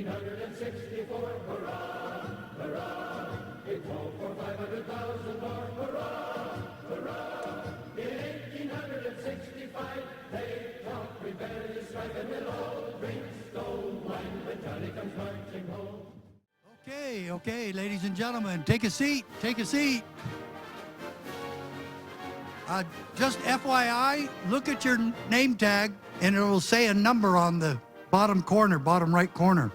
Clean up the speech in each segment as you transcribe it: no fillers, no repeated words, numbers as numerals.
1864, hurrah, hurrah. It called for 500,000 more, hurrah, hurrah. In 1865, they talked rebellious strife and we'll all drink stone wine when Johnny comes marching home. Okay, ladies and gentlemen, take a seat, take a seat. Just FYI, look at your name tag and it will say a number on the bottom corner, bottom right corner.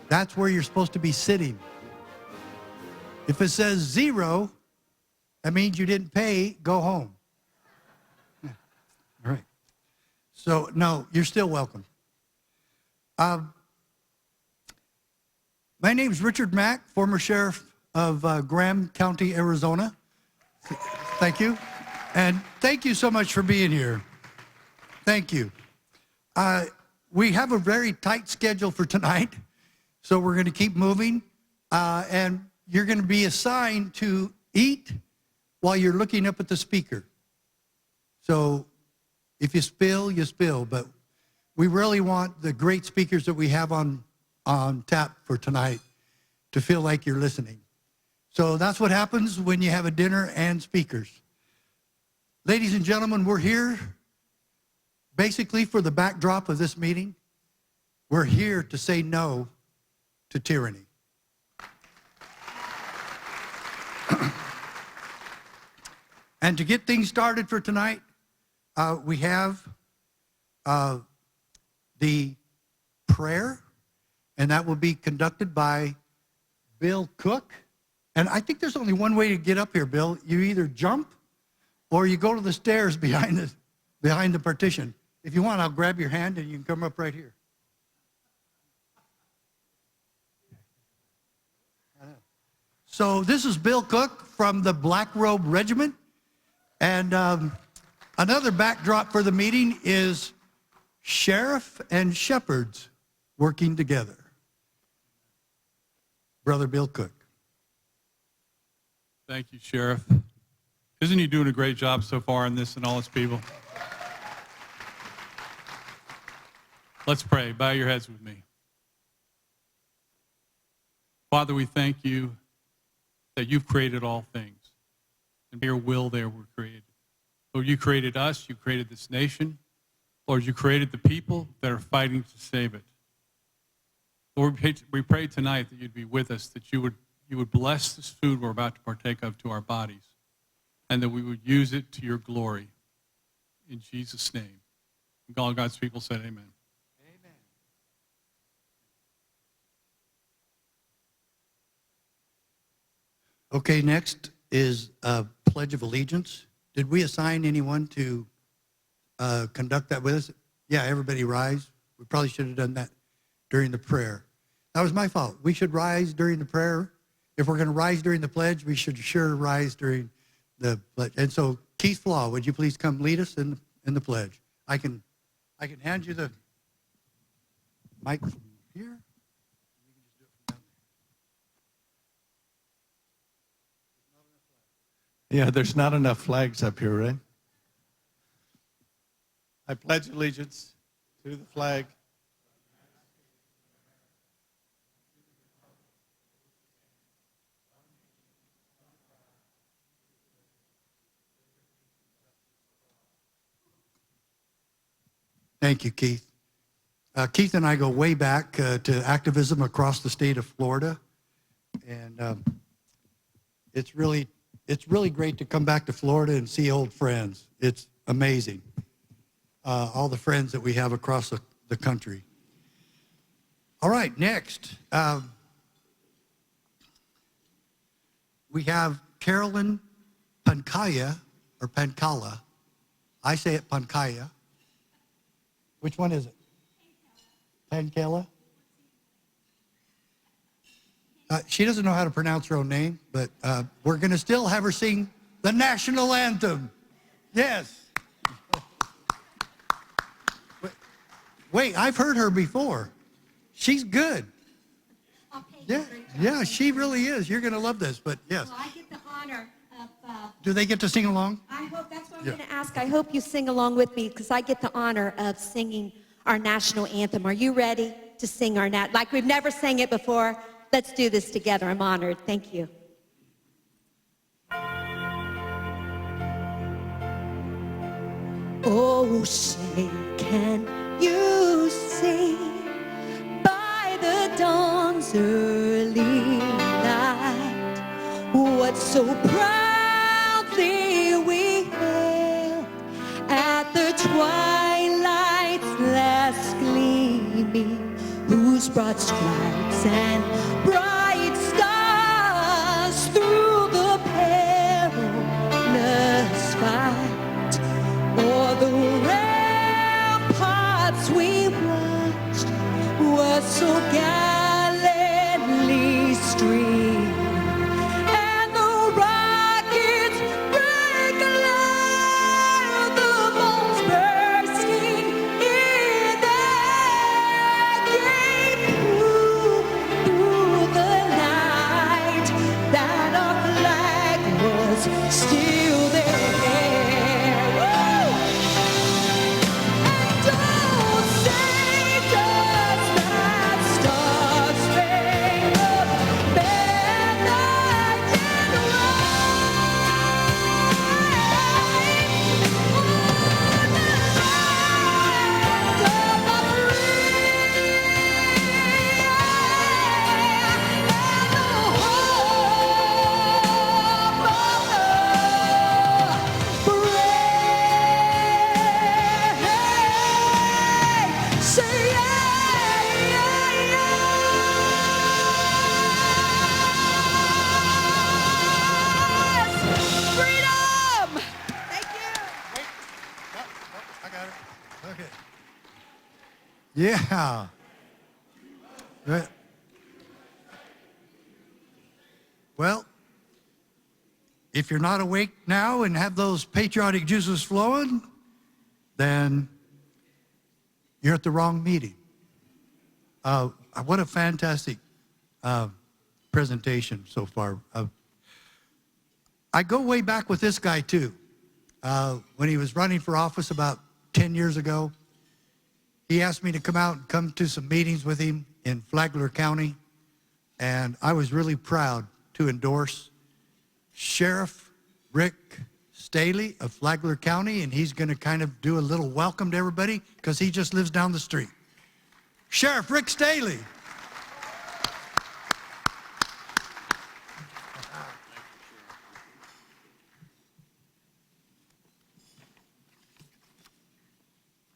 That's where you're supposed to be sitting. If it says 0, that means you didn't pay, go home. Yeah. All right. So, no, you're still welcome. My name's Richard Mack, former sheriff of Graham County, Arizona. Thank you. And thank you so much for being here. Thank you. We have a very tight schedule for tonight, so we're going to keep moving. And you're going to be assigned to eat while you're looking up at the speaker. So if you spill, you spill. But we really want the great speakers that we have on tap for tonight to feel like you're listening. So that's what happens when you have a dinner and speakers. Ladies and gentlemen, we're here basically for the backdrop of this meeting. We're here to say no to tyranny. And to get things started for tonight, we have the prayer, and that will be conducted by Bill Cook. And I think there's only one way to get up here, Bill. You either jump or you go to the stairs behind the partition. If you want, I'll grab your hand and you can come up right here. So this is Bill Cook from the Black Robe Regiment. And another backdrop for the meeting is sheriff and shepherds working together. Brother Bill Cook. Thank you, Sheriff. Isn't he doing a great job so far in this and all its people? Let's pray. Bow your heads with me. Father, we thank you that you've created all things. And by your will they were created. Lord, you created us. You created this nation. Lord, you created the people that are fighting to save it. Lord, we pray tonight that you'd be with us, that you would bless this food we're about to partake of to our bodies, and that we would use it to your glory. In Jesus' name. And all God's people said amen. Amen. Okay, next is a Pledge of Allegiance. Did we assign anyone to conduct that with us? Yeah, everybody rise. We probably should have done that during the prayer. That was my fault. We should rise during the prayer. If we're going to rise during the pledge, we should sure rise during the pledge. And so, Keith Flaw, would you please come lead us in the pledge? I can hand you the mic from here. You can just do it from down there. Yeah, there's not enough flags up here, right? I pledge allegiance to the flag Thank you, Keith. Keith and I go way back to activism across the state of Florida, and it's really great to come back to Florida and see old friends. It's amazing, all the friends that we have across the country. All right, next we have Carolyn Pankaya, or Pankala. I say it Pankaya. Which one is it? Pankala? She doesn't know how to pronounce her own name, but we're going to still have her sing the national anthem. Yes. Wait, I've heard her before. She's good. Yeah, she really is. You're going to love this, but yes. Well, I get the honor of... Do they get to sing along? I hope that's what I'm going to ask. I hope you sing along with me because I get the honor of singing our national anthem. Are you ready? to sing our like we've never sang it before. Let's do this together. I'm honored. Thank you. Oh, say, can you see by the dawn's early light what so proudly we hailed at the twilight's last gleaming, whose broad stripes and bright stars through the perilous fight o'er the ramparts we watched were so gallantly streamed, and the rockets break aloud, the bombs bursting in their gate through the night, that our flag was still there. Yeah. Well, if you're not awake now and have those patriotic juices flowing, then you're at the wrong meeting. What a fantastic presentation so far. I go way back with this guy too. When he was running for office about 10 years ago, he asked me to come to some meetings with him in Flagler County, and I was really proud to endorse Sheriff Rick Staley of Flagler County, and he's going to kind of do a little welcome to everybody because he just lives down the street. Sheriff Rick Staley.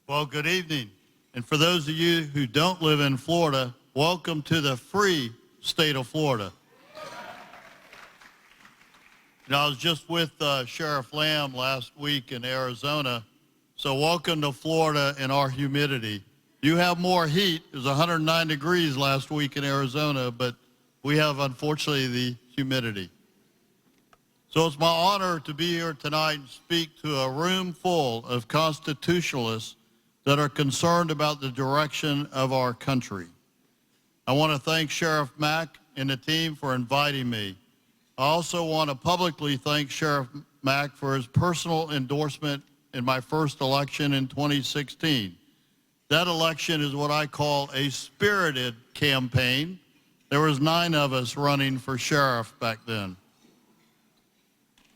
Well, good evening. And for those of you who don't live in Florida, welcome to the free state of Florida. You know, I was just with Sheriff Lamb last week in Arizona, so welcome to Florida and our humidity. You have more heat. It was 109 degrees last week in Arizona, but we have, unfortunately, the humidity. So it's my honor to be here tonight and speak to a room full of constitutionalists that are concerned about the direction of our country. I want to thank Sheriff Mack and the team for inviting me. I also want to publicly thank Sheriff Mack for his personal endorsement in my first election in 2016. That election is what I call a spirited campaign. There was 9 of us running for sheriff back then.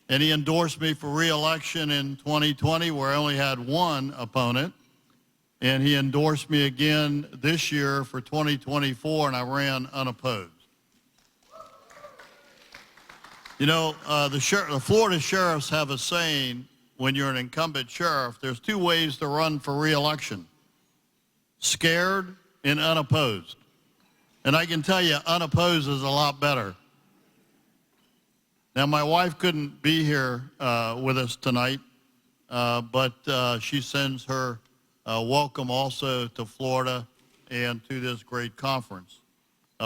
And he endorsed me for re-election in 2020, where I only had 1 opponent. And he endorsed me again this year for 2024, and I ran unopposed. You know, the Florida sheriffs have a saying, when you're an incumbent sheriff, there's 2 ways to run for re-election: scared and unopposed. And I can tell you, unopposed is a lot better. Now, my wife couldn't be here with us tonight, but she sends her welcome also to Florida and to this great conference.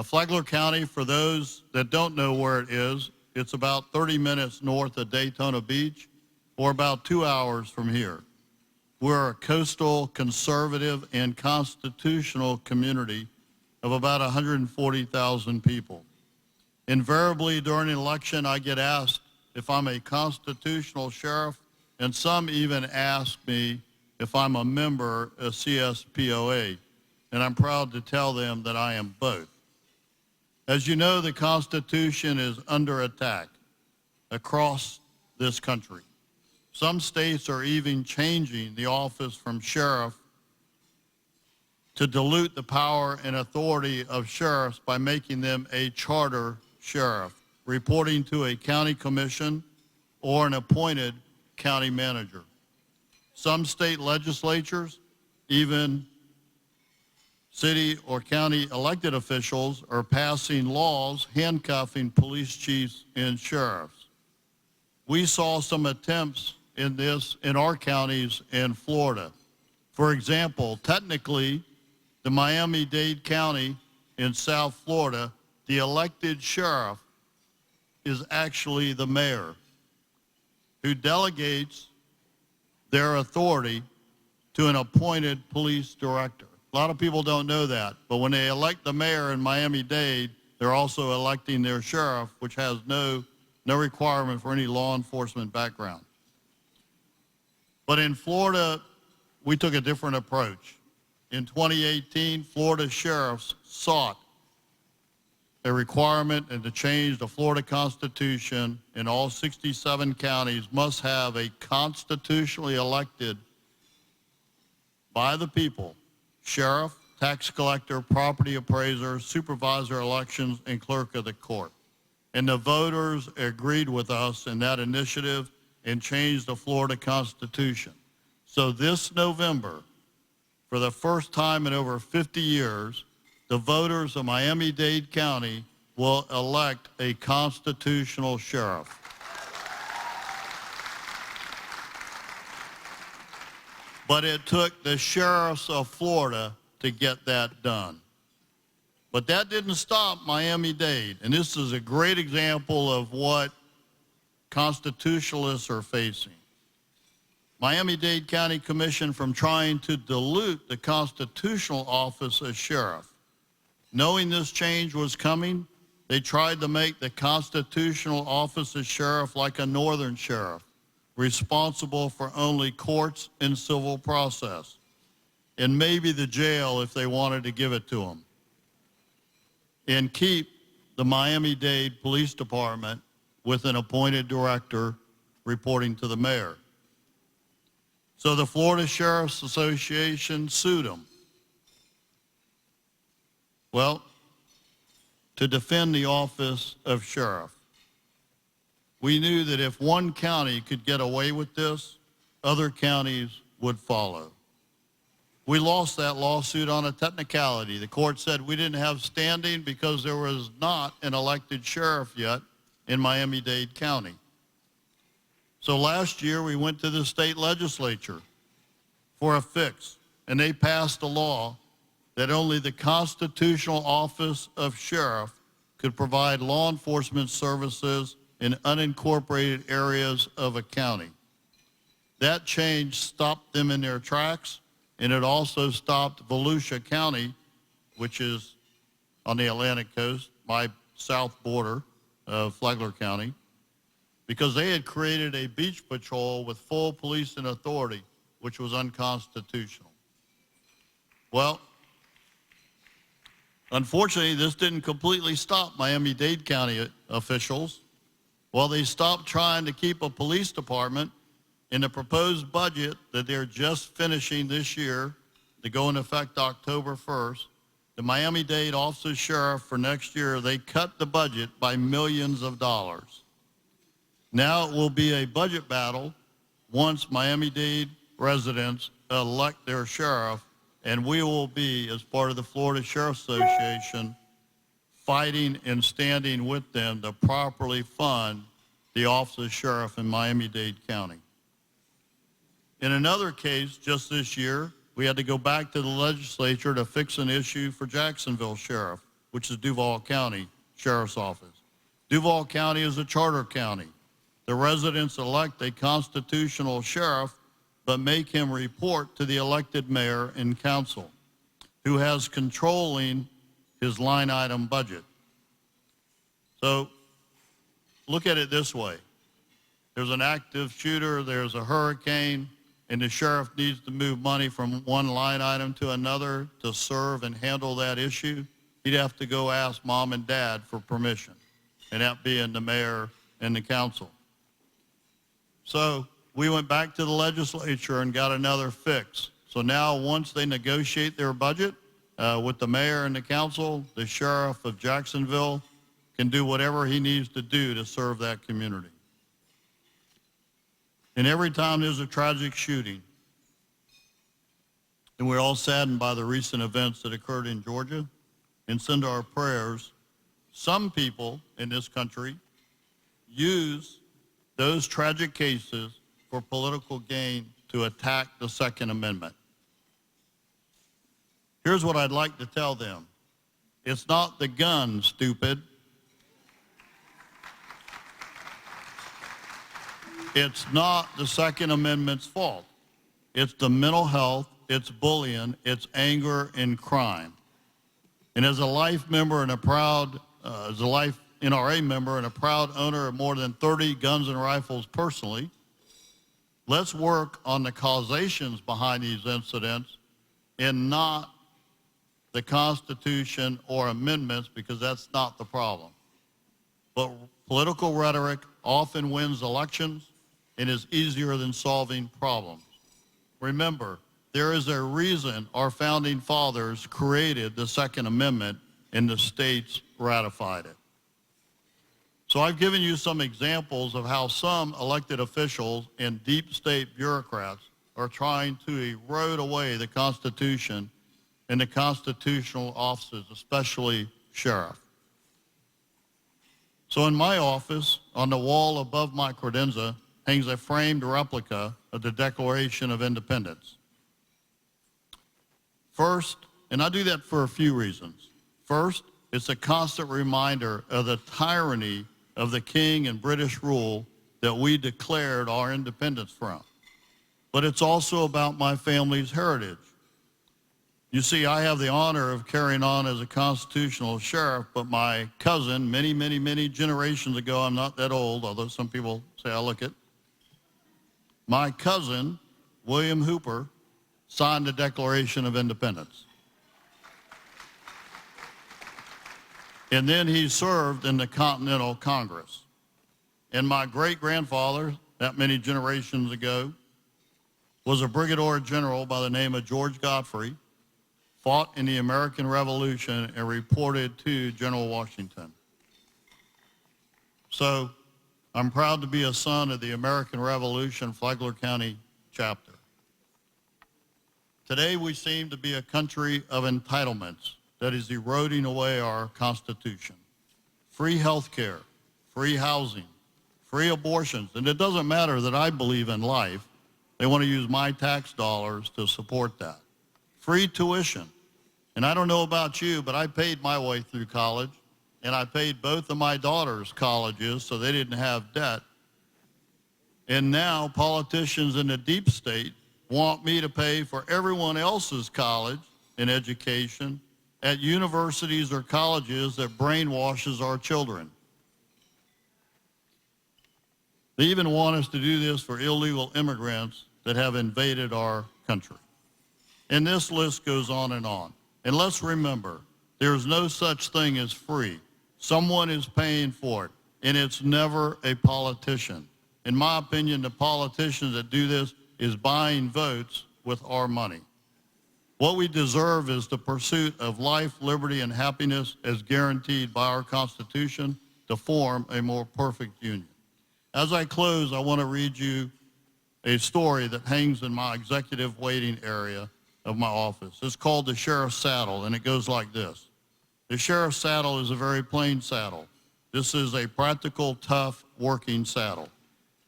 Flagler County, for those that don't know where it is, it's about 30 minutes north of Daytona Beach, or about 2 hours from here. We're a coastal, conservative, and constitutional community of about 140,000 people. Invariably, during an election, I get asked if I'm a constitutional sheriff, and some even ask me if I'm a member of CSPOA. and I'm proud to tell them that I am both. As you know, the Constitution is under attack across this country. Some states are even changing the office from sheriff to dilute the power and authority of sheriffs by making them a charter sheriff, reporting to a county commission or an appointed county manager. Some state legislatures, even city or county elected officials, are passing laws handcuffing police chiefs and sheriffs. We saw some attempts in this in our counties in Florida. For example, technically, the Miami-Dade County in South Florida, the elected sheriff is actually the mayor, who delegates their authority to an appointed police director. A lot of people don't know that, but when they elect the mayor in Miami-Dade, they're also electing their sheriff, which has no requirement for any law enforcement background. But in Florida, we took a different approach. In 2018, Florida sheriffs sought a requirement and to change the Florida Constitution in all 67 counties must have a constitutionally elected by the people sheriff, tax collector, property appraiser, supervisor elections, and clerk of the court. And the voters agreed with us in that initiative and changed the Florida Constitution. So this November, for the first time in over 50 years, the voters of Miami-Dade County will elect a constitutional sheriff. But it took the sheriffs of Florida to get that done. But that didn't stop Miami-Dade, and this is a great example of what constitutionalists are facing. Miami-Dade County Commission from trying to dilute the constitutional office of sheriff. Knowing this change was coming, they tried to make the constitutional office of sheriff like a northern sheriff, responsible for only courts and civil process, and maybe the jail if they wanted to give it to them, and keep the Miami-Dade Police Department with an appointed director reporting to the mayor. So the Florida Sheriff's Association sued them. Well, to defend the office of sheriff. We knew that if one county could get away with this, other counties would follow. We lost that lawsuit on a technicality. The court said we didn't have standing because there was not an elected sheriff yet in Miami-Dade County. So last year we went to the state legislature for a fix, and they passed a law that only the constitutional office of sheriff could provide law enforcement services in unincorporated areas of a county. That change stopped them in their tracks, and it also stopped Volusia County, which is on the Atlantic coast, my south border of Flagler County, because they had created a beach patrol with full police and authority, which was unconstitutional. Well, unfortunately, this didn't completely stop Miami-Dade County officials. Well, they stopped trying to keep a police department in the proposed budget that they're just finishing this year to go into effect October 1st. The Miami-Dade Office of Sheriff for next year, they cut the budget by millions of dollars. Now it will be a budget battle once Miami-Dade residents elect their sheriff, and we will be, as part of the Florida Sheriff's Association, fighting and standing with them to properly fund the Office of Sheriff in Miami-Dade County. In another case, just this year, we had to go back to the legislature to fix an issue for Jacksonville Sheriff, which is Duval County Sheriff's Office. Duval County is a charter county. The residents elect a constitutional sheriff, but make him report to the elected mayor and council, who has controlling his line item budget. So look at it this way. There's an active shooter, there's a hurricane, and the sheriff needs to move money from one line item to another to serve and handle that issue, he'd have to go ask mom and dad for permission, and that being the mayor and the council. So we went back to the legislature and got another fix. So now once they negotiate their budget with the mayor and the council, the sheriff of Jacksonville can do whatever he needs to do to serve that community. And every time there's a tragic shooting, and we're all saddened by the recent events that occurred in Georgia, and send our prayers, some people in this country use those tragic cases for political gain to attack the Second Amendment. Here's what I'd like to tell them. It's not the gun, stupid. It's not the Second Amendment's fault. It's the mental health, it's bullying, it's anger and crime. And as a life member and a proud, as a life NRA member and a proud owner of more than 30 guns and rifles personally, let's work on the causations behind these incidents and not the Constitution or amendments, because that's not the problem. But political rhetoric often wins elections and is easier than solving problems. Remember, there is a reason our founding fathers created the Second Amendment and the states ratified it. So I've given you some examples of how some elected officials and deep state bureaucrats are trying to erode away the Constitution and the constitutional offices, especially sheriff. So in my office, on the wall above my credenza, hangs a framed replica of the Declaration of Independence. First, and I do that for a few reasons. First, it's a constant reminder of the tyranny of the king and British rule that we declared our independence from. But it's also about my family's heritage. You see, I have the honor of carrying on as a constitutional sheriff, but my cousin, many generations ago, I'm not that old, although some people say I look it, my cousin, William Hooper, signed the Declaration of Independence. And then he served in the Continental Congress. And my great-grandfather, that many generations ago, was a brigadier general by the name of George Godfrey, fought in the American Revolution and reported to General Washington. So I'm proud to be a son of the American Revolution Flagler County chapter. Today we seem to be a country of entitlements that is eroding away our Constitution. Free health care, free housing, free abortions, and it doesn't matter that I believe in life. They want to use my tax dollars to support that. Free tuition. And I don't know about you, but I paid my way through college, and I paid both of my daughters' colleges so they didn't have debt. And now politicians in the deep state want me to pay for everyone else's college and education at universities or colleges that brainwashes our children. They even want us to do this for illegal immigrants that have invaded our country. And this list goes on. And let's remember, there's no such thing as free. Someone is paying for it, and it's never a politician. In my opinion, the politicians that do this is buying votes with our money. What we deserve is the pursuit of life, liberty, and happiness as guaranteed by our Constitution to form a more perfect union. As I close, I want to read you a story that hangs in my executive waiting area of my office. It's called the Sheriff's Saddle, and it goes like this. The Sheriff's Saddle is a very plain saddle. This is a practical, tough, working saddle.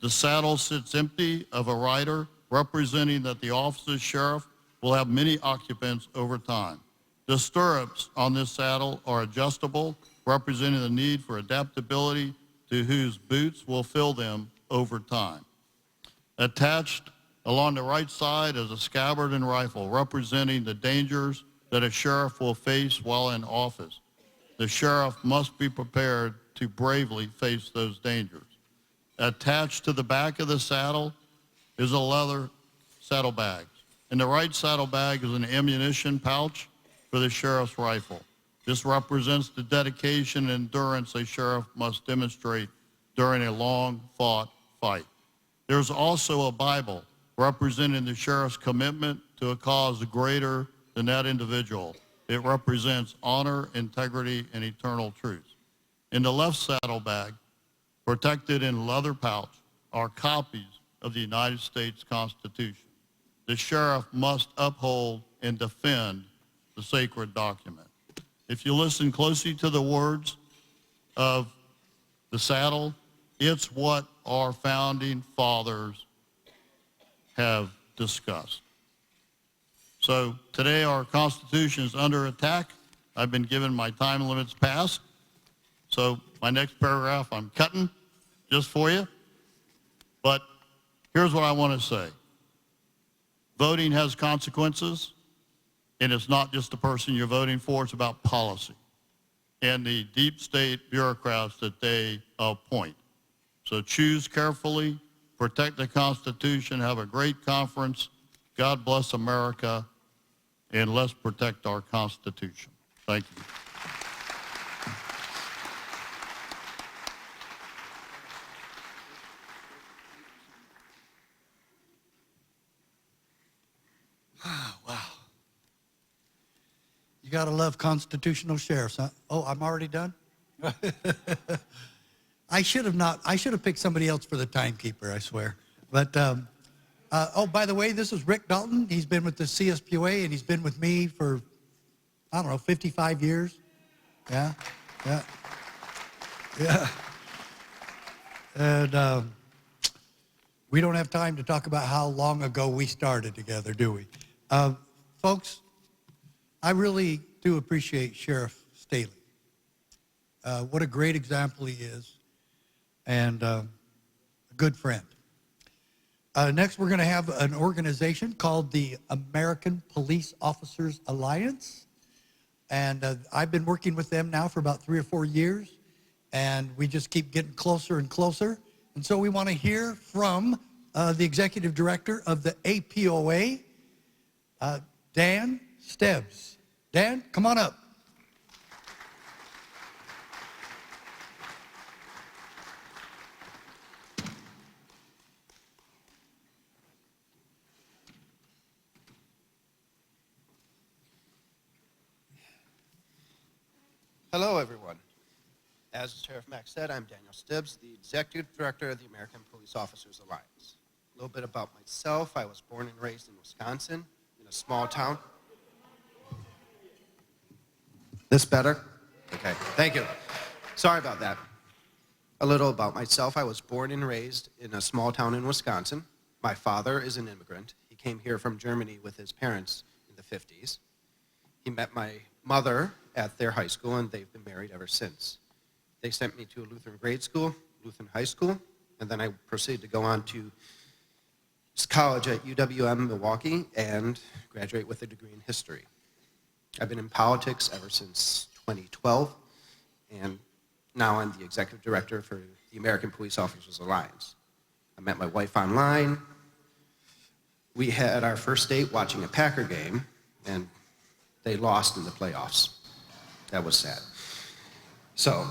The saddle sits empty of a rider, representing that the office's sheriff will have many occupants over time. The stirrups on this saddle are adjustable, representing the need for adaptability to whose boots will fill them over time. Attached along the right side is a scabbard and rifle, representing the dangers that a sheriff will face while in office. The sheriff must be prepared to bravely face those dangers. Attached to the back of the saddle is a leather saddlebags. In the right saddlebag is an ammunition pouch for the sheriff's rifle. This represents the dedication and endurance a sheriff must demonstrate during a long-fought fight. There's also a Bible representing the sheriff's commitment to a cause greater than that individual. It represents honor, integrity, and eternal truth. In the left saddlebag, protected in leather pouch, are copies of the United States Constitution. The sheriff must uphold and defend the sacred document. If you listen closely to the words of the saddle, it's what our founding fathers have discussed. So today our Constitution is under attack. I've been given my time limits passed. So my next paragraph I'm cutting just for you. But here's what I want to say. Voting has consequences, and it's not just the person you're voting for, it's about policy and the deep state bureaucrats that they appoint. So choose carefully, protect the Constitution, have a great conference. God bless America, and let's protect our Constitution. Thank you. Wow. You got to love constitutional sheriffs, huh? Oh, I'm already done? I should have picked somebody else for the timekeeper, I swear. But, oh, by the way, this is Rick Dalton. He's been with the CSPOA, and he's been with me for, I don't know, 55 years. Yeah. And we don't have time to talk about how long ago we started together, do we? Folks, I really do appreciate Sheriff Staley. What a great example he is, and a good friend. Next, we're going to have an organization called the American Police Officers Alliance, and I've been working with them now for about 3 or 4 years, and we just keep getting closer and closer. And so we want to hear from the executive director of the APOA, Dan Stebbs. Dan, come on up. Hello, everyone. As Sheriff Mack said, I'm Daniel Stebbs, the Executive Director of the American Police Officers Alliance. A little bit about myself. I was born and raised in Wisconsin, in a small town. This better? Okay, thank you. Sorry about that. A little about myself. I was born and raised in a small town in Wisconsin. My father is an immigrant. He came here from Germany with his parents in the 50s. He met my mother at their high school, and they've been married ever since. They sent me to a Lutheran grade school, Lutheran high school, and then I proceeded to go on to college at UWM Milwaukee and graduate with a degree in history. I've been in politics ever since 2012, and now I'm the executive director for the American Police Officers Alliance. I met my wife online. We had our first date watching a Packer game, and they lost in the playoffs. That was sad. So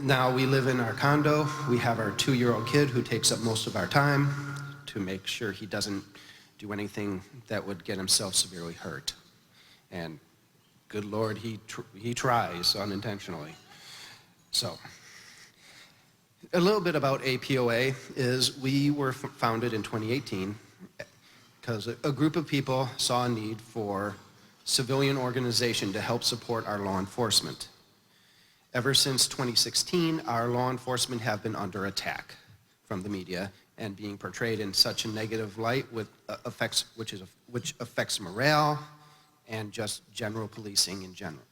now we live in our condo. We have our 2-year-old kid who takes up most of our time to make sure he doesn't do anything that would get himself severely hurt. And good Lord, he tries unintentionally. So a little bit about APOA is we were founded in 2018 because a group of people saw a need for civilian organization to help support our law enforcement. Ever since 2016, our law enforcement have been under attack from the media and being portrayed in such a negative light which affects morale and just general policing in general.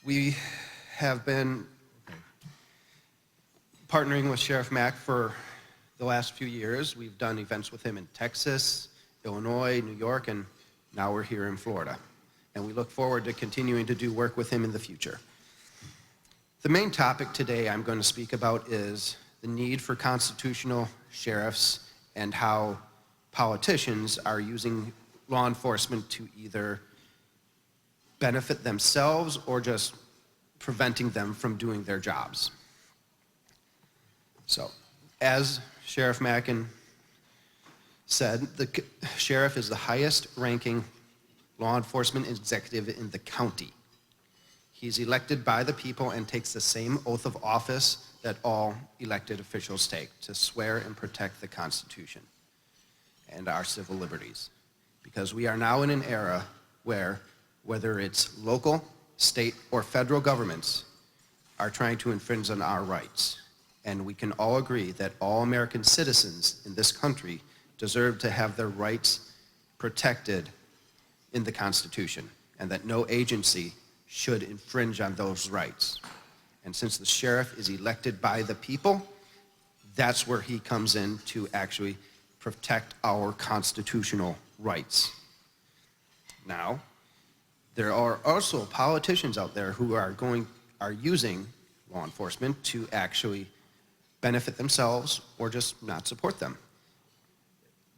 We have been partnering with Sheriff Mack for the last few years. We've done events with him in Texas, Illinois, New York, and now we're here in Florida. And we look forward to continuing to do work with him in the future. The main topic today I'm going to speak about is the need for constitutional sheriffs and how politicians are using law enforcement to either benefit themselves or just preventing them from doing their jobs. So, as Sheriff Mack said, the sheriff is the highest ranking law enforcement executive in the county. He's elected by the people and takes the same oath of office that all elected officials take, to swear and protect the Constitution and our civil liberties. Because we are now in an era where, whether it's local, state, or federal governments, are trying to infringe on our rights. And we can all agree that all American citizens in this country deserve to have their rights protected in the Constitution, and that no agency should infringe on those rights. And since the sheriff is elected by the people, that's where he comes in to actually protect our constitutional rights. Now, there are also politicians out there who are using law enforcement to actually benefit themselves or just not support them.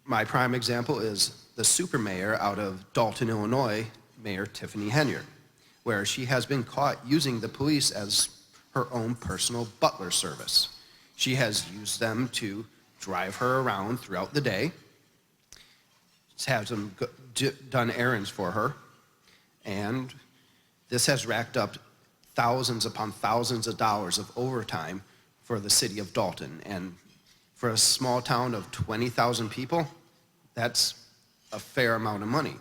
My prime example is the super mayor out of Dalton, Illinois, Mayor Tiffany Henyard, where she has been caught using the police as her own personal butler service. She has used them to drive her around throughout the day, has them done errands for her, and this has racked up thousands upon thousands of dollars of overtime for the city of Dalton. And for a small town of 20,000 people, that's a fair amount of money.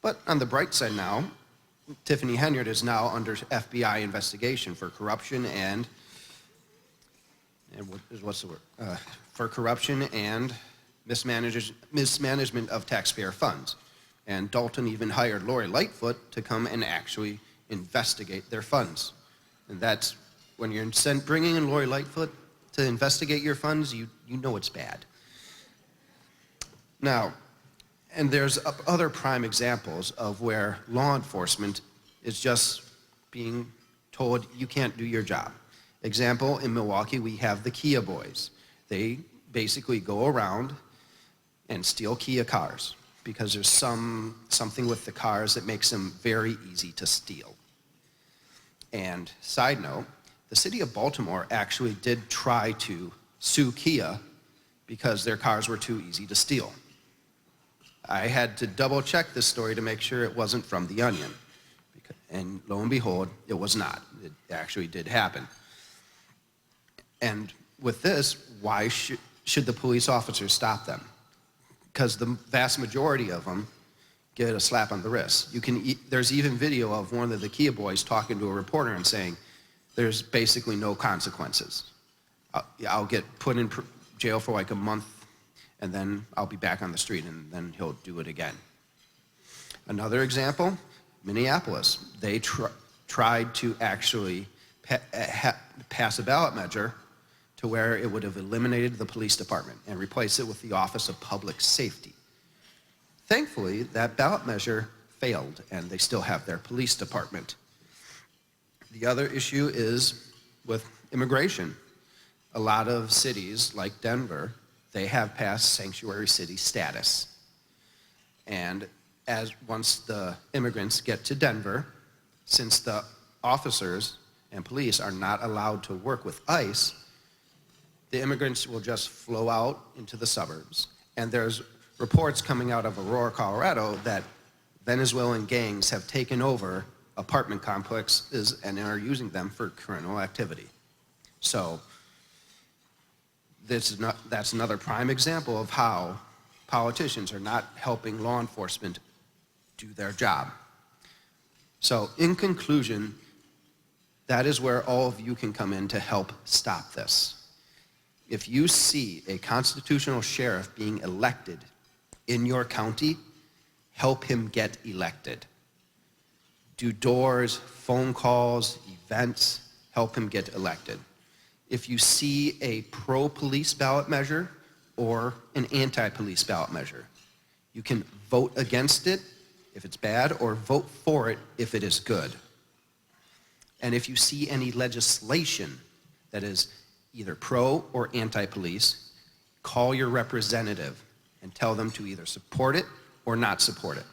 But on the bright side now, Tiffany Henyard is now under FBI investigation for corruption and what's the word? For corruption and mismanagement of taxpayer funds. And Dalton even hired Lori Lightfoot to come and actually investigate their funds. And that's, when you're bringing in Lori Lightfoot to investigate your funds, you know it's bad. Now, and there's other prime examples of where law enforcement is just being told you can't do your job. Example, in Milwaukee, we have the Kia boys. They basically go around and steal Kia cars because there's something with the cars that makes them very easy to steal. And side note, the city of Baltimore actually did try to sue Kia because their cars were too easy to steal. I had to double check this story to make sure it wasn't from The Onion. And lo and behold, it was not. It actually did happen. And with this, why should the police officers stop them? Because the vast majority of them get a slap on the wrist. There's even video of one of the Kia boys talking to a reporter and saying, there's basically no consequences. I'll get put in jail for like a month, and then I'll be back on the street, and then he'll do it again. Another example, Minneapolis. They tried to actually pass a ballot measure to where it would have eliminated the police department and replaced it with the Office of Public Safety. Thankfully, that ballot measure failed, and they still have their police department. The other issue is with immigration. A lot of cities, like Denver, they have passed sanctuary city status. And once the immigrants get to Denver, since the officers and police are not allowed to work with ICE, the immigrants will just flow out into the suburbs. And there's reports coming out of Aurora, Colorado, that Venezuelan gangs have taken over apartment complexes and are using them for criminal activity. So that's another prime example of how politicians are not helping law enforcement do their job. So in conclusion, that is where all of you can come in to help stop this. If you see a constitutional sheriff being elected in your county, help him get elected. Do doors, phone calls, events, help him get elected. If you see a pro-police ballot measure or an anti-police ballot measure, you can vote against it if it's bad or vote for it if it is good. And if you see any legislation that is either pro or anti-police, call your representative and tell them to either support it or not support it.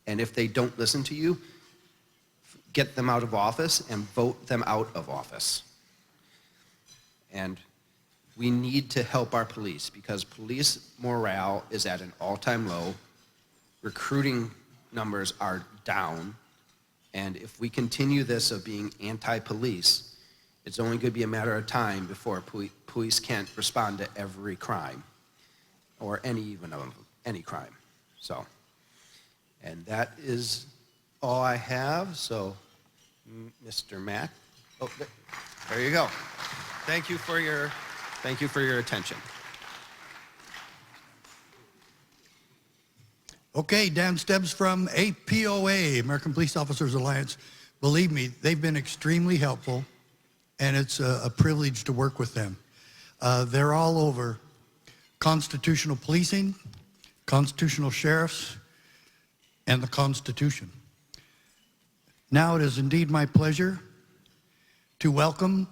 And if they don't listen to you, get them out of office and vote them out of office. And we need to help our police because police morale is at an all-time low. Recruiting numbers are down. And if we continue this of being anti-police, it's only going to be a matter of time before police can't respond to every crime or any crime. So, and that is all I have. So, Mr. Mack, oh, there you go. Thank you for your attention. Okay, Dan Stebbs from APOA, American Police Officers Alliance. Believe me, they've been extremely helpful, and it's a privilege to work with them. They're all over constitutional policing, constitutional sheriffs, and the Constitution. Now it is indeed my pleasure to welcome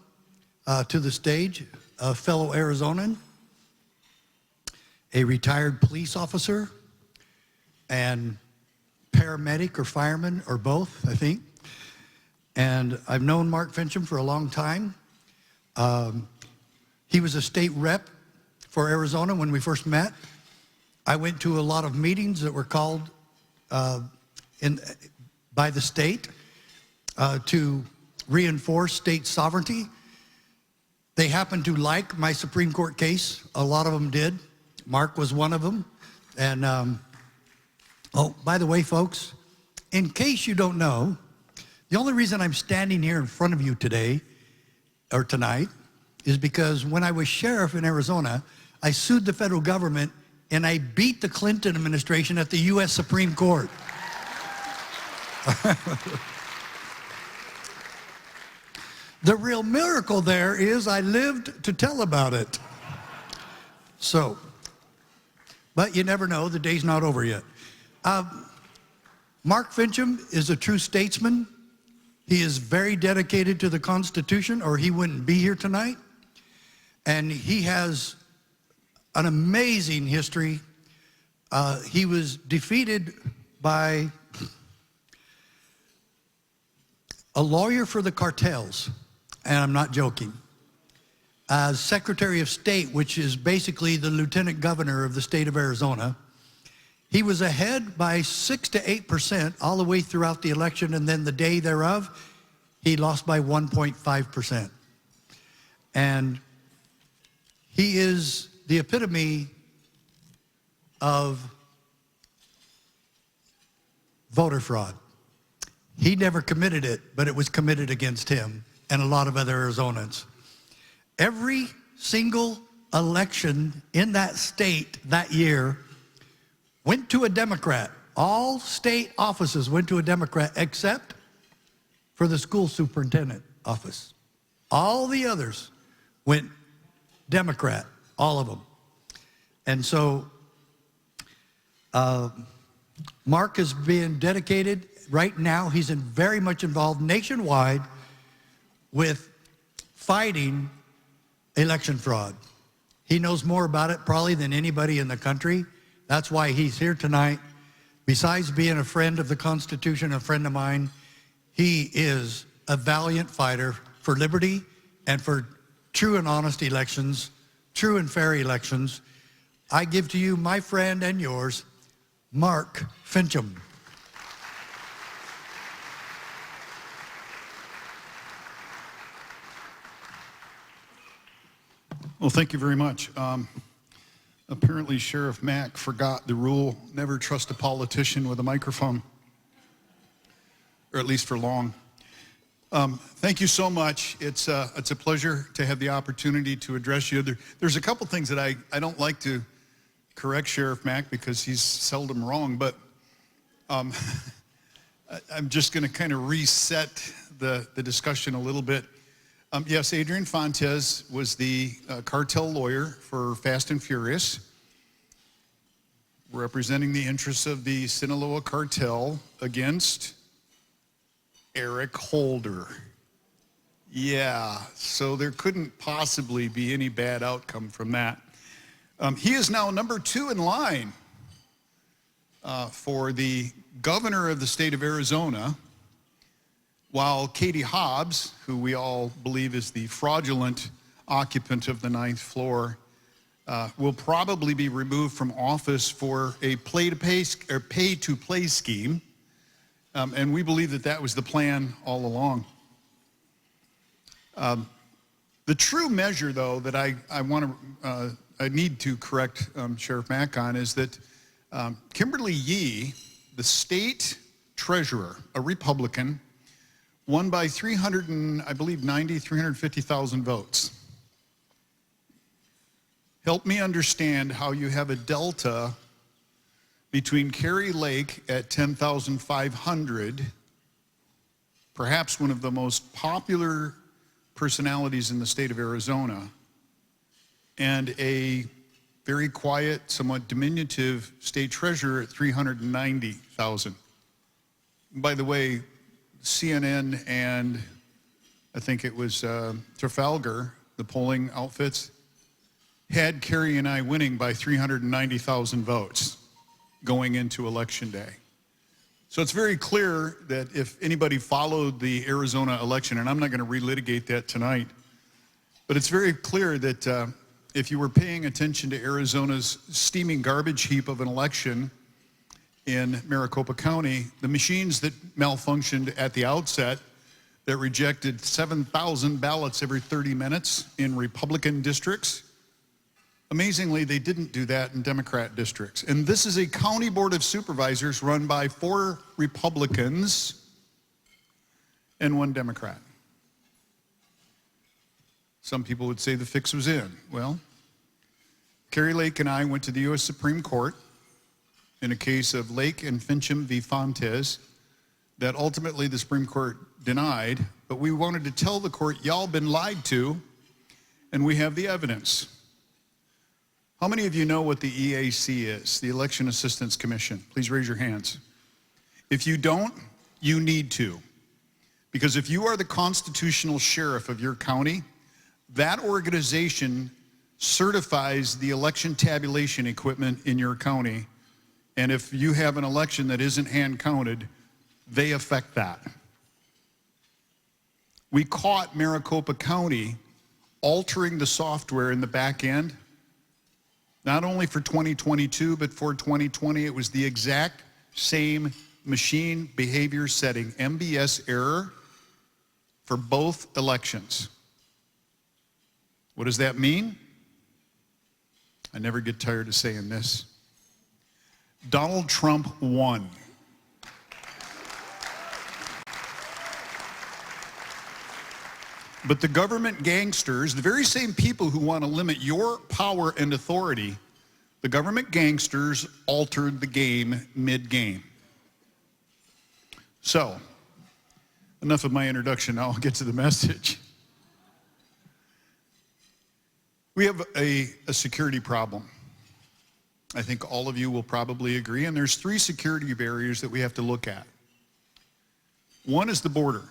to the stage a fellow Arizonan, a retired police officer, and paramedic or fireman or both, I think. And I've known Mark Fincham for a long time. He was a state rep for Arizona when we first met. I went to a lot of meetings that were called by the state to reinforce state sovereignty. They happened to like my Supreme Court case. A lot of them did. Mark was one of them. And oh, by the way, folks, in case you don't know, the only reason I'm standing here in front of you today or tonight is because when I was sheriff in Arizona, I sued the federal government and I beat the Clinton administration at the U.S. Supreme Court. The real miracle there is I lived to tell about it. So, but you never know, the day's not over yet. Mark Fincham is a true statesman. He is very dedicated to the Constitution or he wouldn't be here tonight. And he has an amazing history. He was defeated by a lawyer for the cartels, and I'm not joking. As Secretary of State, which is basically the Lieutenant Governor of the state of Arizona, he was ahead by 6 to 8% all the way throughout the election, and then the day thereof, he lost by 1.5%. And he is the epitome of voter fraud. He never committed it, but it was committed against him and a lot of other Arizonans. Every single election in that state that year went to a Democrat. All state offices went to a Democrat except for the school superintendent office. All the others went Democrat, all of them. And so Mark is being dedicated. Right now, he's very much involved nationwide with fighting election fraud. He knows more about it probably than anybody in the country. That's why he's here tonight. Besides being a friend of the Constitution, a friend of mine, he is a valiant fighter for liberty and for true and honest elections, true and fair elections. I give to you, my friend and yours, Mark Fincham. Well, thank you very much. Apparently, Sheriff Mack forgot the rule, never trust a politician with a microphone, or at least for long. Thank you so much. It's a pleasure to have the opportunity to address you. There's a couple things that I don't like to correct Sheriff Mack because he's seldom wrong, but I'm just going to kind of reset the discussion a little bit. Yes, Adrian Fontes was the cartel lawyer for Fast and Furious, representing the interests of the Sinaloa cartel against Eric Holder. Yeah, so there couldn't possibly be any bad outcome from that. He is now number 2 in line for the governor of the state of Arizona, while Katie Hobbs, who we all believe is the fraudulent occupant of the 9th floor, will probably be removed from office for a pay-to-play scheme. And we believe that that was the plan all along. The true measure, though, that I need to correct Sheriff Mack on is that Kimberly Yee, the state treasurer, a Republican, won by 350,000 votes. Help me understand how you have a delta between Kari Lake at 10,500, perhaps one of the most popular personalities in the state of Arizona, and a very quiet, somewhat diminutive state treasurer at 390,000. By the way, CNN and I think it was Trafalgar, the polling outfits, had Kari and I winning by 390,000 votes going into Election Day. So it's very clear that if anybody followed the Arizona election, and I'm not going to relitigate that tonight, but it's very clear that if you were paying attention to Arizona's steaming garbage heap of an election in Maricopa County, the machines that malfunctioned at the outset that rejected 7,000 ballots every 30 minutes in Republican districts, amazingly, they didn't do that in Democrat districts. And this is a county board of supervisors run by 4 Republicans and 1 Democrat. Some people would say the fix was in. Well, Kari Lake and I went to the U.S. Supreme Court in a case of Lake and Fincham v. Fontes that ultimately the Supreme Court denied, but we wanted to tell the court, y'all been lied to, and we have the evidence. How many of you know what the EAC is, the Election Assistance Commission? Please raise your hands. If you don't, you need to. Because if you are the constitutional sheriff of your county, that organization certifies the election tabulation equipment in your county. And if you have an election that isn't hand counted, they affect that. We caught Maricopa County altering the software in the back end. Not only for 2022, but for 2020, it was the exact same machine behavior setting, MBS error, for both elections. What does that mean? I never get tired of saying this. Donald Trump won. But the government gangsters, the very same people who want to limit your power and authority, the government gangsters altered the game mid-game. So, enough of my introduction, now I'll get to the message. We have a security problem. I think all of you will probably agree, and there's 3 security barriers that we have to look at. One is the border.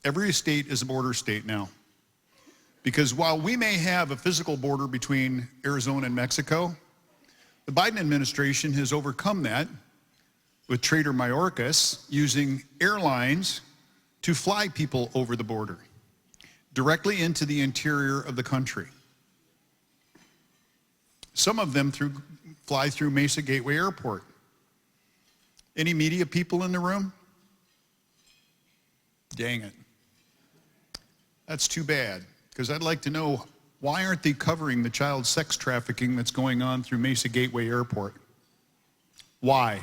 Every state is a border state now. Because while we may have a physical border between Arizona and Mexico, the Biden administration has overcome that with Trader Mayorkas using airlines to fly people over the border, directly into the interior of the country. Some of them fly through Mesa Gateway Airport. Any media people in the room? Dang it. That's too bad, because I'd like to know, why aren't they covering the child sex trafficking that's going on through Mesa Gateway Airport? Why?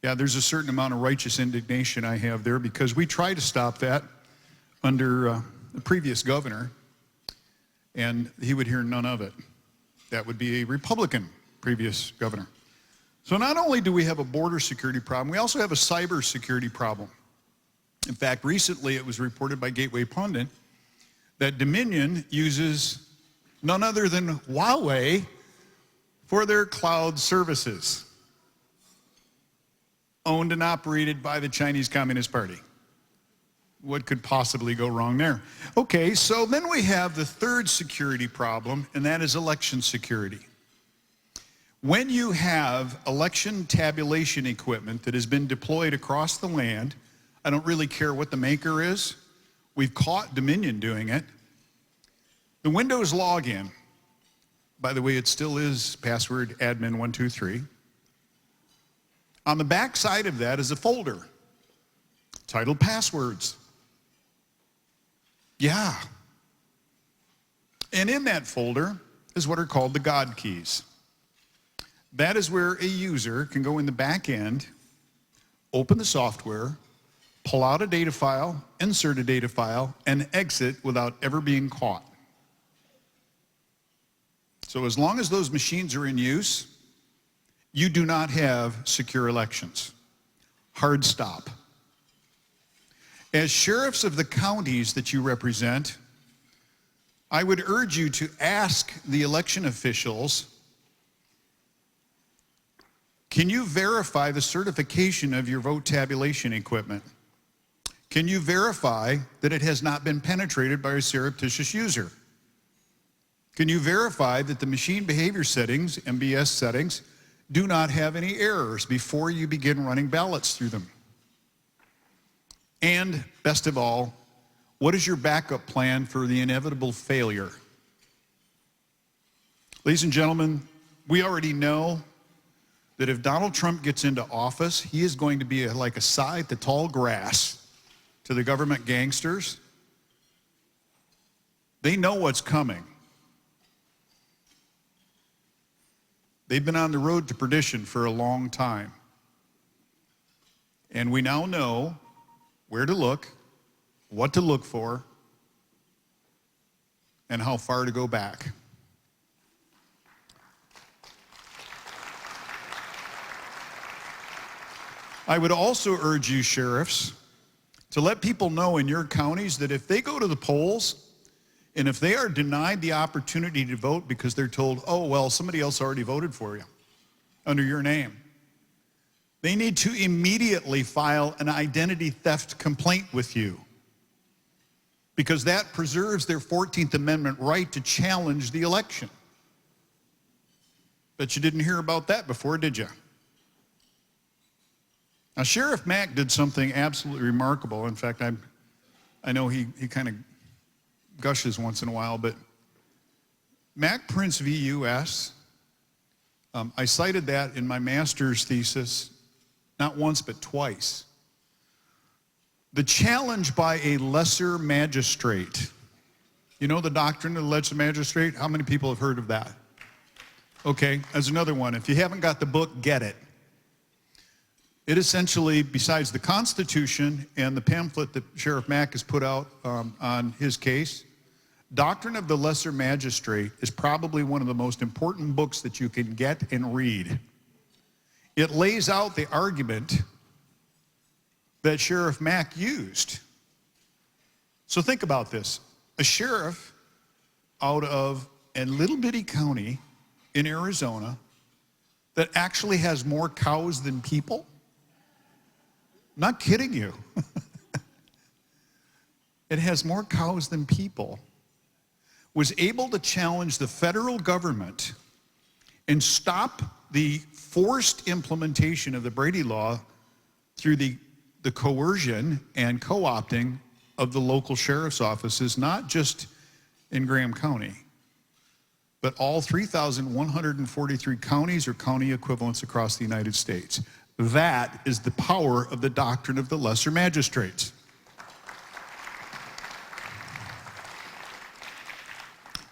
Yeah, there's a certain amount of righteous indignation I have there, because we tried to stop that under the previous governor, and he would hear none of it. That would be a Republican previous governor. So not only do we have a border security problem, we also have a cyber security problem. In fact, recently it was reported by Gateway Pundit that Dominion uses none other than Huawei for their cloud services, owned and operated by the Chinese Communist Party. What could possibly go wrong there? Okay, so then we have the third security problem, and that is election security. When you have election tabulation equipment that has been deployed across the land, I don't really care what the maker is. We've caught Dominion doing it. The Windows login, by the way, it still is password admin123. On the back side of that is a folder titled Passwords. Yeah. And in that folder is what are called the God keys. That is where a user can go in the back end, open the software, pull out a data file, insert a data file, and exit without ever being caught. So as long as those machines are in use, you do not have secure elections. Hard stop. As sheriffs of the counties that you represent, I would urge you to ask the election officials, can you verify the certification of your vote tabulation equipment? Can you verify that it has not been penetrated by a surreptitious user? Can you verify that the machine behavior settings, MBS settings, do not have any errors before you begin running ballots through them? And best of all, what is your backup plan for the inevitable failure? Ladies and gentlemen, we already know that if Donald Trump gets into office, he is going to be like a scythe to tall grass to the government gangsters. They know what's coming. They've been on the road to perdition for a long time. And we now know where to look, what to look for, and how far to go back. I would also urge you, sheriffs, to let people know in your counties that if they go to the polls and if they are denied the opportunity to vote because they're told, oh, well, somebody else already voted for you under your name, they need to immediately file an identity theft complaint with you, because that preserves their 14th Amendment right to challenge the election. Bet you didn't hear about that before, did you? Now, Sheriff Mack did something absolutely remarkable. In fact, I know he kind of gushes once in a while, but Mack Printz v. U.S., I cited that in my master's thesis not once but twice. The challenge by a lesser magistrate. You know the doctrine of the lesser magistrate? How many people have heard of that? Okay, there's another one. If you haven't got the book, get it. It essentially, besides the Constitution and the pamphlet that Sheriff Mack has put out on his case, Doctrine of the Lesser Magistrate is probably one of the most important books that you can get and read. It lays out the argument that Sheriff Mack used. So think about this. A sheriff out of a little bitty county in Arizona that actually has more cows than people? Not kidding you. It has more cows than people. Was able to challenge the federal government and stop the forced implementation of the Brady Law through the coercion and co-opting of the local sheriff's offices, not just in Graham County, but all 3,143 counties or county equivalents across the United States. That is the power of the doctrine of the lesser magistrates.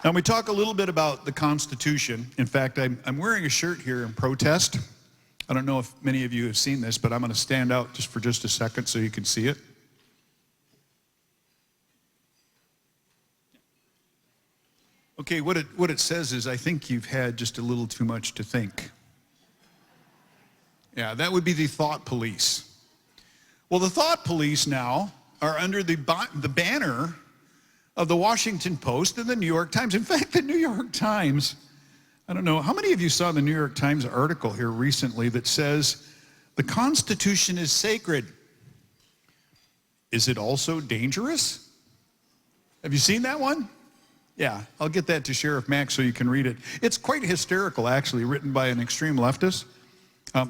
Now we talk a little bit about the Constitution. In fact, I'm wearing a shirt here in protest. I don't know if many of you have seen this, but I'm going to stand out just for just a second so you can see it. Okay, what it says is, I think you've had just a little too much to think. Yeah, that would be the thought police. Well, the thought police now are under the banner of the Washington Post and the New York Times. In fact, the New York Times, I don't know, how many of you saw the New York Times article here recently that says the Constitution is sacred? Is it also dangerous? Have you seen that one? Yeah, I'll get that to Sheriff Mack so you can read it. It's quite hysterical, actually, written by an extreme leftist.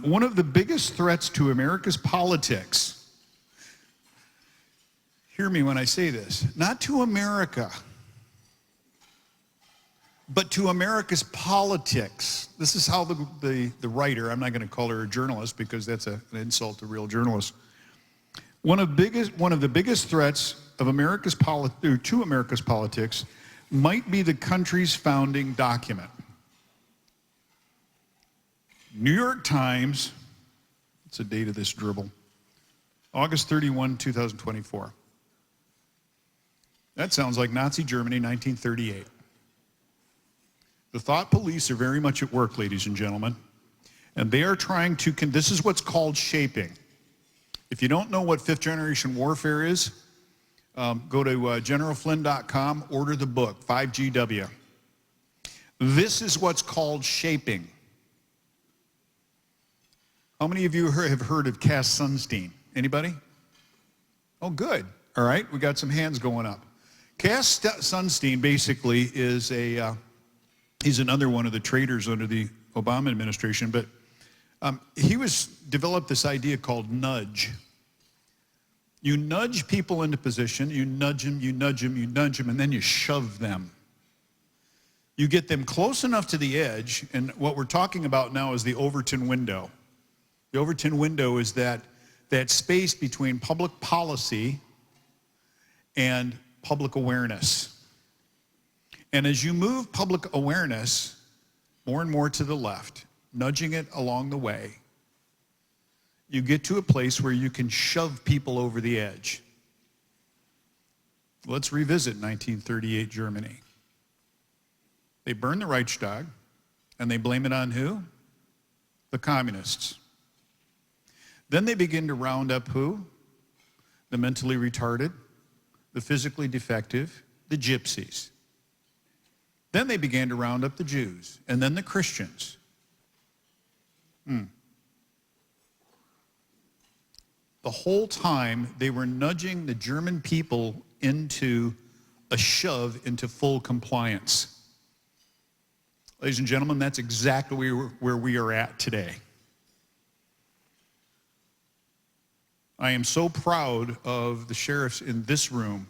One of the biggest threats to America's politics, hear me when I say this, not to America, but to America's politics. This is how the writer, I'm not going to call her a journalist because that's an insult to real journalists. One of the biggest threats of to America's politics might be the country's founding document. New York Times, what's the date of this dribble? August 31, 2024. That sounds like Nazi Germany, 1938. The thought police are very much at work, ladies and gentlemen, and they are trying to, this is what's called shaping. If you don't know what fifth generation warfare is, go to generalflynn.com, order the book, 5GW. This is what's called shaping. How many of you have heard of Cass Sunstein? Anybody? Oh, good. All right, we got some hands going up. Cass Sunstein basically is he's another one of the traitors under the Obama administration, but he developed this idea called nudge. You nudge people into position, you nudge them, you nudge them, you nudge them, and then you shove them. You get them close enough to the edge, and what we're talking about now is the Overton window. The Overton window is that space between public policy and public awareness. And as you move public awareness more and more to the left, nudging it along the way, you get to a place where you can shove people over the edge. Let's revisit 1938 Germany. They burn the Reichstag, and they blame it on who? The communists. Then they begin to round up who? The mentally retarded, the physically defective, the gypsies. Then they began to round up the Jews, and then the Christians. The whole time, they were nudging the German people into a shove into full compliance. Ladies and gentlemen, that's exactly where we are at today. I am so proud of the sheriffs in this room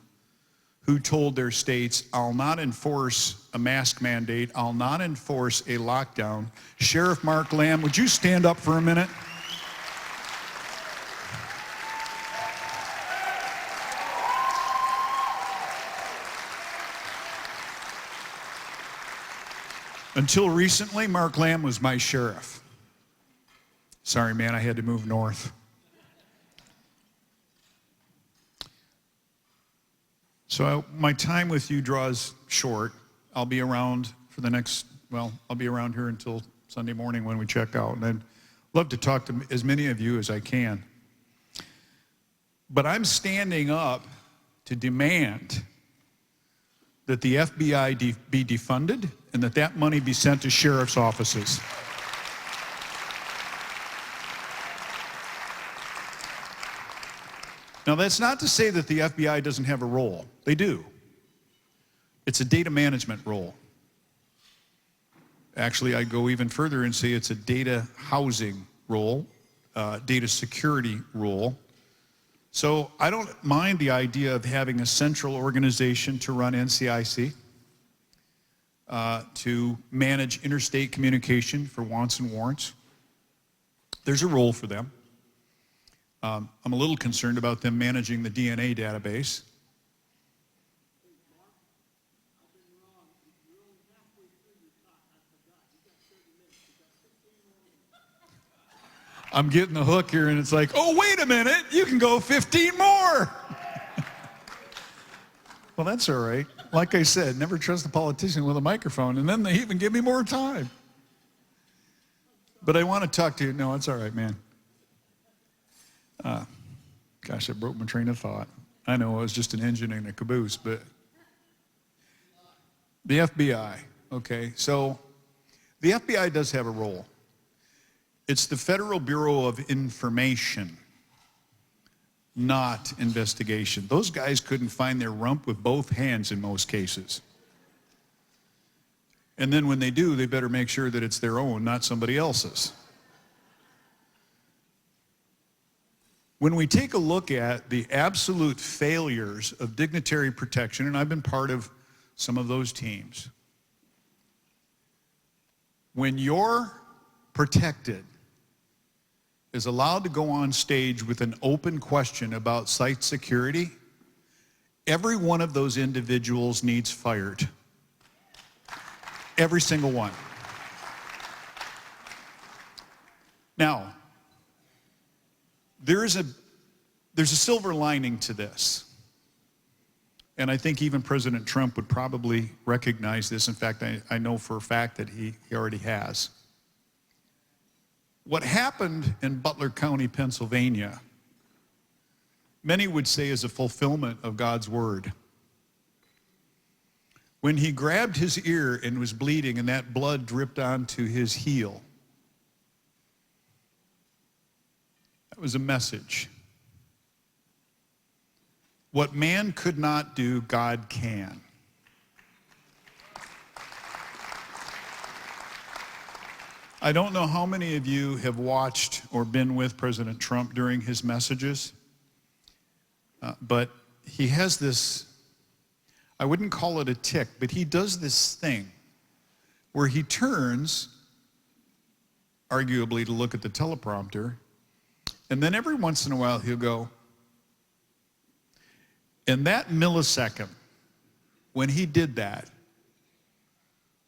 who told their states, I'll not enforce a mask mandate, I'll not enforce a lockdown. Sheriff Mark Lamb, would you stand up for a minute? Until recently, Mark Lamb was my sheriff. Sorry, man, I had to move north. So my time with you draws short. I'll be around for the next, I'll be around here until Sunday morning when we check out. And I'd love to talk to as many of you as I can. But I'm standing up to demand that the FBI be defunded and that money be sent to sheriff's offices. Now, that's not to say that the FBI doesn't have a role. They do. It's a data management role. Actually, I go even further and say it's a data housing role, data security role. So I don't mind the idea of having a central organization to run NCIC, to manage interstate communication for wants and warrants. There's a role for them. I'm a little concerned about them managing the DNA database. I'm getting the hook here, and it's like, oh, wait a minute, you can go 15 more. Well, that's all right. Like I said, never trust a politician with a microphone, and then they even give me more time. But I want to talk to you. No, it's all right, man. Gosh, I broke my train of thought. I know it was just an engine in a caboose, but the FBI, okay, so the FBI does have a role. It's the Federal Bureau of Information. not investigation. Those guys couldn't find their rump with both hands in most cases. And then when they do, they better make sure that it's their own, not somebody else's. When we take a look at the absolute failures of dignitary protection, and I've been part of some of those teams, when your protected is allowed to go on stage with an open question about site security, every one of those individuals needs fired. Every single one. Now, there's a silver lining to this. And I think even President Trump would probably recognize this. In fact, I know for a fact that he already has. What happened in Butler County, Pennsylvania, many would say is a fulfillment of God's word. When he grabbed his ear and was bleeding and that blood dripped onto his heel, that was a message. What man could not do, God can. I don't know how many of you have watched or been with President Trump during his messages, but he has this, I wouldn't call it a tick, but he does this thing where he turns, arguably to look at the teleprompter, and then every once in a while he'll go, in that millisecond, when he did that,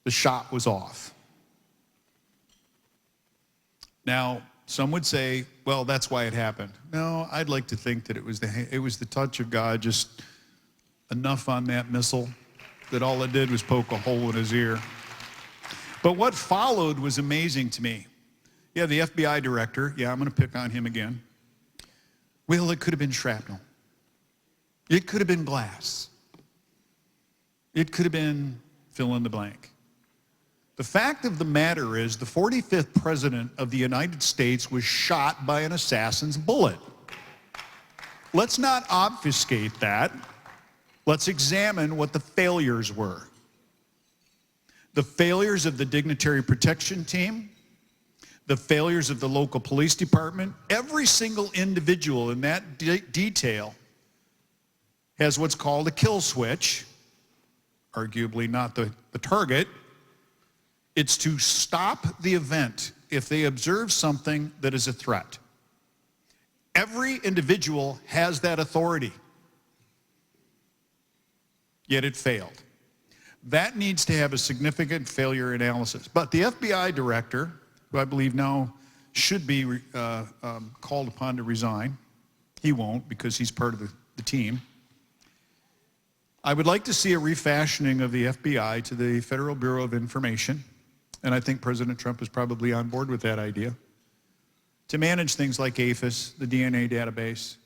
the shot was off. Now, some would say, well, that's why it happened. No, I'd like to think that it was the touch of God, just enough on that missile that all it did was poke a hole in his ear. But what followed was amazing to me. Yeah, the FBI director, I'm going to pick on him again. Well, it could have been shrapnel. It could have been glass. It could have been fill in the blank. The fact of the matter is the 45th president of the United States was shot by an assassin's bullet. Let's not obfuscate that. Let's examine what the failures were. The failures of the dignitary protection team, the failures of the local police department, every single individual in that detail has what's called a kill switch, arguably not the target. It's to stop the event if they observe something that is a threat. Every individual has that authority, yet it failed. That needs to have a significant failure analysis. But the FBI director, who I believe now should be called upon to resign, he won't because he's part of the team. I would like to see a refashioning of the FBI to the Federal Bureau of Information. And I think President Trump is probably on board with that idea, to manage things like APHIS, the DNA database,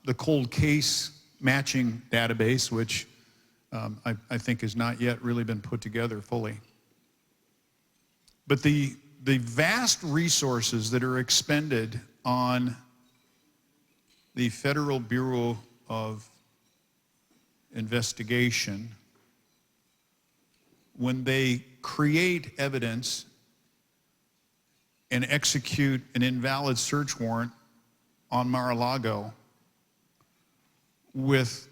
the cold case matching database, which I think has not yet really been put together fully. But the vast resources that are expended on the Federal Bureau of Investigation, when they create evidence and execute an invalid search warrant on Mar-a-Lago with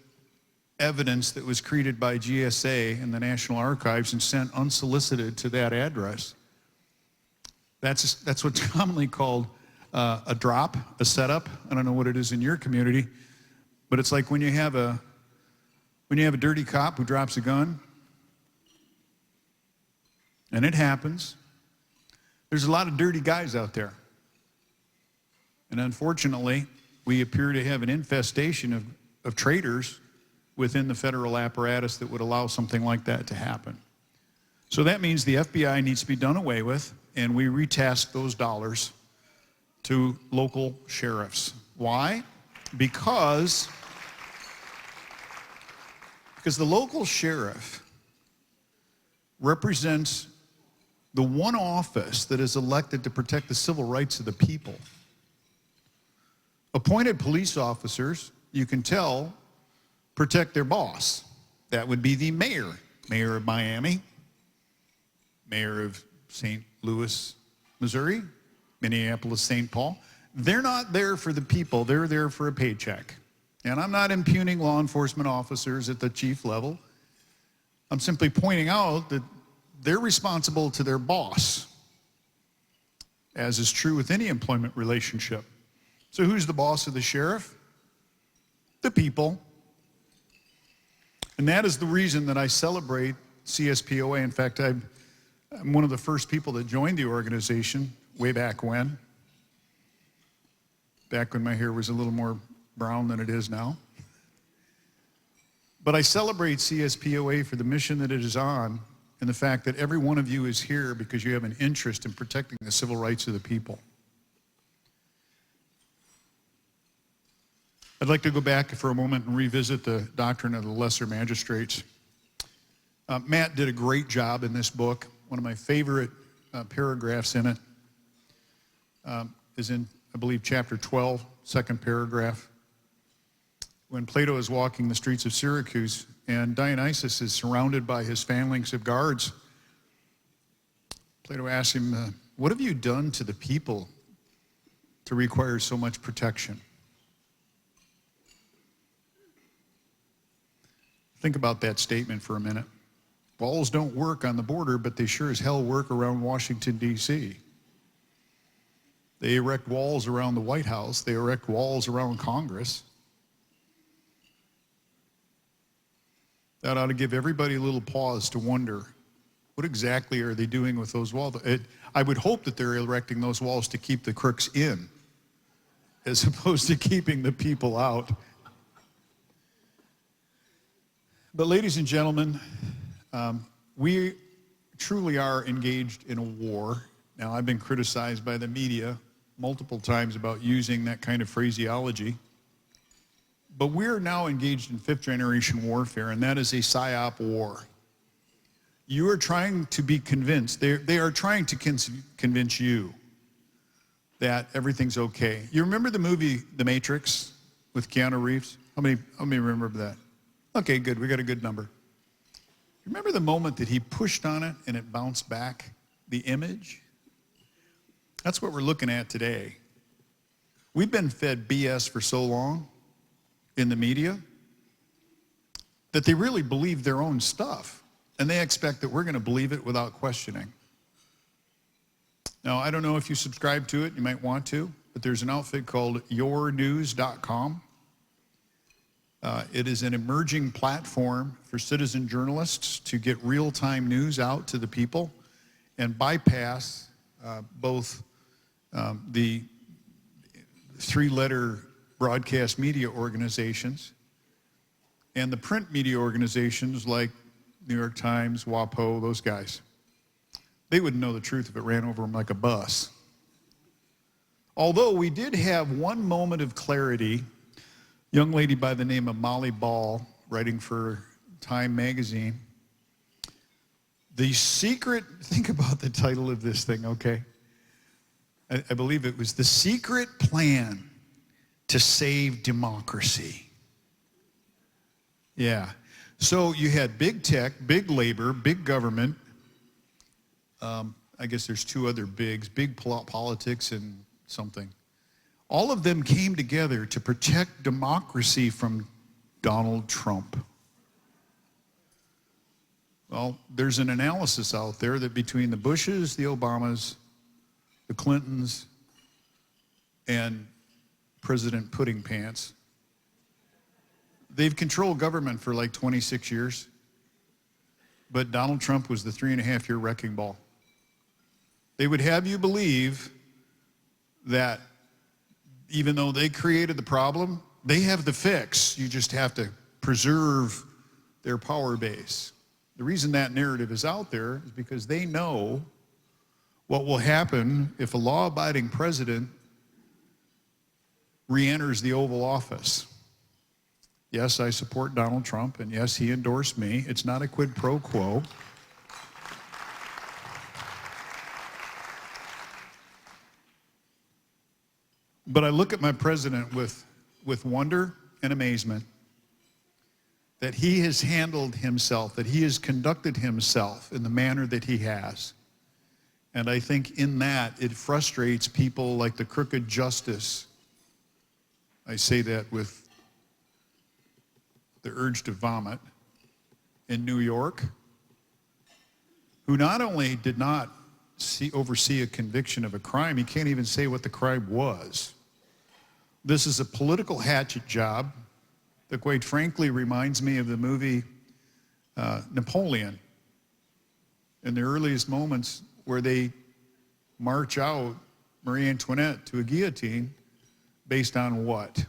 evidence that was created by GSA and the National Archives and sent unsolicited to that address, that's what's commonly called a drop, a setup. I don't know what it is in your community, but it's like when you have a dirty cop who drops a gun. And it happens. There's a lot of dirty guys out there. And unfortunately, we appear to have an infestation of traitors within the federal apparatus that would allow something like that to happen. So that means the FBI needs to be done away with, and we retask those dollars to local sheriffs. Why? Because the local sheriff represents the one office that is elected to protect the civil rights of the people. Appointed police officers, you can tell, protect their boss. That would be the mayor. Mayor of Miami, mayor of St. Louis, Missouri, Minneapolis, St. Paul. They're not there for the people. They're there for a paycheck. And I'm not impugning law enforcement officers at the chief level. I'm simply pointing out that they're responsible to their boss, as is true with any employment relationship. So who's the boss of the sheriff? The people. And that is the reason that I celebrate CSPOA. In fact, I'm one of the first people that joined the organization way back when my hair was a little more brown than it is now. But I celebrate CSPOA for the mission that it is on and the fact that every one of you is here because you have an interest in protecting the civil rights of the people. I'd like to go back for a moment and revisit the doctrine of the lesser magistrates. Matt did a great job in this book. One of my favorite paragraphs in it is in, I believe, chapter 12, second paragraph. When Plato is walking the streets of Syracuse and Dionysus is surrounded by his phalanx of guards, Plato asks him, what have you done to the people to require so much protection? Think about that statement for a minute. Walls don't work on the border, but they sure as hell work around Washington, D.C. They erect walls around the White House. They erect walls around Congress. That ought to give everybody a little pause to wonder, what exactly are they doing with those walls? I would hope that they're erecting those walls to keep the crooks in, as opposed to keeping the people out. But ladies and gentlemen, we truly are engaged in a war. Now, I've been criticized by the media multiple times about using that kind of phraseology. But we're now engaged in fifth generation warfare, and that is a PSYOP war. You are trying to be convinced, they are trying to convince you that everything's okay. You remember the movie The Matrix with Keanu Reeves? How many remember that? Okay, good, we got a good number. Remember the moment that he pushed on it and it bounced back, the image? That's what we're looking at today. We've been fed BS for so long in the media that they really believe their own stuff, and they expect that we're going to believe it without questioning. Now, I don't know if you subscribe to it, you might want to, but there's an outfit called yournews.com. It is an emerging platform for citizen journalists to get real-time news out to the people and bypass both the three-letter broadcast media organizations and the print media organizations like New York Times, WAPO, those guys. They wouldn't know the truth if it ran over them like a bus. Although we did have one moment of clarity. Young lady by the name of Molly Ball, writing for Time magazine. The secret, think about the title of this thing, okay? I believe it was The Secret Plan to Save Democracy. Yeah. So you had big tech, big labor, big government. I guess there's two other bigs, big politics and something. All of them came together to protect democracy from Donald Trump. Well, there's an analysis out there that between the Bushes, the Obamas, the Clintons, and President Pudding Pants, they've controlled government for like 26 years. But Donald Trump was the 3.5-year wrecking ball. They would have you believe that even though they created the problem, they have the fix. You just have to preserve their power base. The reason that narrative is out there is because they know what will happen if a law-abiding president re-enters the Oval Office. Yes, I support Donald Trump, and yes, he endorsed me. It's not a quid pro quo. But I look at my president with wonder and amazement that he has handled himself, that he has conducted himself in the manner that he has. And I think in that, it frustrates people like the crooked justice. I say that with the urge to vomit in New York, who not only did not oversee a conviction of a crime, he can't even say what the crime was. This is a political hatchet job that quite frankly reminds me of the movie Napoleon, in the earliest moments where they march out Marie Antoinette to a guillotine based on what?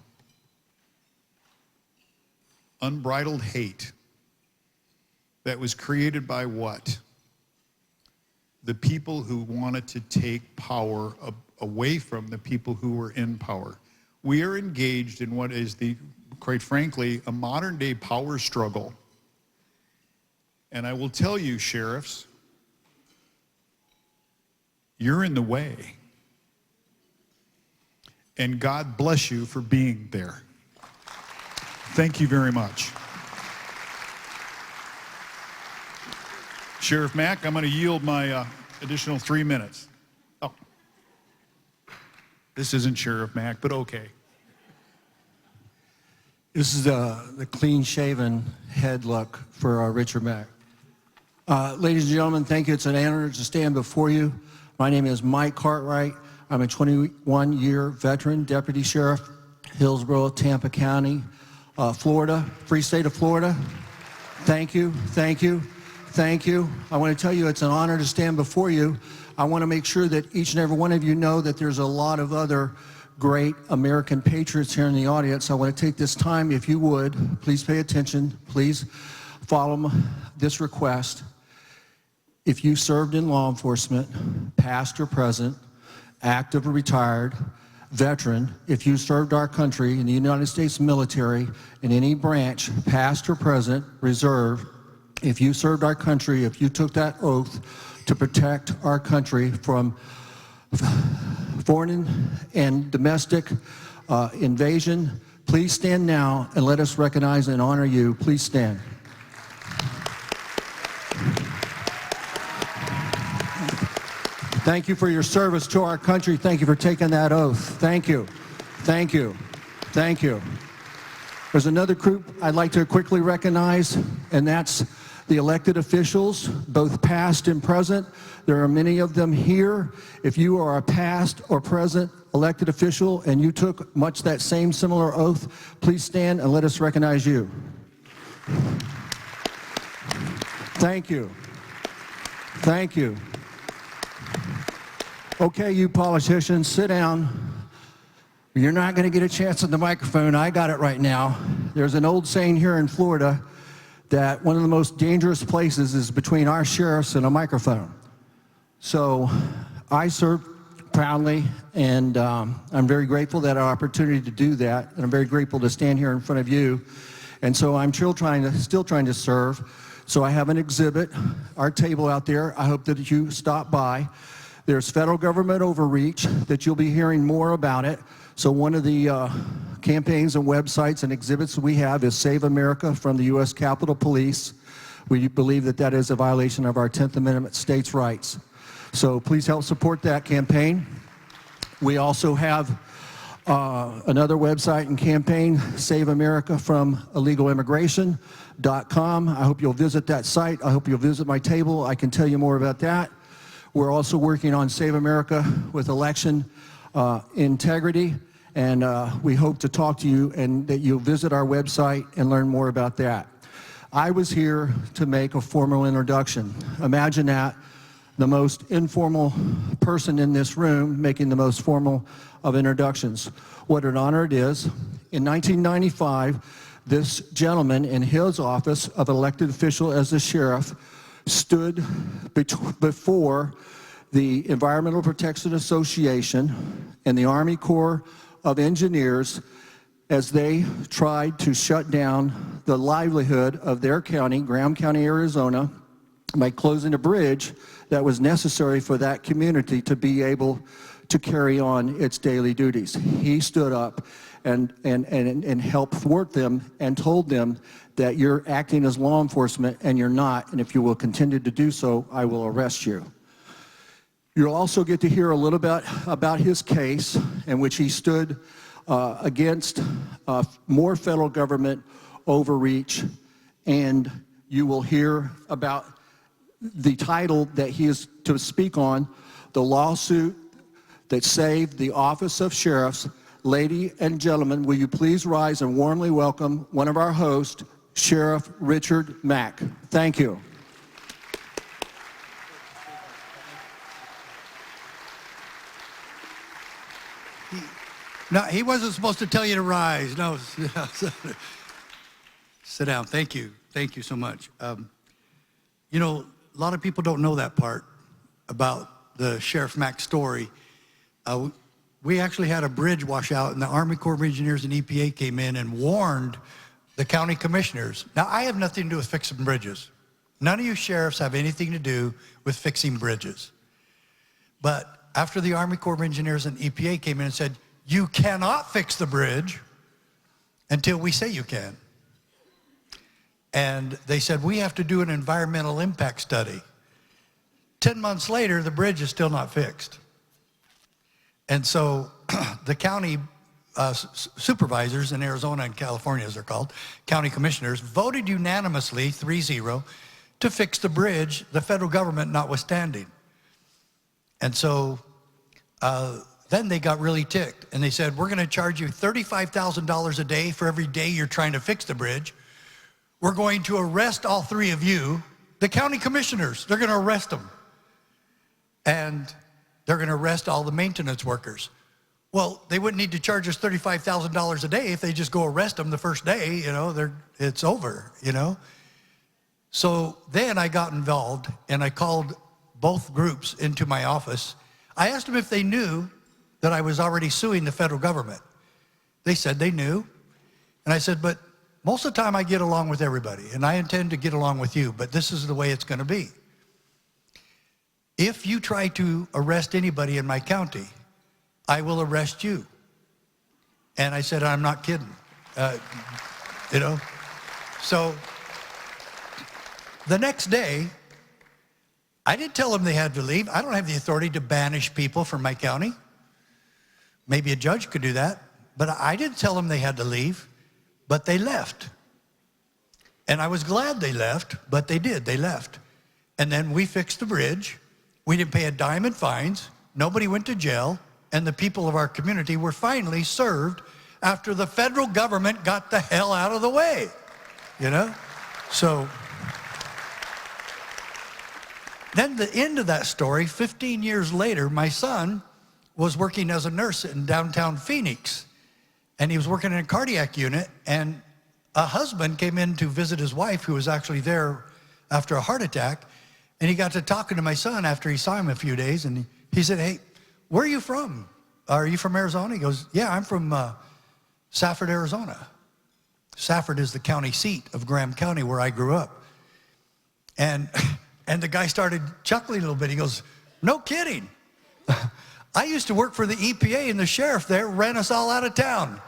Unbridled hate that was created by what? The people who wanted to take power away from the people who were in power. We are engaged in what is quite frankly, a modern day power struggle. And I will tell you, sheriffs, you're in the way. And God bless you for being there. Thank you very much. Sheriff Mack, I'm going to yield my additional 3 minutes. Oh. This isn't Sheriff Mack, but okay. This is the clean-shaven head look for Richard Mack. Ladies and gentlemen, thank you. It's an honor to stand before you. My name is Mike Cartwright. I'm a 21-year veteran, deputy sheriff, Hillsborough, Tampa County, Florida, free state of Florida. Thank you, thank you, thank you. I want to tell you it's an honor to stand before you. I want to make sure that each and every one of you know that there's a lot of other great American patriots here in the audience. I want to take this time, if you would, please pay attention, please follow this request. If you served in law enforcement, past or present, active or retired, veteran, if you served our country in the United States military in any branch, past or present, reserve, if you served our country, if you took that oath to protect our country from foreign and domestic invasion, please stand now and let us recognize and honor you. Please stand. Thank you for your service to our country. Thank you for taking that oath. Thank you. Thank you. Thank you. There's another group I'd like to quickly recognize, and that's the elected officials, both past and present. There are many of them here. If you are a past or present elected official and you took much that same similar oath, please stand and let us recognize you. Thank you. Thank you. Okay, you politicians, sit down. You're not going to get a chance at the microphone. I got it right now. There's an old saying here in Florida that one of the most dangerous places is between our sheriffs and a microphone. So I serve proudly, and I'm very grateful that I had an opportunity to do that, and I'm very grateful to stand here in front of you. And so I'm still trying to serve. So I have an exhibit, our table out there. I hope that you stop by. There's federal government overreach, that you'll be hearing more about it. So one of the campaigns and websites and exhibits we have is Save America from the U.S. Capitol Police. We believe that that is a violation of our 10th Amendment states' rights. So please help support that campaign. We also have another website and campaign, Save America from illegalimigration.com. I hope you'll visit that site. I hope you'll visit my table. I can tell you more about that. We're also working on Save America with election integrity, and we hope to talk to you and that you'll visit our website and learn more about that. I was here to make a formal introduction. Imagine that, the most informal person in this room making the most formal of introductions. What an honor it is. In 1995, this gentleman in his office of elected official as the sheriff stood before the Environmental Protection Association and the Army Corps of Engineers as they tried to shut down the livelihood of their county, Graham County, Arizona, by closing a bridge that was necessary for that community to be able to carry on its daily duties. He stood up and helped thwart them and told them that you're acting as law enforcement and you're not, and if you will continue to do so, I will arrest you. You'll also get to hear a little bit about his case in which he stood against more federal government overreach, and you will hear about the title that he is to speak on, the lawsuit that saved the office of sheriffs. Ladies and gentlemen, will you please rise and warmly welcome one of our hosts, Sheriff Richard Mack. Thank you. No, he wasn't supposed to tell you to rise. No, sit down. Thank you. Thank you so much. You know, a lot of people don't know that part about the Sheriff Mack story. We actually had a bridge wash out, and the Army Corps of Engineers and EPA came in and warned the county commissioners. Now, I have nothing to do with fixing bridges. None of you sheriffs have anything to do with fixing bridges. But after the Army Corps of Engineers and EPA came in and said, you cannot fix the bridge until we say you can. And they said, we have to do an environmental impact study. 10 months later, the bridge is still not fixed. And so the county supervisors in Arizona and California, as they're called, county commissioners, voted unanimously, 3-0, to fix the bridge, the federal government notwithstanding. And so then they got really ticked, and they said, we're going to charge you $35,000 a day for every day you're trying to fix the bridge. We're going to arrest all three of you, the county commissioners. They're going to arrest them. And they're going to arrest all the maintenance workers. Well, they wouldn't need to charge us $35,000 a day if they just go arrest them the first day, you know, it's over, you know. So then I got involved, and I called both groups into my office. I asked them if they knew that I was already suing the federal government. They said they knew. And I said, but most of the time I get along with everybody, and I intend to get along with you, but this is the way it's going to be. If you try to arrest anybody in my county, I will arrest you. And I said, I'm not kidding. You know? So the next day, I didn't tell them they had to leave. I don't have the authority to banish people from my county. Maybe a judge could do that. But I didn't tell them they had to leave, but they left. And I was glad they left, but they did. They left. And then we fixed the bridge. We didn't pay a dime in fines. Nobody went to jail. And the people of our community were finally served after the federal government got the hell out of the way, you know? So then the end of that story, 15 years later, my son was working as a nurse in downtown Phoenix, and he was working in a cardiac unit, and a husband came in to visit his wife, who was actually there after a heart attack, and he got to talking to my son after he saw him a few days, and he said, hey, where are you from? Are you from Arizona? He goes, yeah, I'm from Safford, Arizona. Safford is the county seat of Graham County, where I grew up. And the guy started chuckling a little bit. He goes, no kidding. I used to work for the EPA, and the sheriff there ran us all out of town.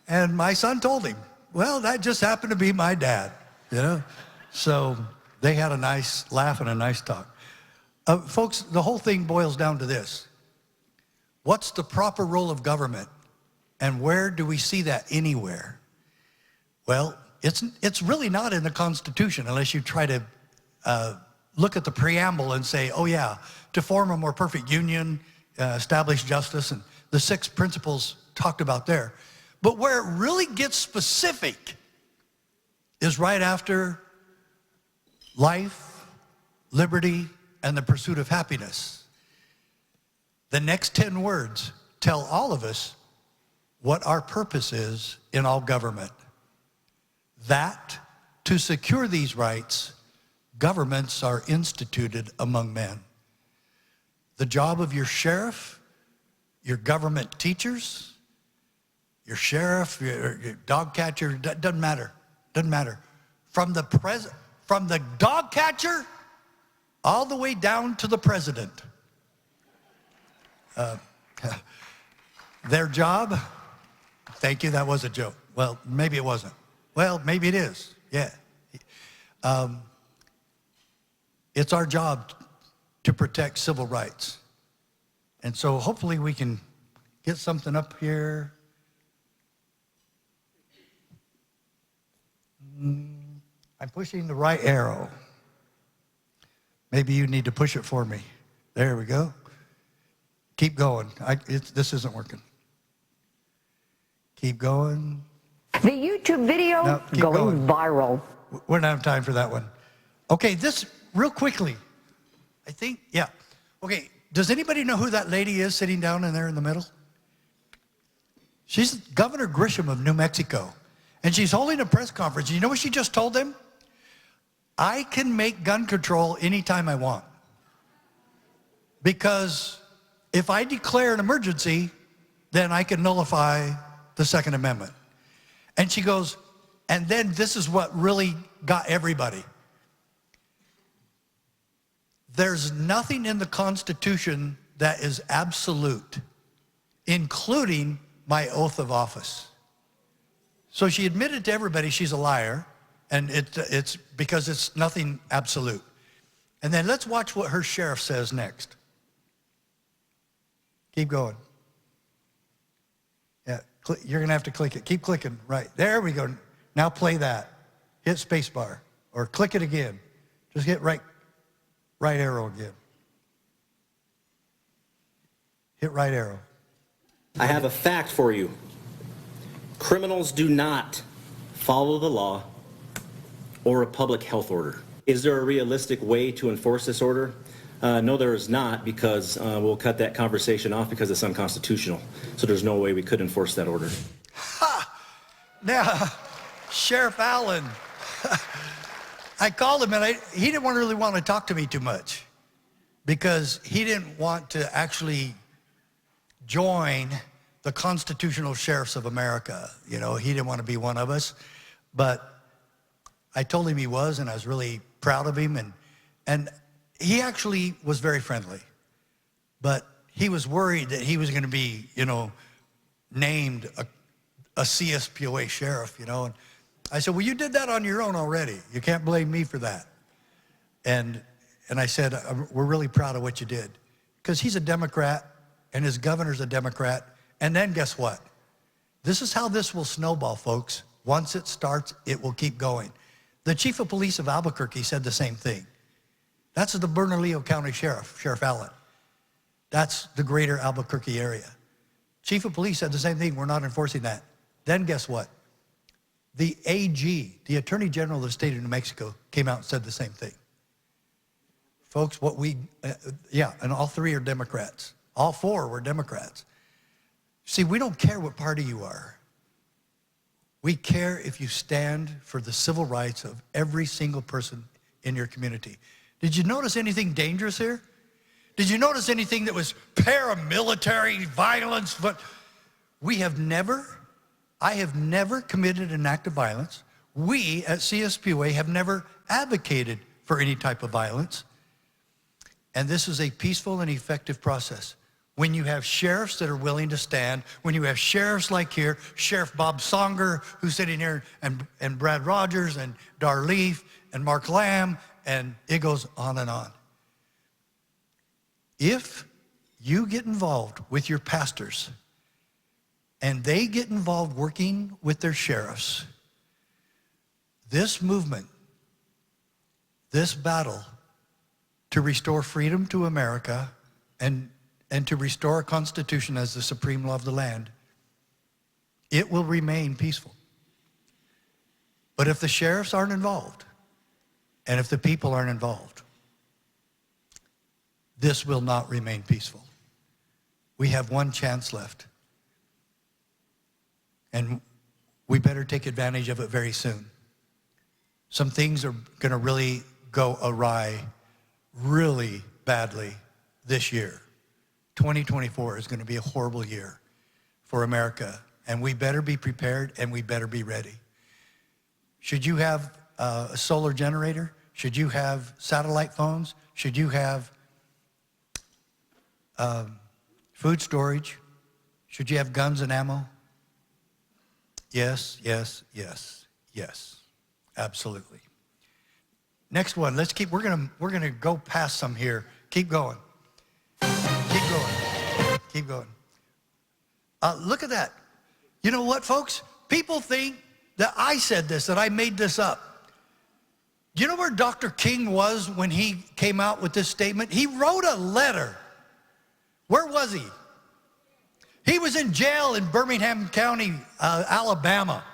And my son told him, well, that just happened to be my dad, you know? So they had a nice laugh and a nice talk. Folks, the whole thing boils down to this. What's the proper role of government? And where do we see that anywhere? Well, it's really not in the Constitution unless you try to look at the preamble and say, oh yeah, to form a more perfect union, establish justice, and the 6 principles talked about there. But where it really gets specific is right after life, liberty, and the pursuit of happiness. The next 10 words tell all of us what our purpose is in all government. That, to secure these rights, governments are instituted among men. The job of your sheriff, your government teachers, your sheriff, your dog catcher, doesn't matter. Doesn't matter. From the dog catcher all the way down to the president, Their job, thank you, that was a joke. Well, maybe it wasn't. Well, maybe it is, yeah. It's our job to protect civil rights. And so hopefully we can get something up here. I'm pushing the right arrow. Maybe you need to push it for me. There we go. Keep going. This isn't working. Keep going. The YouTube video No, keep going viral. We don't have time for that one. Okay, this real quickly. I think, yeah. Okay, does anybody know who that lady is sitting down in there in the middle? She's Governor Grisham of New Mexico. And she's holding a press conference. You know what she just told them? I can make gun control anytime I want. Because if I declare an emergency, then I can nullify the Second Amendment. And she goes, and then this is what really got everybody. There's nothing in the Constitution that is absolute, including my oath of office. So she admitted to everybody she's a liar, and it's because it's nothing absolute. And then let's watch what her sheriff says next. Keep going. Yeah, you're gonna have to click it. Keep clicking, right. There we go. Now play that. Hit spacebar, or click it again. Just hit right arrow again. Hit right arrow. I have a fact for you. Criminals do not follow the law or a public health order. Is there a realistic way to enforce this order? No, there is not, because we'll cut that conversation off because it's unconstitutional. So there's no way we could enforce that order. Ha! Now, Sheriff Allen, I called him and he didn't really want to talk to me too much because he didn't want to actually join the constitutional sheriffs of America. You know, he didn't want to be one of us, but I told him he was, and I was really proud of him, and he actually was very friendly, but he was worried that he was going to be, you know, named a CSPOA sheriff, you know, and I said, well, you did that on your own already. You can't blame me for that. And I said, we're really proud of what you did, because he's a Democrat and his governor's a Democrat. And then guess what? This is how this will snowball, folks. Once it starts, it will keep going. The chief of police of Albuquerque said the same thing. That's the Bernalillo County Sheriff, Sheriff Allen. That's the greater Albuquerque area. Chief of police said the same thing. We're not enforcing that. Then guess what? The AG, the Attorney General of the state of New Mexico, came out and said the same thing. Folks, and all three are Democrats. All four were Democrats. See, we don't care what party you are. We care if you stand for the civil rights of every single person in your community. Did you notice anything dangerous here? Did you notice anything that was paramilitary violence? But I have never committed an act of violence. We at CSPOA have never advocated for any type of violence. And this is a peaceful and effective process. When you have sheriffs that are willing to stand, when you have sheriffs like here, Sheriff Bob Songer, who's sitting here, and Brad Rogers, and Dar Leaf, and Mark Lamb, and it goes on and on. If you get involved with your pastors, and they get involved working with their sheriffs, this movement, this battle to restore freedom to America and to restore a constitution as the supreme law of the land, it will remain peaceful. But if the sheriffs aren't involved, and if the people aren't involved, this will not remain peaceful. We have one chance left. And we better take advantage of it very soon. Some things are going to really go awry really badly this year. 2024 is going to be a horrible year for America, and we better be prepared and we better be ready. Should you have a solar generator? Should you have satellite phones? Should you have Food storage. Should you have guns and ammo? Yes, yes, yes, yes. Absolutely. Next one. Let's keep, we're gonna go past some here. Keep going. Keep going. Keep going. Look at that. You know what, folks? People think that I said this, that I made this up. Do you know where Dr. King was when he came out with this statement? He wrote a letter. Where was he? He was in jail in Birmingham County, Alabama,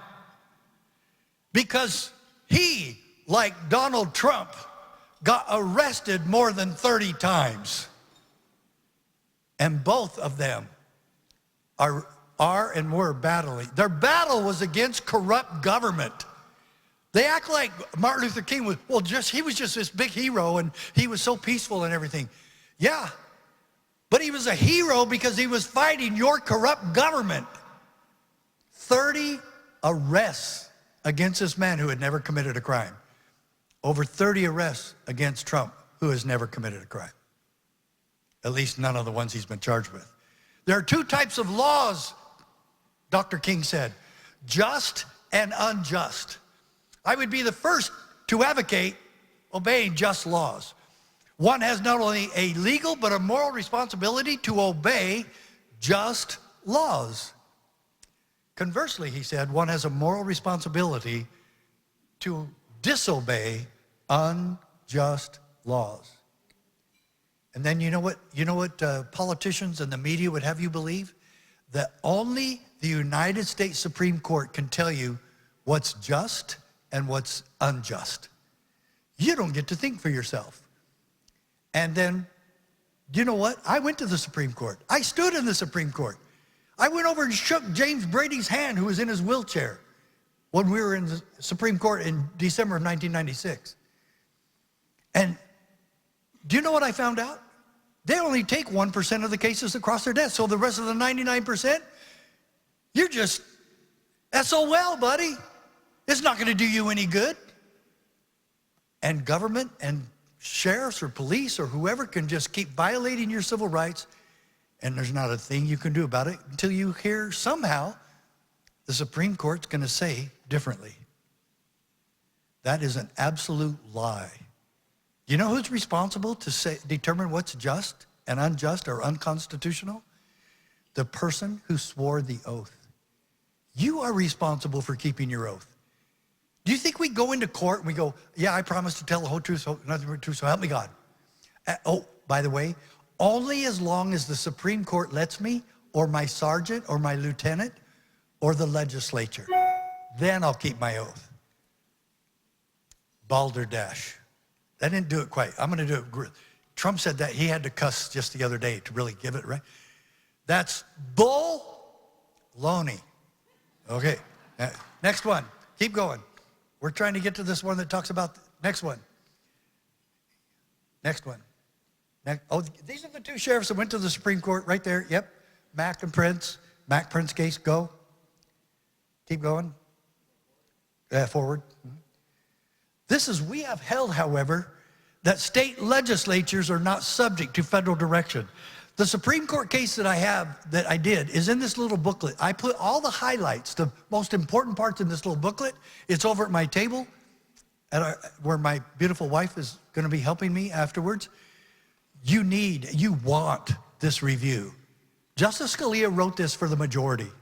because he, like Donald Trump, got arrested more than 30 times. And both of them are and were battling. Their battle was against corrupt government. They act like Martin Luther King was, he was just this big hero and he was so peaceful and everything. Yeah, but he was a hero because he was fighting your corrupt government. 30 arrests against this man who had never committed a crime. Over 30 arrests against Trump, who has never committed a crime. At least none of the ones he's been charged with. There are two types of laws, Dr. King said, just and unjust. I would be the first to advocate obeying just laws. One has not only a legal but a moral responsibility to obey just laws. Conversely, he said, one has a moral responsibility to disobey unjust laws. And then you know what politicians and the media would have you believe? That only the United States Supreme Court can tell you what's just and what's unjust. You don't get to think for yourself. And then, you know what? I went to the Supreme Court. I stood in the Supreme Court. I went over and shook James Brady's hand, who was in his wheelchair, when we were in the Supreme Court in December of 1996. And do you know what I found out? They only take 1% of the cases across their desk. So the rest of the 99%, you're just SOL, buddy. It's not going to do you any good. And government and sheriffs or police or whoever can just keep violating your civil rights, and there's not a thing you can do about it until you hear somehow the Supreme Court's going to say differently. That is an absolute lie. You know who's responsible to determine what's just and unjust or unconstitutional? The person who swore the oath. You are responsible for keeping your oath. Do you think we go into court and we go, yeah, I promise to tell the whole truth, nothing but the truth, so help me God? Oh, by the way, only as long as the Supreme Court lets me, or my sergeant, or my lieutenant, or the legislature, then I'll keep my oath. Balderdash. That didn't do it quite. I'm going to do it. Trump said that he had to cuss just the other day to really give it right. That's bull-loney. Okay, next one. Keep going. We're trying to get to this one that talks about, next one. Next one. Oh, these are the two sheriffs that went to the Supreme Court right there. Yep, Mack and Printz. Mack, Printz case, go. Keep going. Forward. This is, we have held, however, that state legislatures are not subject to federal direction. The Supreme Court case that I did is in this little booklet. I put all the highlights, the most important parts in this little booklet. It's over at my table where my beautiful wife is going to be helping me afterwards. You want this review. Justice Scalia wrote this for the majority,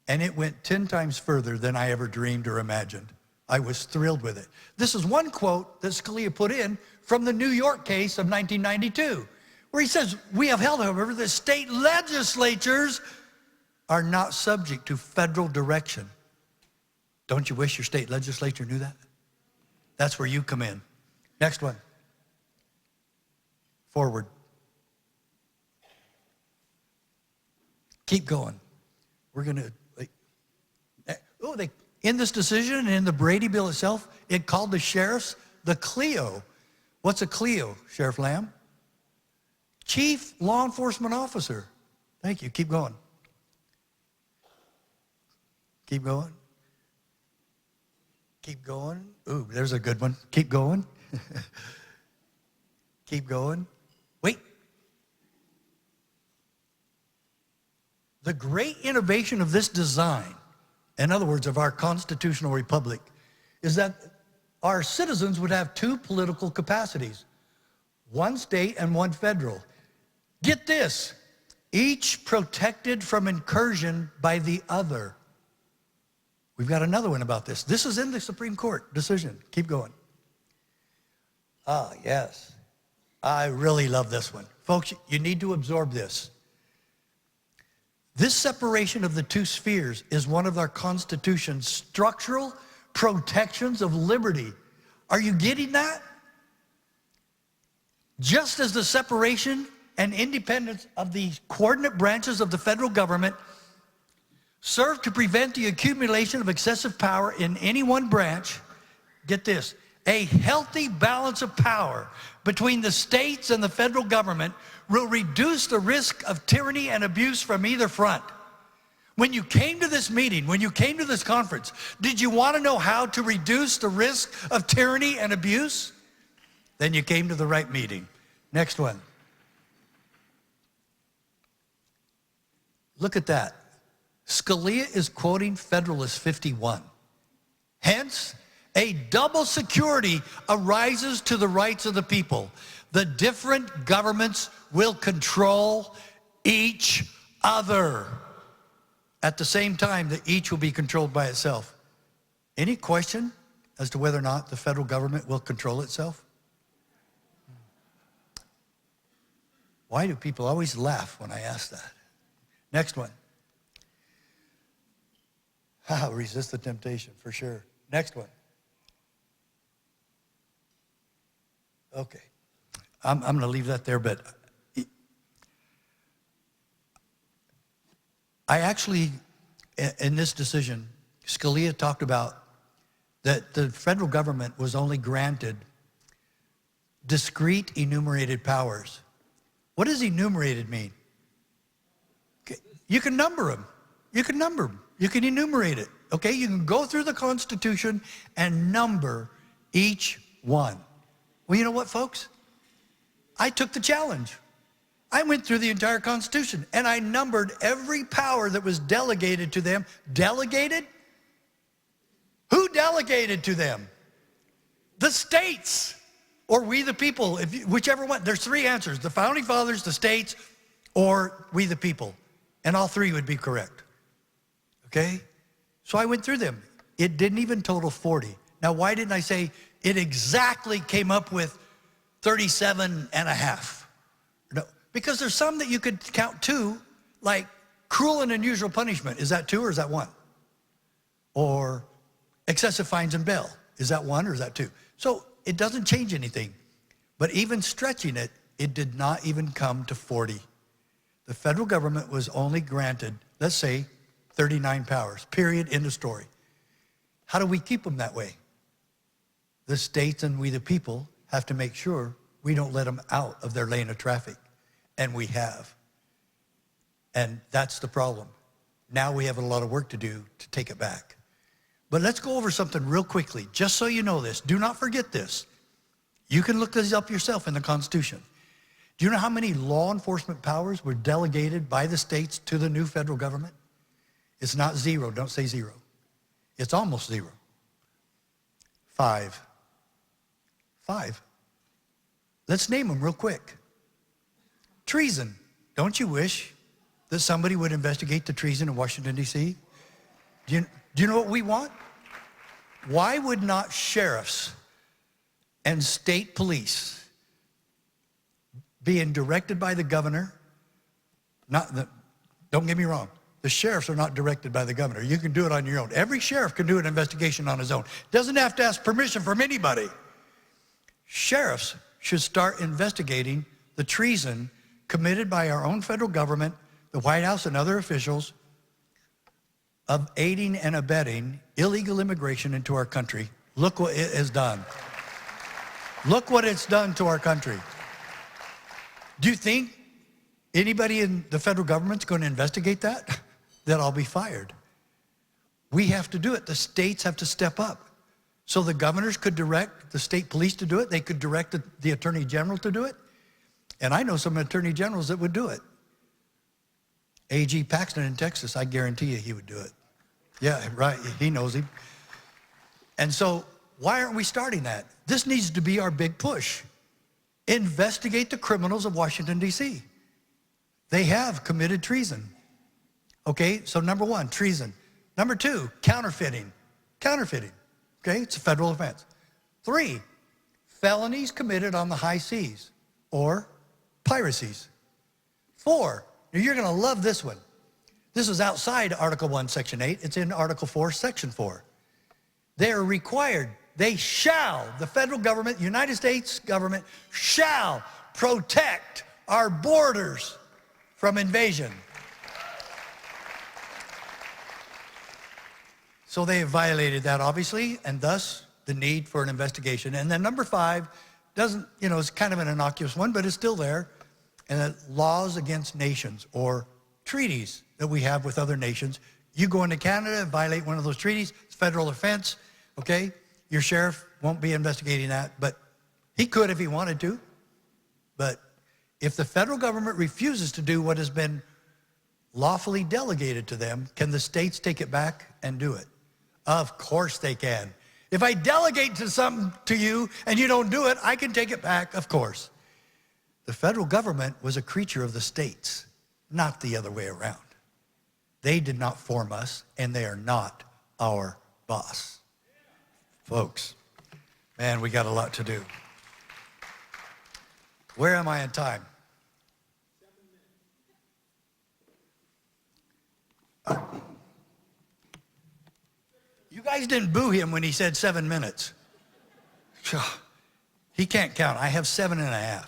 and it went 10 times further than I ever dreamed or imagined. I was thrilled with it. This is one quote that Scalia put in from the New York case of 1992, where he says, we have held, however, that state legislatures are not subject to federal direction. Don't you wish your state legislature knew that? That's where you come in. Next one. Forward. Keep going. We're going to, in this decision and in the Brady bill itself, it called the sheriffs the Clio. What's a Clio, Sheriff Lamb? Chief Law Enforcement Officer. Thank you. Keep going. Keep going. Keep going. Ooh, there's a good one. Keep going. Keep going. Wait. The great innovation of this design, in other words, of our constitutional republic, is that our citizens would have two political capacities, one state and one federal. Get this, each protected from incursion by the other. We've got another one about this. This is in the Supreme Court decision. Keep going. Ah, yes. I really love this one. Folks, you need to absorb this. This separation of the two spheres is one of our Constitution's structural protections of liberty. Are you getting that? Just as the separation and independence of the coordinate branches of the federal government serve to prevent the accumulation of excessive power in any one branch, get this, a healthy balance of power between the states and the federal government will reduce the risk of tyranny and abuse from either front. When you came to this meeting, when you came to this conference, did you want to know how to reduce the risk of tyranny and abuse? Then you came to the right meeting. Next one. Look at that. Scalia is quoting Federalist 51. Hence, a double security arises to the rights of the people. The different governments will control each other. At the same time that each will be controlled by itself. Any question as to whether or not the federal government will control itself? Why do people always laugh when I ask that? Next one. Resist the temptation, for sure. Next one. Okay. I'm going to leave that there, but I actually, in this decision, Scalia talked about that the federal government was only granted discrete enumerated powers. What does enumerated mean? Okay. You can number them. You can number them. You can enumerate it. Okay, you can go through the Constitution and number each one. Well, you know what, folks? I took the challenge. I went through the entire Constitution and I numbered every power that was delegated to them. Delegated? Who delegated to them? The states, or we the people, whichever one. There's three answers: the founding fathers, the states, or we the people. And all three would be correct. Okay? So I went through them. It didn't even total 40. Now, why didn't I say it exactly came up with 37 and a half? No, because there's some that you could count two, like cruel and unusual punishment. Is that two or is that one? Or excessive fines and bail. Is that one or is that two? So it doesn't change anything. But even stretching it, it did not even come to 40. The federal government was only granted, let's say, 39 powers, period, end of story. How do we keep them that way? The states and we the people have to make sure we don't let them out of their lane of traffic. And we have. And that's the problem. Now we have a lot of work to do to take it back. But let's go over something real quickly, just so you know this. Do not forget this. You can look this up yourself in the Constitution. Do you know how many law enforcement powers were delegated by the states to the new federal government? It's not zero, don't say zero. It's almost zero. 5. 5. Let's name them real quick. Treason. Don't you wish that somebody would investigate the treason in Washington, D.C.? Do you know what we want? Why would not sheriffs and state police being directed by the governor? Don't get me wrong. The sheriffs are not directed by the governor. You can do it on your own. Every sheriff can do an investigation on his own. Doesn't have to ask permission from anybody. Sheriffs should start investigating the treason committed by our own federal government, the White House and other officials, of aiding and abetting illegal immigration into our country. Look what it has done. Look what it's done to our country. Do you think anybody in the federal government's going to investigate that? Then I'll be fired. We have to do it. The states have to step up. So the governors could direct the state police to do it. They could direct the attorney general to do it. And I know some attorney generals that would do it. A.G. Paxton in Texas, I guarantee you he would do it. Yeah, right, he knows him. And so why aren't we starting that? This needs to be our big push. Investigate the criminals of Washington, D.C. They have committed treason. Okay, so number one, treason. Number two, counterfeiting. Counterfeiting, okay, it's a federal offense. 3, felonies committed on the high seas or piracies. 4, now you're gonna love this one. This is outside Article 1, Section 8. It's in Article 4, Section 4. They are required, they shall, the federal government, United States government, shall protect our borders from invasion. So they have violated that, obviously, and thus the need for an investigation. And then number 5, doesn't, it's kind of an innocuous one, but it's still there. And that laws against nations or treaties that we have with other nations. You go into Canada and violate one of those treaties, it's federal offense, okay? Your sheriff won't be investigating that, but he could if he wanted to. But if the federal government refuses to do what has been lawfully delegated to them, can the states take it back and do it? Of course they can. If I delegate something to you and you don't do it, I can take it back, of course. The federal government was a creature of the states, not the other way around. They did not form us, and they are not our boss. Folks, man, we got a lot to do. Where am I in time? You guys didn't boo him when he said 7 minutes. He can't count. I have 7.5.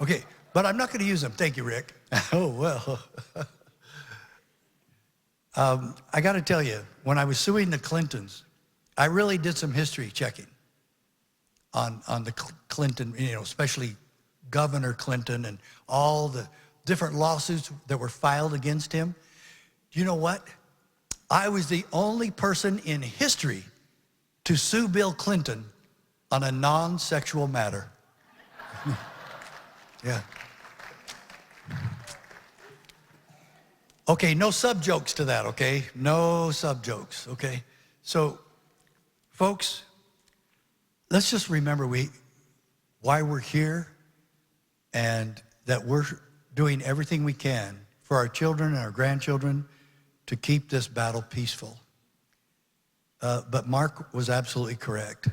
Okay, but I'm not going to use them. Thank you, Rick. Oh, well. I got to tell you, when I was suing the Clintons, I really did some history checking on the Clinton, especially Governor Clinton and all the different lawsuits that were filed against him. Do you know what? I was the only person in history to sue Bill Clinton on a non-sexual matter. Yeah. Okay, no sub-jokes to that, okay? No sub-jokes, okay? So, folks, let's just remember why we're here and that we're doing everything we can for our children and our grandchildren to keep this battle peaceful. But Mark was absolutely correct.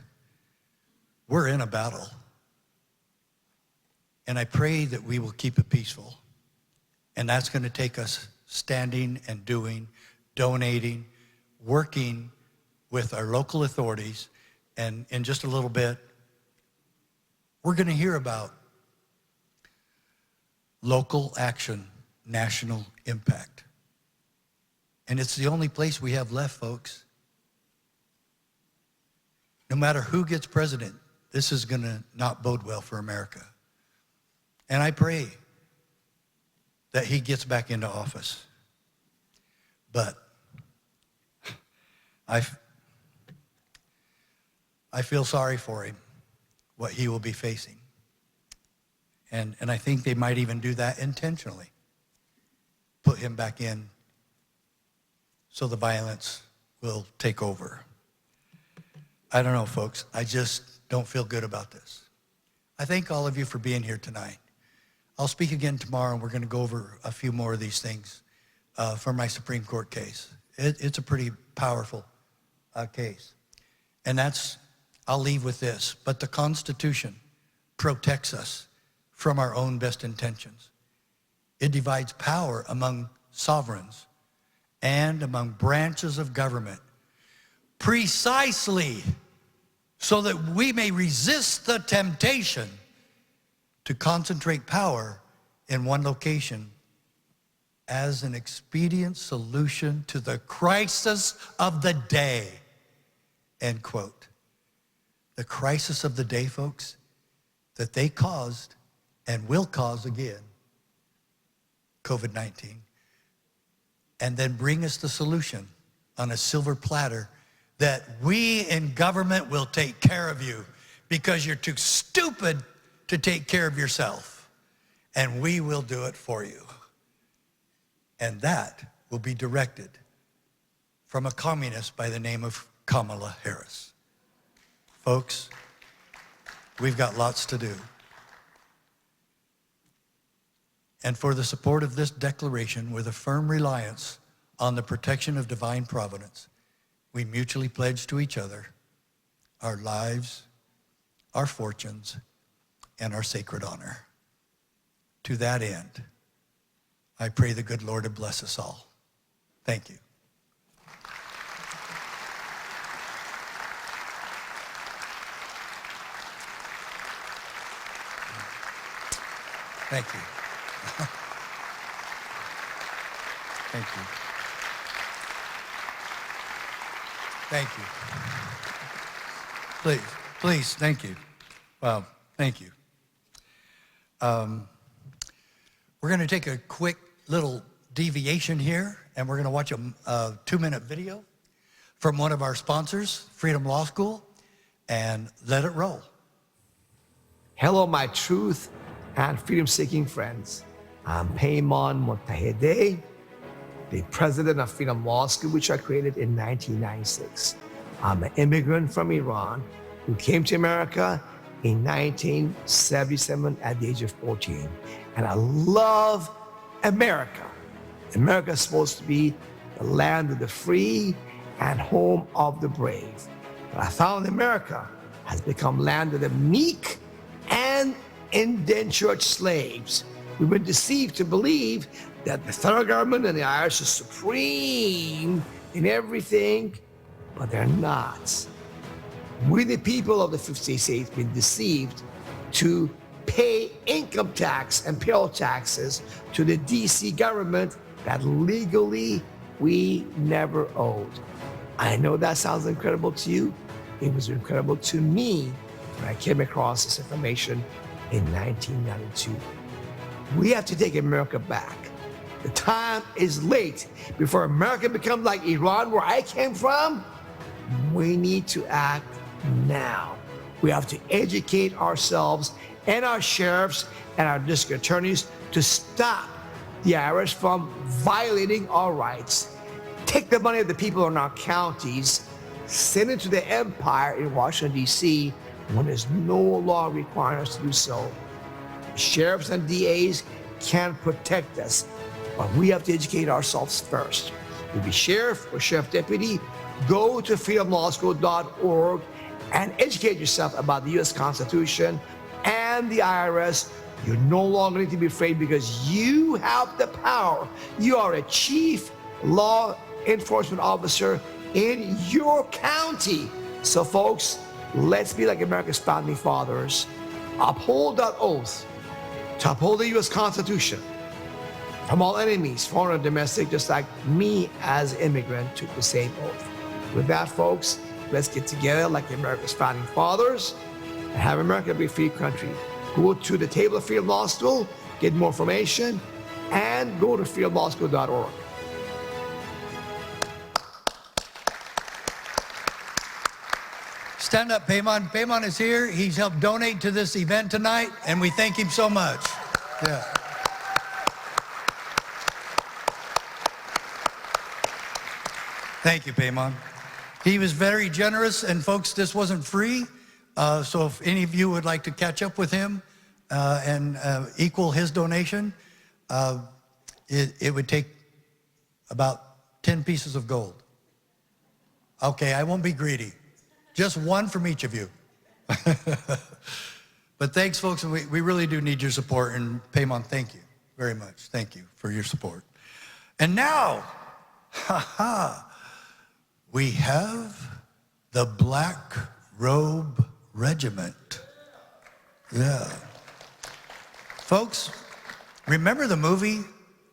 We're in a battle. And I pray that we will keep it peaceful. And that's going to take us standing and doing, donating, working with our local authorities. And in just a little bit, we're going to hear about local action, national impact. And it's the only place we have left, folks. No matter who gets president, this is going to not bode well for America. And I pray that he gets back into office. But I feel sorry for him, what he will be facing. And I think they might even do that intentionally. Put him back in so the violence will take over. I don't know, folks. I just don't feel good about this. I thank all of you for being here tonight. I'll speak again tomorrow, and we're going to go over a few more of these things for my Supreme Court case. It's a pretty powerful case. And I'll leave with this. But the Constitution protects us from our own best intentions. It divides power among sovereigns and among branches of government precisely so that we may resist the temptation to concentrate power in one location as an expedient solution to the crisis of the day, end quote. The crisis of the day, folks, that they caused and will cause again, COVID-19, and then bring us the solution on a silver platter that we in government will take care of you because you're too stupid to take care of yourself, and we will do it for you. And that will be directed from a communist by the name of Kamala Harris. Folks, we've got lots to do. And for the support of this declaration, with a firm reliance on the protection of divine providence, we mutually pledge to each other our lives, our fortunes, and our sacred honor. To that end, I pray the good Lord to bless us all. Thank you. Thank you. Thank you. Thank you. Please, thank you. Wow, thank you. We're going to take a quick little deviation here, and we're going to watch a 2-minute video from one of our sponsors, Freedom Law School, and let it roll. Hello, my truth and freedom-seeking friends. I'm Payman Motahedeh, the president of Freedom Law School, which I created in 1996. I'm an immigrant from Iran who came to America in 1977 at the age of 14. And I love America. America is supposed to be the land of the free and home of the brave. But I found America has become land of the meek and indentured slaves. We've been deceived to believe that the federal government and the IRS is supreme in everything, but they're not. We, the people of the 50 states, have been deceived to pay income tax and payroll taxes to the DC government that legally we never owed. I know that sounds incredible to you. It was incredible to me when I came across this information in 1992. We have to take America back. The time is late. Before America becomes like Iran, where I came from, we need to act now. We have to educate ourselves and our sheriffs and our district attorneys to stop the IRS from violating our rights. Take the money of the people in our counties, send it to the empire in Washington, D.C., when there's no law requiring us to do so. Sheriffs and DAs can protect us, but we have to educate ourselves first. You'll be sheriff or sheriff deputy, go to freedomlawschool.org and educate yourself about the U.S. Constitution and the IRS. You no longer need to be afraid because you have the power. You are a chief law enforcement officer in your county. So folks, let's be like America's founding fathers. Uphold that oath to uphold the U.S. Constitution from all enemies, foreign and domestic, just like me as an immigrant took the same oath. With that, folks, let's get together like America's founding fathers and have America be a free country. Go to the table of Freedom Law School, get more information, and go to freedomlawschool.org. Stand up, Payman. Payman is here. He's helped donate to this event tonight, and we thank him so much. Yeah. Thank you, Payman. He was very generous, and folks, this wasn't free. So if any of you would like to catch up with him and equal his donation, it would take about 10 pieces of gold. Okay, I won't be greedy. Just one from each of you. But thanks, folks, and we really do need your support. And Payman, thank you very much. Thank you for your support. And now, we have the Black Robe Regiment. Yeah. Folks, remember the movie,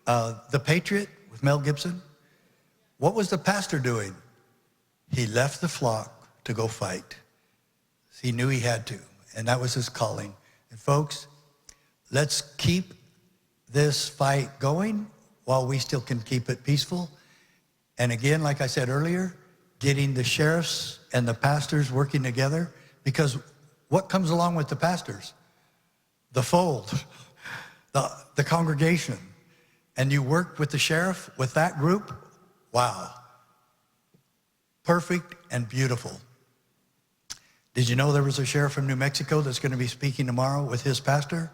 The Patriot with Mel Gibson? What was the pastor doing? He left the flock to go fight. He knew he had to, and that was his calling. And folks, let's keep this fight going while we still can keep it peaceful. And again, like I said earlier, getting the sheriffs and the pastors working together, because what comes along with the pastors? The fold, the congregation. and you worked with the sheriff, with that group, wow. Perfect and beautiful. Did you know there was a sheriff from New Mexico that's going to be speaking tomorrow with his pastor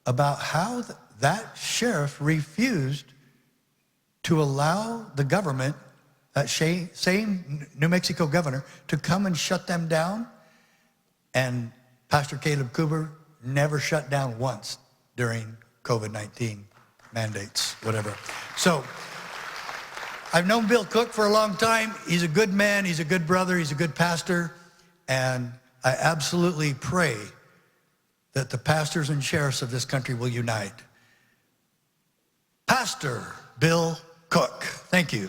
about how that sheriff refused to allow the government, that same New Mexico governor, to come and shut them down? And Pastor Caleb Cooper never shut down once during COVID-19 mandates, whatever. So I've known Bill Cook for a long time. He's a good man, he's a good brother, he's a good pastor, and I absolutely pray that the pastors and sheriffs of this country will unite. Pastor Bill Cook, thank you.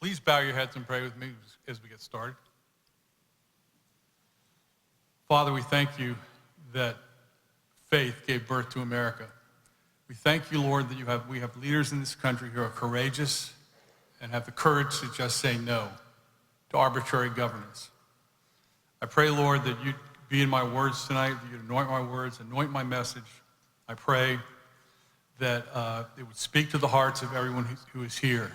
Please bow your heads and pray with me as we get started. Father, we thank you that faith gave birth to America. We thank you, Lord, that we have leaders in this country who are courageous and have the courage to just say no to arbitrary governance. I pray, Lord, that you'd be in my words tonight, that you'd anoint my words, anoint my message. I pray that it would speak to the hearts of everyone who is here.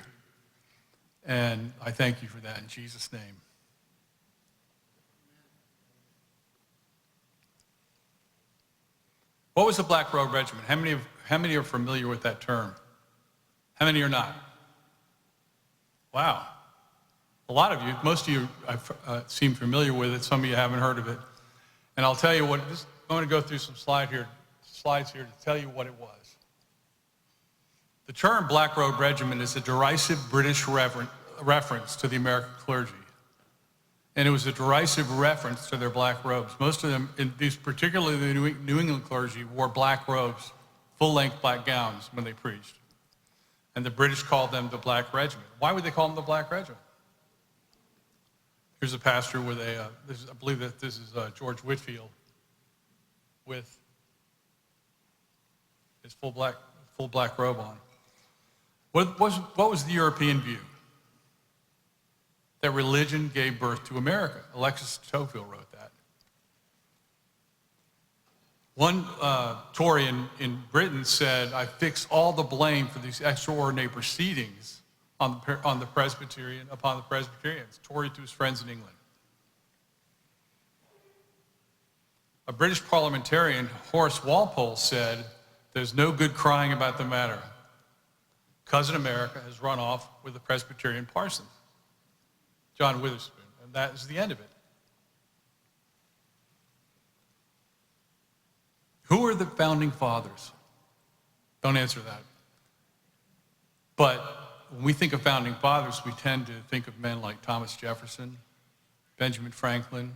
And I thank you for that in Jesus' name. What was the Black Robe Regiment? How many are familiar with that term? How many are not? Wow. A lot of you, most of you seem familiar with it. Some of you haven't heard of it. And I'll tell you what, I'm going to go through some slides here to tell you what it was. The term Black Robe Regiment is a derisive British reference to the American clergy. And it was a derisive reference to their black robes. Most of them, particularly the New England clergy, wore black robes, full-length black gowns when they preached. And the British called them the Black Regiment. Why would they call them the Black Regiment? Here's a pastor with I believe that this is George Whitefield with his full black robe on. What was the European view? That religion gave birth to America. Alexis Tocqueville wrote that. One Tory in Britain said, I fix all the blame for these extraordinary proceedings upon the Presbyterians, Tory to his friends in England. A British parliamentarian, Horace Walpole, said, there's no good crying about the matter. Cousin America has run off with a Presbyterian parson, John Witherspoon, and that is the end of it. Who are the founding fathers? Don't answer that. But when we think of founding fathers, we tend to think of men like Thomas Jefferson, Benjamin Franklin,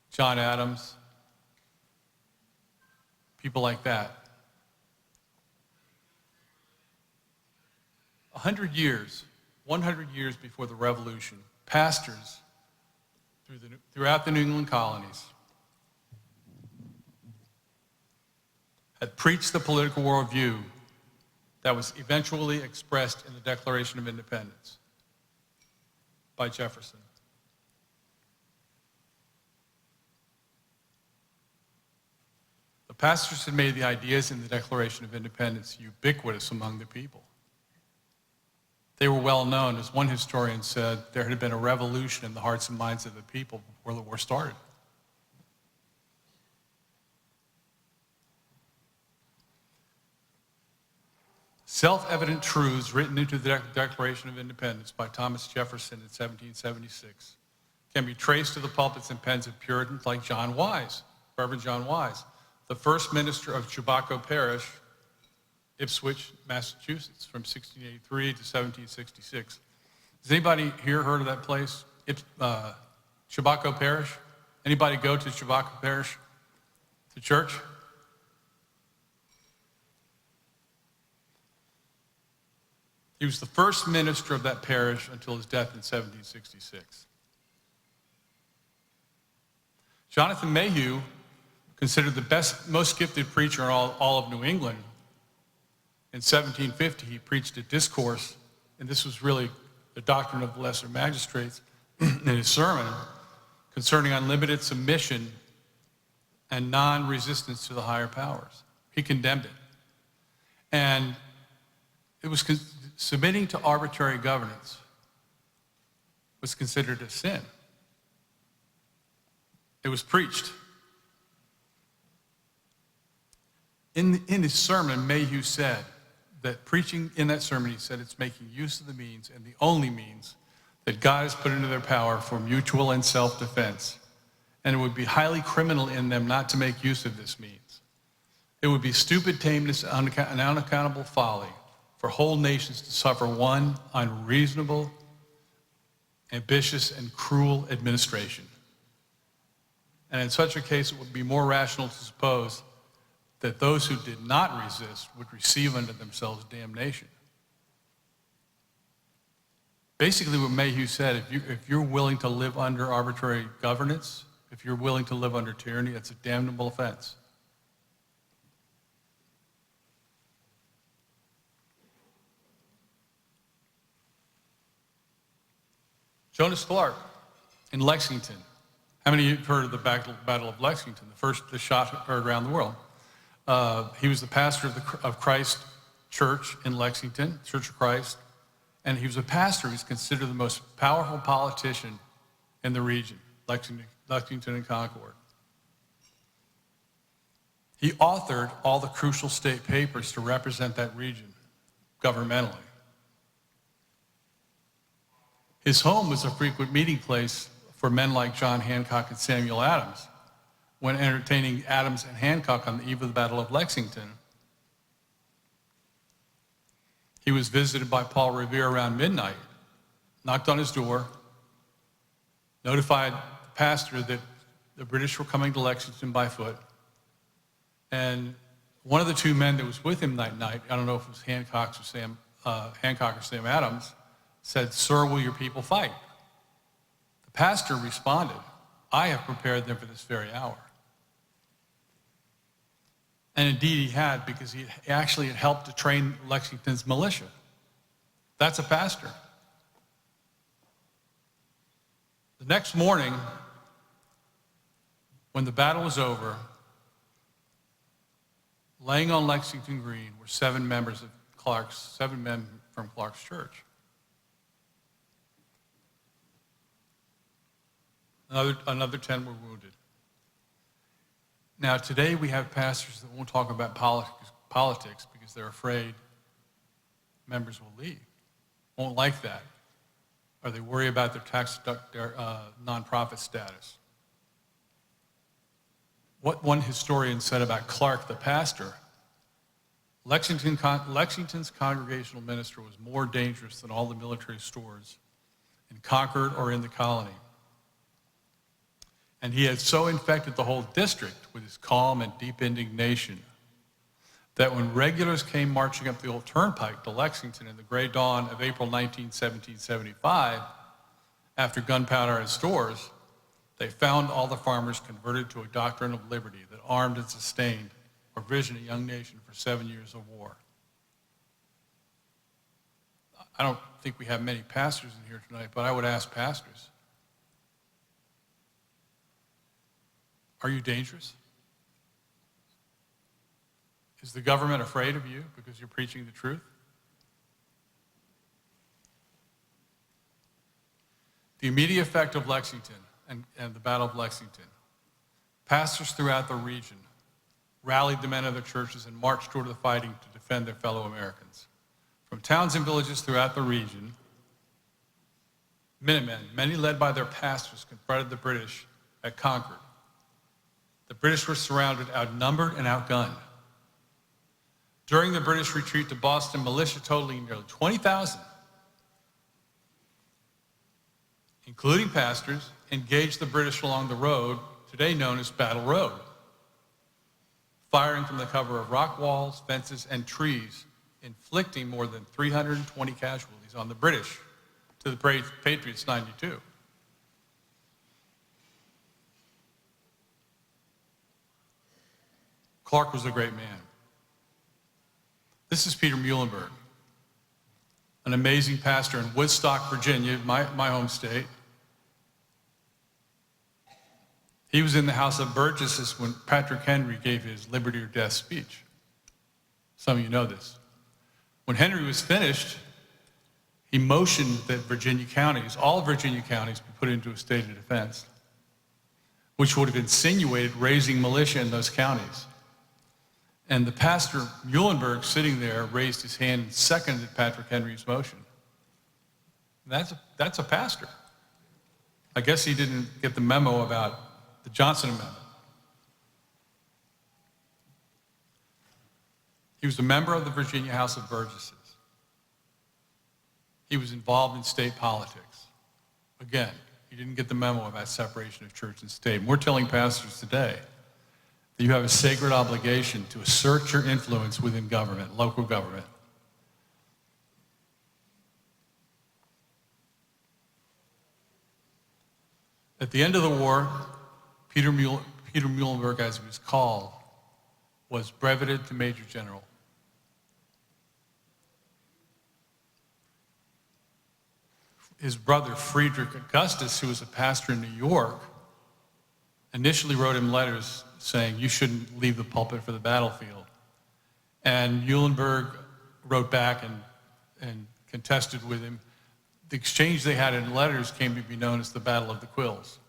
John Adams, people like that. 100 years before the Revolution, pastors throughout the New England colonies had preached the political worldview that was eventually expressed in the Declaration of Independence by Jefferson. The pastors had made the ideas in the Declaration of Independence ubiquitous among the people. They were well known. As one historian said, there had been a revolution in the hearts and minds of the people before the war started. Self-evident truths written into the Declaration of Independence by Thomas Jefferson in 1776 can be traced to the pulpits and pens of Puritans like John Wise, Reverend John Wise, the first minister of Chabaco Parish, Ipswich, Massachusetts, from 1683 to 1766. Has anybody here heard of that place, Chabaco Parish? Anybody go to Chabaco Parish, to church? He was the first minister of that parish until his death in 1766. Jonathan Mayhew, considered the most gifted preacher in all of New England, in 1750, he preached a discourse, and this was really the doctrine of the lesser magistrates in his sermon concerning unlimited submission and non-resistance to the higher powers. He condemned it. And it was submitting to arbitrary governance was considered a sin. It was preached. In his sermon, Mayhew said that preaching in that sermon, he said it's making use of the means and the only means that God has put into their power for mutual and self-defense. And it would be highly criminal in them not to make use of this means. It would be stupid tameness and unaccountable folly for whole nations to suffer one unreasonable, ambitious, and cruel administration. And in such a case, it would be more rational to suppose that those who did not resist would receive unto themselves damnation. Basically what Mayhew said, if you're willing to live under arbitrary governance, if you're willing to live under tyranny, that's a damnable offense. Jonas Clark in Lexington. How many of you have heard of the Battle of Lexington, the shot heard around the world? He was the pastor of Christ Church in Lexington, Church of Christ, and he was a pastor. He's considered the most powerful politician in the region, Lexington and Concord. He authored all the crucial state papers to represent that region governmentally. His home was a frequent meeting place for men like John Hancock and Samuel Adams. When entertaining Adams and Hancock on the eve of the Battle of Lexington, he was visited by Paul Revere around midnight, knocked on his door, notified the pastor that the British were coming to Lexington by foot, and one of the two men that was with him that night, I don't know if it was Hancock or Sam Adams, said, "Sir, will your people fight?" The pastor responded, "I have prepared them for this very hour." And indeed he had, because he actually had helped to train Lexington's militia. That's a pastor. The next morning, when the battle was over, laying on Lexington Green were seven men from Clark's church. Another 10 were wounded. Now, today we have pastors that won't talk about politics because they're afraid members will leave. Won't like that. Or they worry about their nonprofit status. What one historian said about Clark, the pastor, Lexington's congregational minister was more dangerous than all the military stores in Concord or in the colony. And he had so infected the whole district with his calm and deep indignation that when regulars came marching up the old turnpike to Lexington in the gray dawn of April 19, 1775, after gunpowder at stores, they found all the farmers converted to a doctrine of liberty that armed and sustained or provisioned a young nation for 7 years of war. I don't think we have many pastors in here tonight, but I would ask pastors, are you dangerous? Is the government afraid of you because you're preaching the truth? The immediate effect of Lexington and the Battle of Lexington, pastors throughout the region rallied the men of their churches and marched toward the fighting to defend their fellow Americans. From towns and villages throughout the region, Minutemen, many led by their pastors, confronted the British at Concord. The British were surrounded, outnumbered, and outgunned. During the British retreat to Boston, militia totaling nearly 20,000, including pastors, engaged the British along the road, today known as Battle Road, firing from the cover of rock walls, fences, and trees, inflicting more than 320 casualties on the British to the Patriots 92. Clark was a great man. This is Peter Muhlenberg. an amazing pastor in Woodstock, Virginia, my home state. He was in the House of Burgesses when Patrick Henry gave his liberty or death speech. Some of you know this. When Henry was finished, he motioned that Virginia counties, all Virginia counties, be put into a state of defense, which would have insinuated raising militia in those counties. And the pastor, Muhlenberg, sitting there, raised his hand and seconded Patrick Henry's motion. That's a pastor. I guess he didn't get the memo about the Johnson Amendment. He was a member of the Virginia House of Burgesses. He was involved in state politics. Again, he didn't get the memo about separation of church and state. And we're telling pastors today that you have a sacred obligation to assert your influence within government, local government. At the end of the war, Peter Muhlenberg, as he was called, was breveted to Major General. His brother, Friedrich Augustus, who was a pastor in New York, initially wrote him letters saying, you shouldn't leave the pulpit for the battlefield. And Muhlenberg wrote back and contested with him. The exchange they had in letters came to be known as the Battle of the Quills.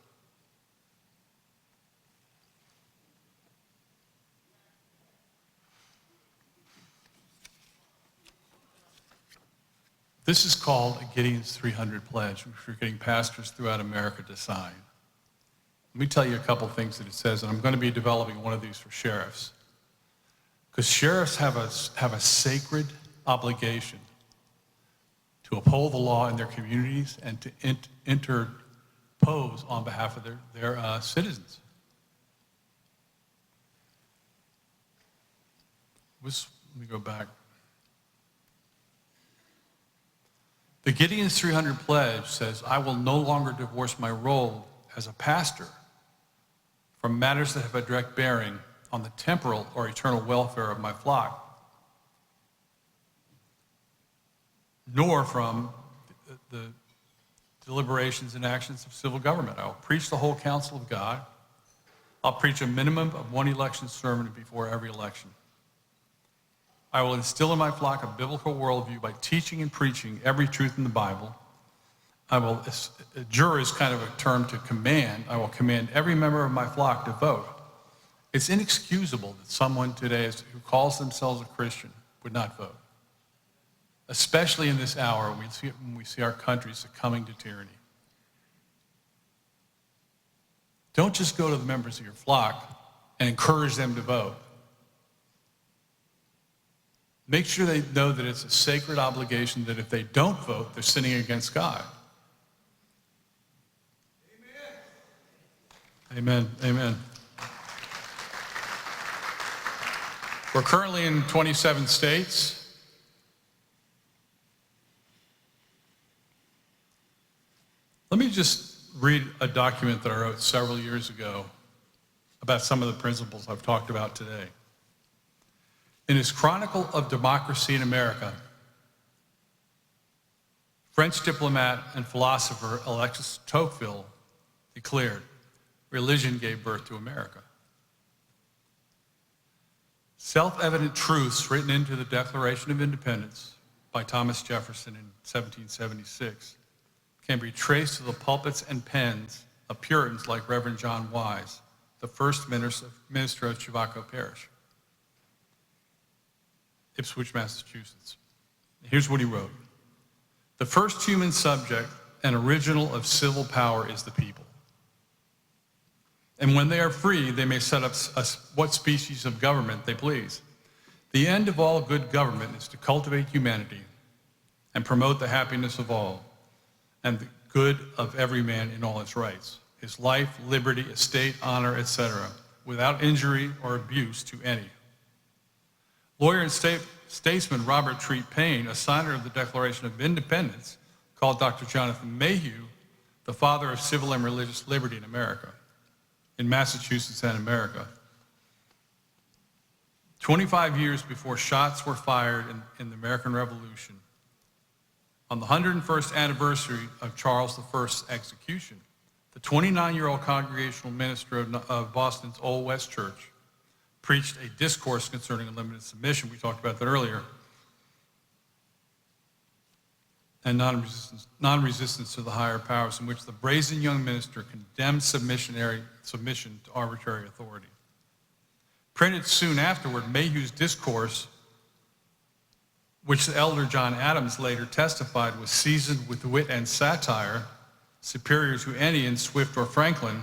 This is called a Gideon's 300 Pledge, which we're getting pastors throughout America to sign. Let me tell you a couple things that it says, and I'm going to be developing one of these for sheriffs. Because sheriffs have a sacred obligation to uphold the law in their communities and to interpose on behalf of their citizens. Let me go back. The Gideon's 300 Pledge says, I will no longer divorce my role as a pastor from matters that have a direct bearing on the temporal or eternal welfare of my flock, nor from the deliberations and actions of civil government. I will preach the whole counsel of God. I'll preach a minimum of one election sermon before every election. I will instill in my flock a biblical worldview by teaching and preaching every truth in the Bible. Juror is kind of a term to command. I will command every member of my flock to vote. It's inexcusable that someone today who calls themselves a Christian would not vote, especially in this hour when we see our country succumbing to tyranny. Don't just go to the members of your flock and encourage them to vote. Make sure they know that it's a sacred obligation that if they don't vote, they're sinning against God. Amen. Amen. We're currently in 27 states. Let me just read a document that I wrote several years ago about some of the principles I've talked about today. In his Chronicle of Democracy in America, French diplomat and philosopher Alexis Tocqueville declared, religion gave birth to America. Self-evident truths written into the Declaration of Independence by Thomas Jefferson in 1776 can be traced to the pulpits and pens of Puritans like Reverend John Wise, the first minister of Chivacco Parish, Ipswich, Massachusetts. Here's what he wrote. The first human subject and original of civil power is the people. And when they are free, they may set up what species of government they please. The end of all good government is to cultivate humanity and promote the happiness of all and the good of every man in all his rights, his life, liberty, estate, honor, etc., without injury or abuse to any. Lawyer and statesman Robert Treat Paine, a signer of the Declaration of Independence, called Dr. Jonathan Mayhew the father of civil and religious liberty in America, in Massachusetts and America. 25 years before shots were fired in the American Revolution, On the 101st anniversary of Charles I's execution, the 29-year-old congregational minister of Boston's Old West Church preached a discourse concerning unlimited submission. We talked about that earlier. And non-resistance to the higher powers, in which the brazen young minister condemned submission to arbitrary authority. Printed soon afterward, Mayhew's discourse, which the elder John Adams later testified was seasoned with wit and satire, superior to any in Swift or Franklin,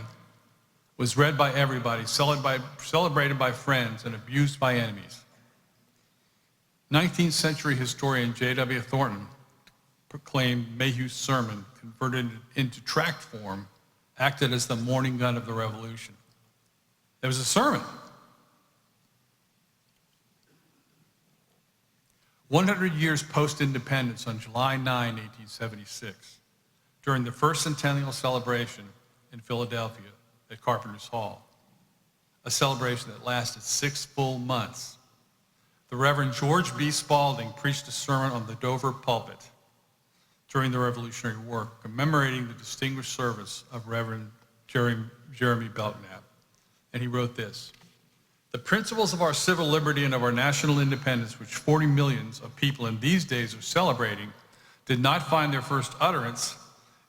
was read by everybody, celebrated by friends, and abused by enemies. 19th century historian J.W. Thornton proclaimed Mayhew's sermon, converted into tract form, acted as the morning gun of the revolution. It was a sermon. 100 years post-independence, on July 9, 1876, during the first centennial celebration in Philadelphia at Carpenter's Hall, a celebration that lasted 6 full months, the Reverend George B. Spalding preached a sermon on the Dover pulpit during the Revolutionary War, commemorating the distinguished service of Reverend Jeremy Belknap. And he wrote this: "The principles of our civil liberty and of our national independence, which 40 millions of people in these days are celebrating, did not find their first utterance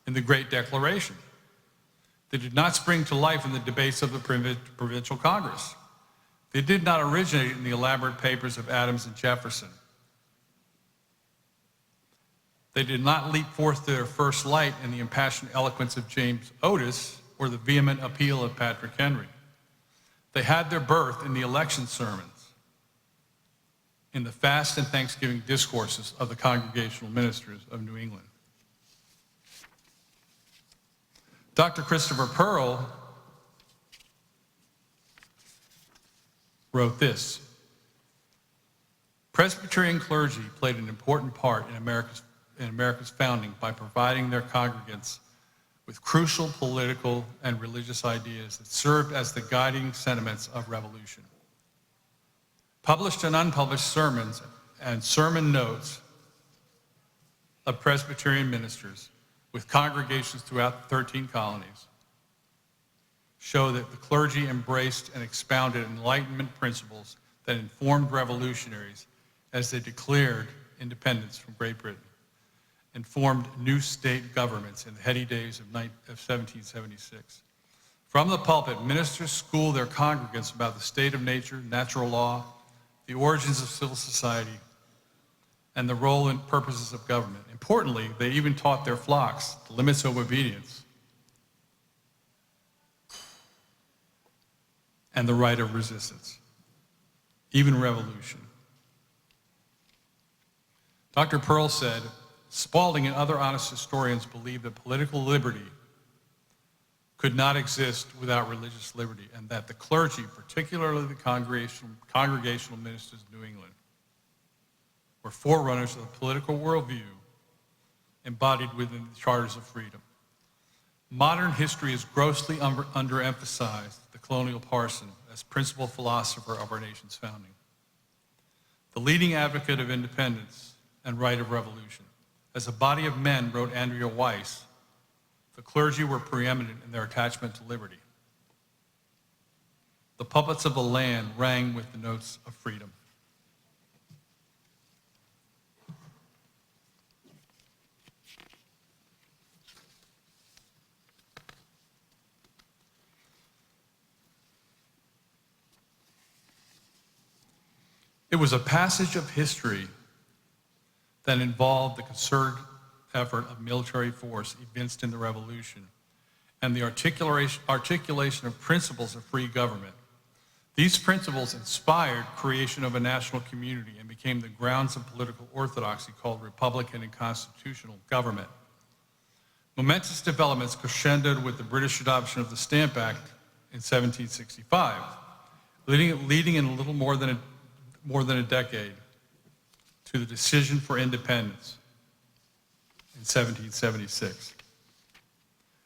in the Great Declaration. They did not spring to life in the debates of the Provincial Congress. They did not originate in the elaborate papers of Adams and Jefferson. They did not leap forth to their first light in the impassioned eloquence of James Otis or the vehement appeal of Patrick Henry. They had their birth in the election sermons, in the fast and thanksgiving discourses of the congregational ministers of New England." Dr. Christopher Pearl wrote this: "Presbyterian clergy played an important part in America's founding by providing their congregants with crucial political and religious ideas that served as the guiding sentiments of revolution. Published and unpublished sermons and sermon notes of Presbyterian ministers with congregations throughout the 13 colonies show that the clergy embraced and expounded Enlightenment principles that informed revolutionaries as they declared independence from Great Britain and formed new state governments in the heady days of 1776. From the pulpit, ministers schooled their congregants about the state of nature, natural law, the origins of civil society, and the role and purposes of government. Importantly, they even taught their flocks the limits of obedience and the right of resistance, even revolution." Dr. Pearl said, "Spalding and other honest historians believe that political liberty could not exist without religious liberty, and that the clergy, particularly the congregational ministers of New England, were forerunners of the political worldview embodied within the charters of freedom. Modern history has grossly underemphasized the colonial parson as principal philosopher of our nation's founding, the leading advocate of independence and right of revolution. As a body of men," wrote Andrea Weiss, "the clergy were preeminent in their attachment to liberty. The puppets of the land rang with the notes of freedom." It was a passage of history that involved the concerted effort of military force evinced in the Revolution and the articulation of principles of free government. These principles inspired creation of a national community and became the grounds of political orthodoxy called Republican and constitutional government. Momentous developments crescendoed with the British adoption of the Stamp Act in 1765, leading in a little more than a decade to the decision for independence in 1776,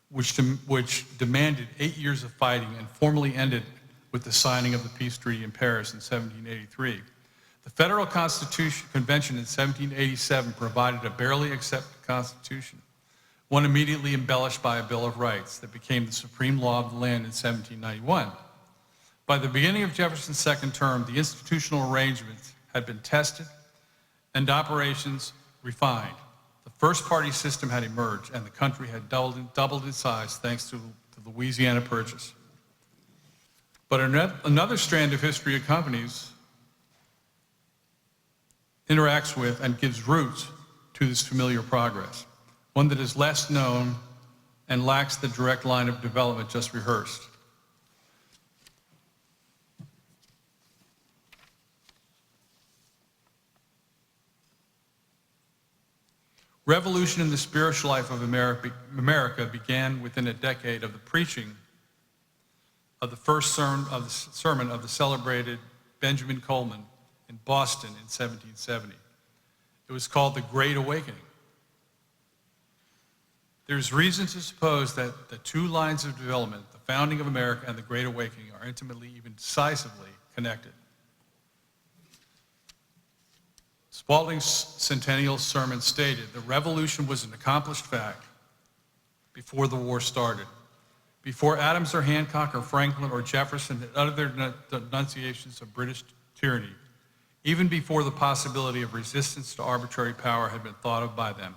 which demanded 8 years of fighting and formally ended with the signing of the Peace Treaty in Paris in 1783. The Federal Convention in 1787 provided a barely accepted Constitution, one immediately embellished by a Bill of Rights that became the supreme law of the land in 1791. By the beginning of Jefferson's second term, the institutional arrangements had been tested and operations refined. The first-party system had emerged, and the country had doubled its size thanks to the Louisiana Purchase. But another strand of history accompanies, interacts with, and gives roots to this familiar progress, one that is less known and lacks the direct line of development just rehearsed. Revolution in the spiritual life of America began within a decade of the preaching of the first sermon of the celebrated Benjamin Coleman in Boston in 1770. It was called the Great Awakening. There's reason to suppose that the two lines of development, the founding of America and the Great Awakening, are intimately, even decisively connected. Spalding's centennial sermon stated, "The revolution was an accomplished fact before the war started. Before Adams or Hancock or Franklin or Jefferson had uttered their denunciations of British tyranny, even before the possibility of resistance to arbitrary power had been thought of by them,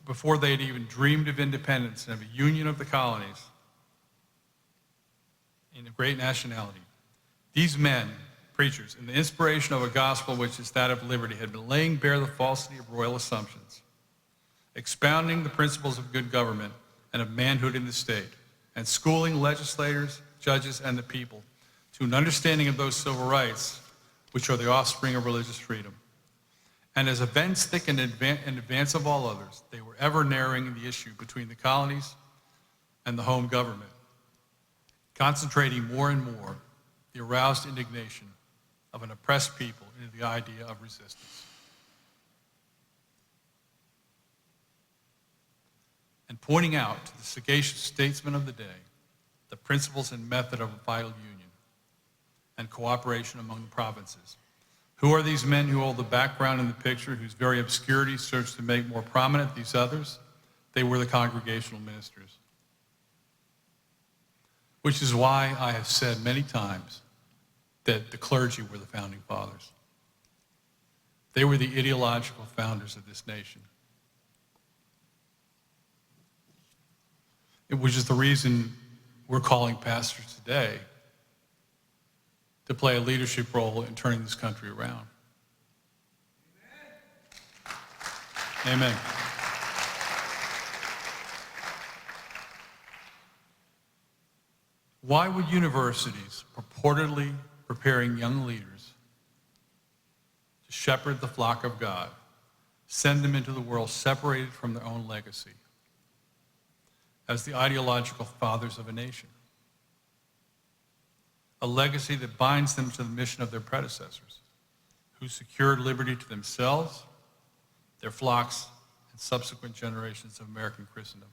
before they had even dreamed of independence and of a union of the colonies in a great nationality, these men, preachers, in the inspiration of a gospel which is that of liberty, had been laying bare the falsity of royal assumptions, expounding the principles of good government and of manhood in the state, and schooling legislators, judges, and the people to an understanding of those civil rights which are the offspring of religious freedom. And as events thickened in advance of all others, they were ever narrowing the issue between the colonies and the home government, concentrating more and more the aroused indignation of an oppressed people into the idea of resistance. And pointing out to the sagacious statesmen of the day the principles and method of a vital union and cooperation among the provinces. Who are these men who hold the background in the picture, whose very obscurity serves to make more prominent these others? They were the congregational ministers. Which is why I have said many times that the clergy were the founding fathers. They were the ideological founders of this nation. Which is the reason we're calling pastors today to play a leadership role in turning this country around. Amen. Why would universities, purportedly preparing young leaders to shepherd the flock of God, send them into the world separated from their own legacy as the ideological fathers of a nation? A legacy that binds them to the mission of their predecessors, who secured liberty to themselves, their flocks, and subsequent generations of American Christendom.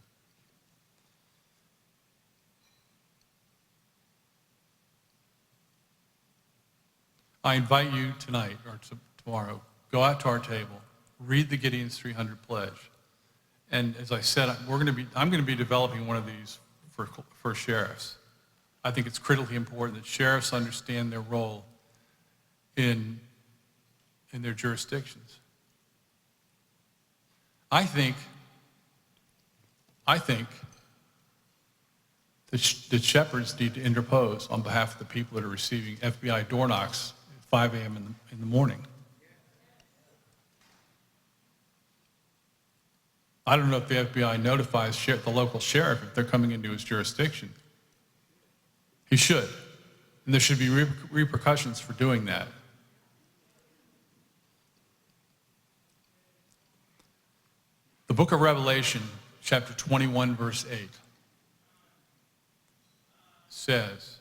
I invite you tonight or tomorrow, go out to our table, read the Gideon's 300 Pledge. And as I said, I'm going to be developing one of these for sheriffs. I think it's critically important that sheriffs understand their role in their jurisdictions. I think that shepherds need to interpose on behalf of the people that are receiving FBI door knocks at 5 a.m. in the morning. I don't know if the FBI notifies the local sheriff if they're coming into his jurisdiction. He should. And there should be repercussions for doing that. The book of Revelation, chapter 21, verse 8, says,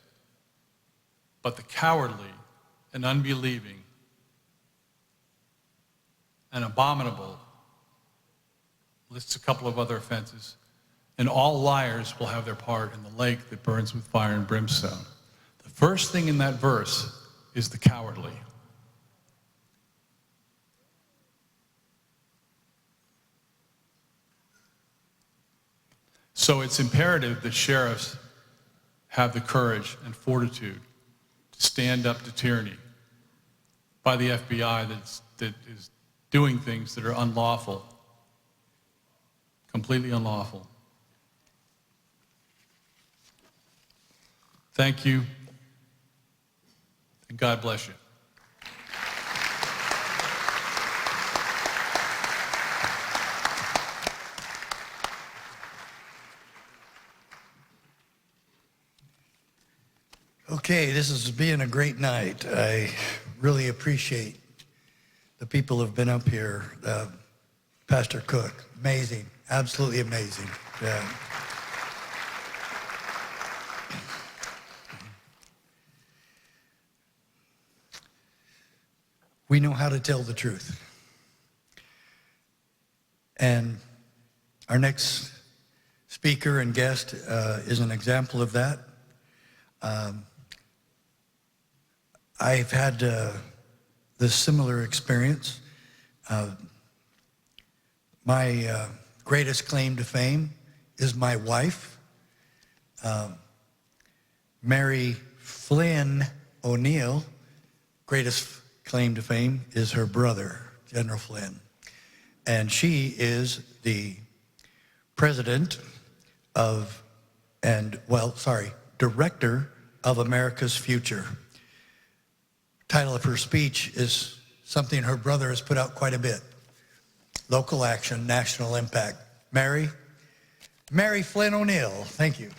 "But the cowardly and unbelieving and abominable," lists a couple of other offenses, "and all liars will have their part in the lake that burns with fire and brimstone." The first thing in that verse is the cowardly. So it's imperative that sheriffs have the courage and fortitude to stand up to tyranny by the FBI that is doing things that are unlawful, completely unlawful. Thank you, and God bless you. Okay, this has been a great night. I really appreciate the people who have been up here. Pastor Cook, amazing, absolutely amazing. Yeah. We know how to tell the truth. And our next speaker and guest is an example of that. I've had this similar experience. My greatest claim to fame is my wife, Mary Flynn O'Neill. Greatest claim to fame is her brother, General Flynn. And she is the president of, director of America's Future. Title of her speech is something her brother has put out quite a bit. Local action, national impact. Mary Flynn O'Neill, thank you.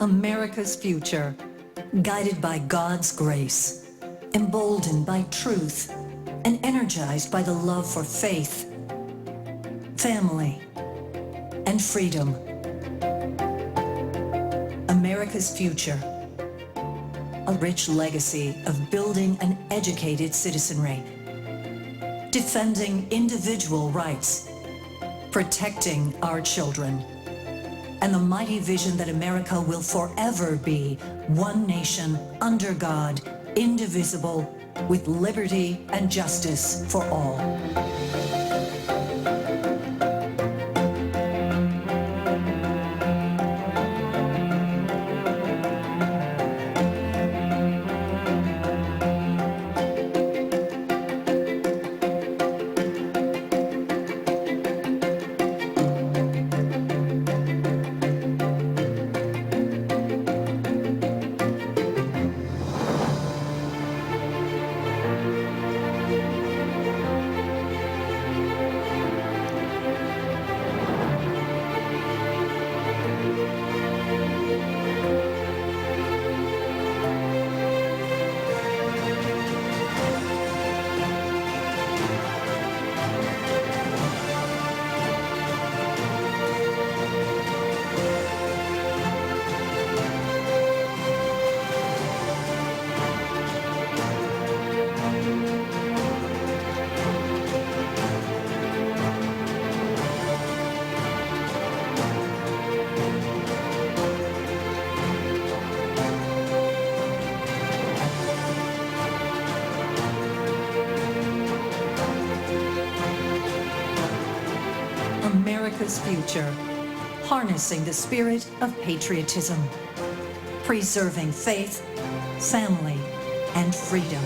America's future, guided by God's grace, emboldened by truth, and energized by the love for faith, family, and freedom. America's future, a rich legacy of building an educated citizenry, defending individual rights, protecting our children, and the mighty vision that America will forever be one nation under God, indivisible, with liberty and justice for all. America's future, harnessing the spirit of patriotism, preserving faith, family, and freedom.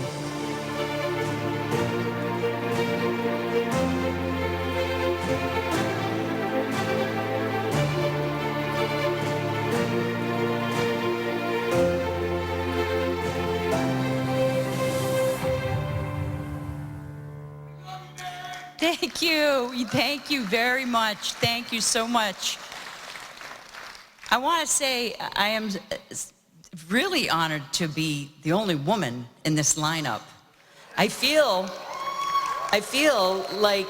Thank you very much. Thank you so much. I want to say I am really honored to be the only woman in this lineup. I feel I feel like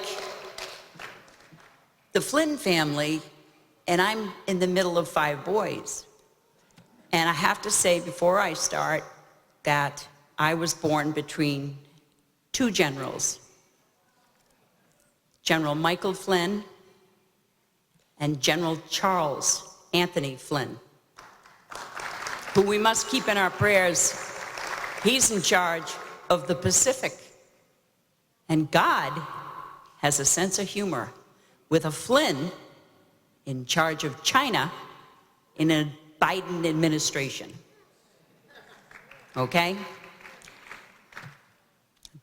the Flynn family, and I'm in the middle of 5 boys. And I have to say before I start that I was born between 2 generals, General Michael Flynn and General Charles Anthony Flynn, who we must keep in our prayers. He's in charge of the Pacific. And God has a sense of humor with a Flynn in charge of China in a Biden administration. Okay?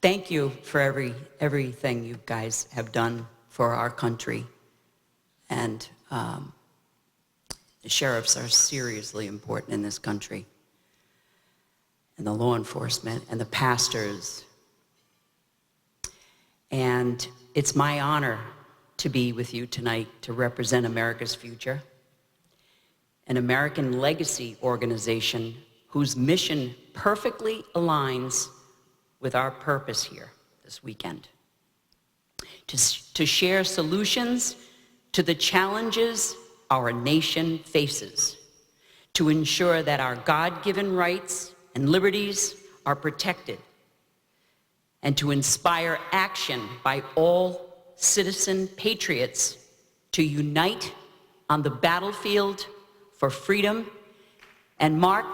Thank you for everything you guys have done for our country. And the sheriffs are seriously important in this country. And the law enforcement and the pastors. And it's my honor to be with you tonight to represent America's future, an American legacy organization whose mission perfectly aligns with our purpose here this weekend. To share solutions to the challenges our nation faces, to ensure that our God-given rights and liberties are protected, and to inspire action by all citizen patriots to unite on the battlefield for freedom, and Mark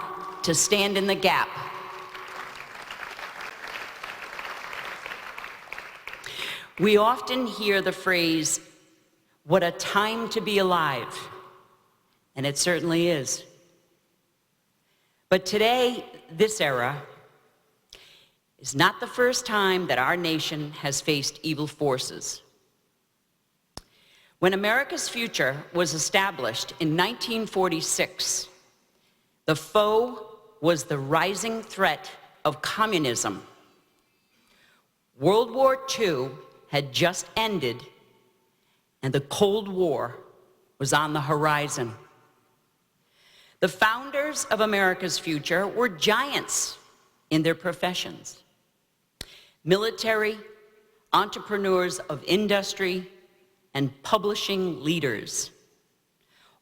to stand in the gap. We often hear the phrase, "What a time to be alive," and it certainly is. But today, this era is not the first time that our nation has faced evil forces. When America's future was established in 1946, the foe was the rising threat of communism. World War II had just ended, and the Cold War was on the horizon. The founders of America's future were giants in their professions. Military, entrepreneurs of industry, and publishing leaders,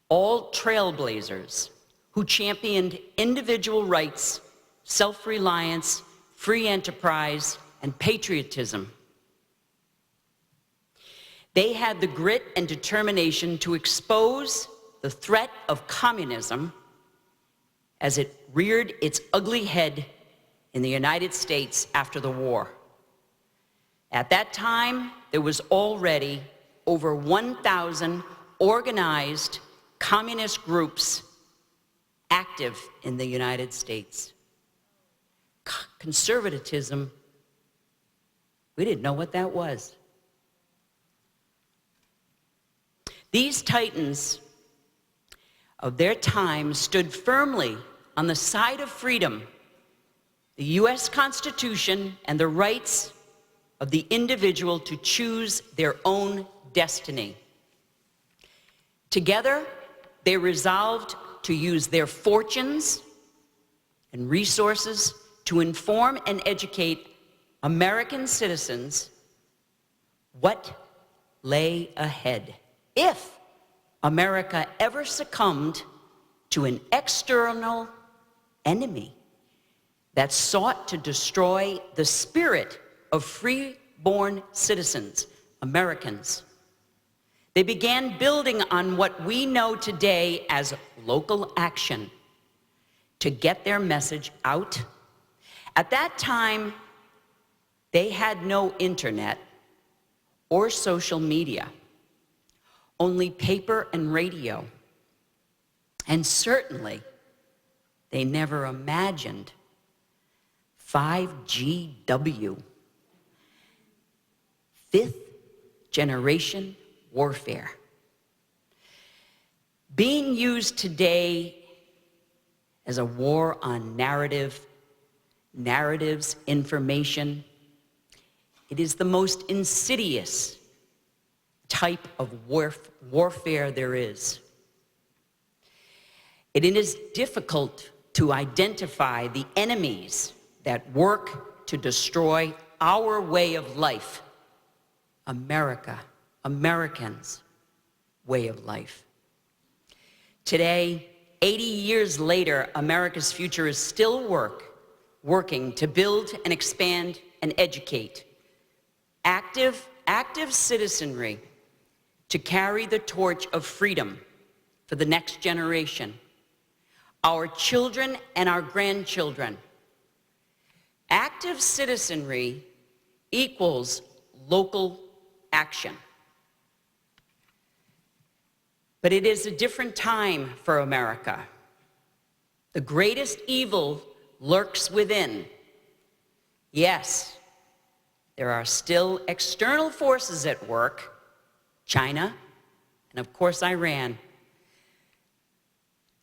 all trailblazers who championed individual rights, self-reliance, free enterprise, and patriotism. They had the grit and determination to expose the threat of communism as it reared its ugly head in the United States after the war. At that time, there was already over 1,000 organized communist groups active in the United States. Conservatism, we didn't know what that was. These titans of their time stood firmly on the side of freedom, the U.S. Constitution, and the rights of the individual to choose their own destiny. Together, they resolved to use their fortunes and resources to inform and educate American citizens what lay ahead if America ever succumbed to an external enemy that sought to destroy the spirit of free-born citizens, Americans. They began building on what we know today as local action to get their message out. At that time, they had no internet or social media, only paper and radio. And certainly, they never imagined 5GW, fifth generation warfare. Being used today as a war on narratives, information, it is the most insidious type of warfare there is. It is difficult to identify the enemies that work to destroy our way of life America, Americans' way of life. Today, 80 years later, America's future is still working to build and expand and educate. Active citizenry to carry the torch of freedom for the next generation, our children and our grandchildren. Active citizenry equals local action. But it is a different time for America. The greatest evil lurks within. Yes, there are still external forces at work, China, and of course Iran,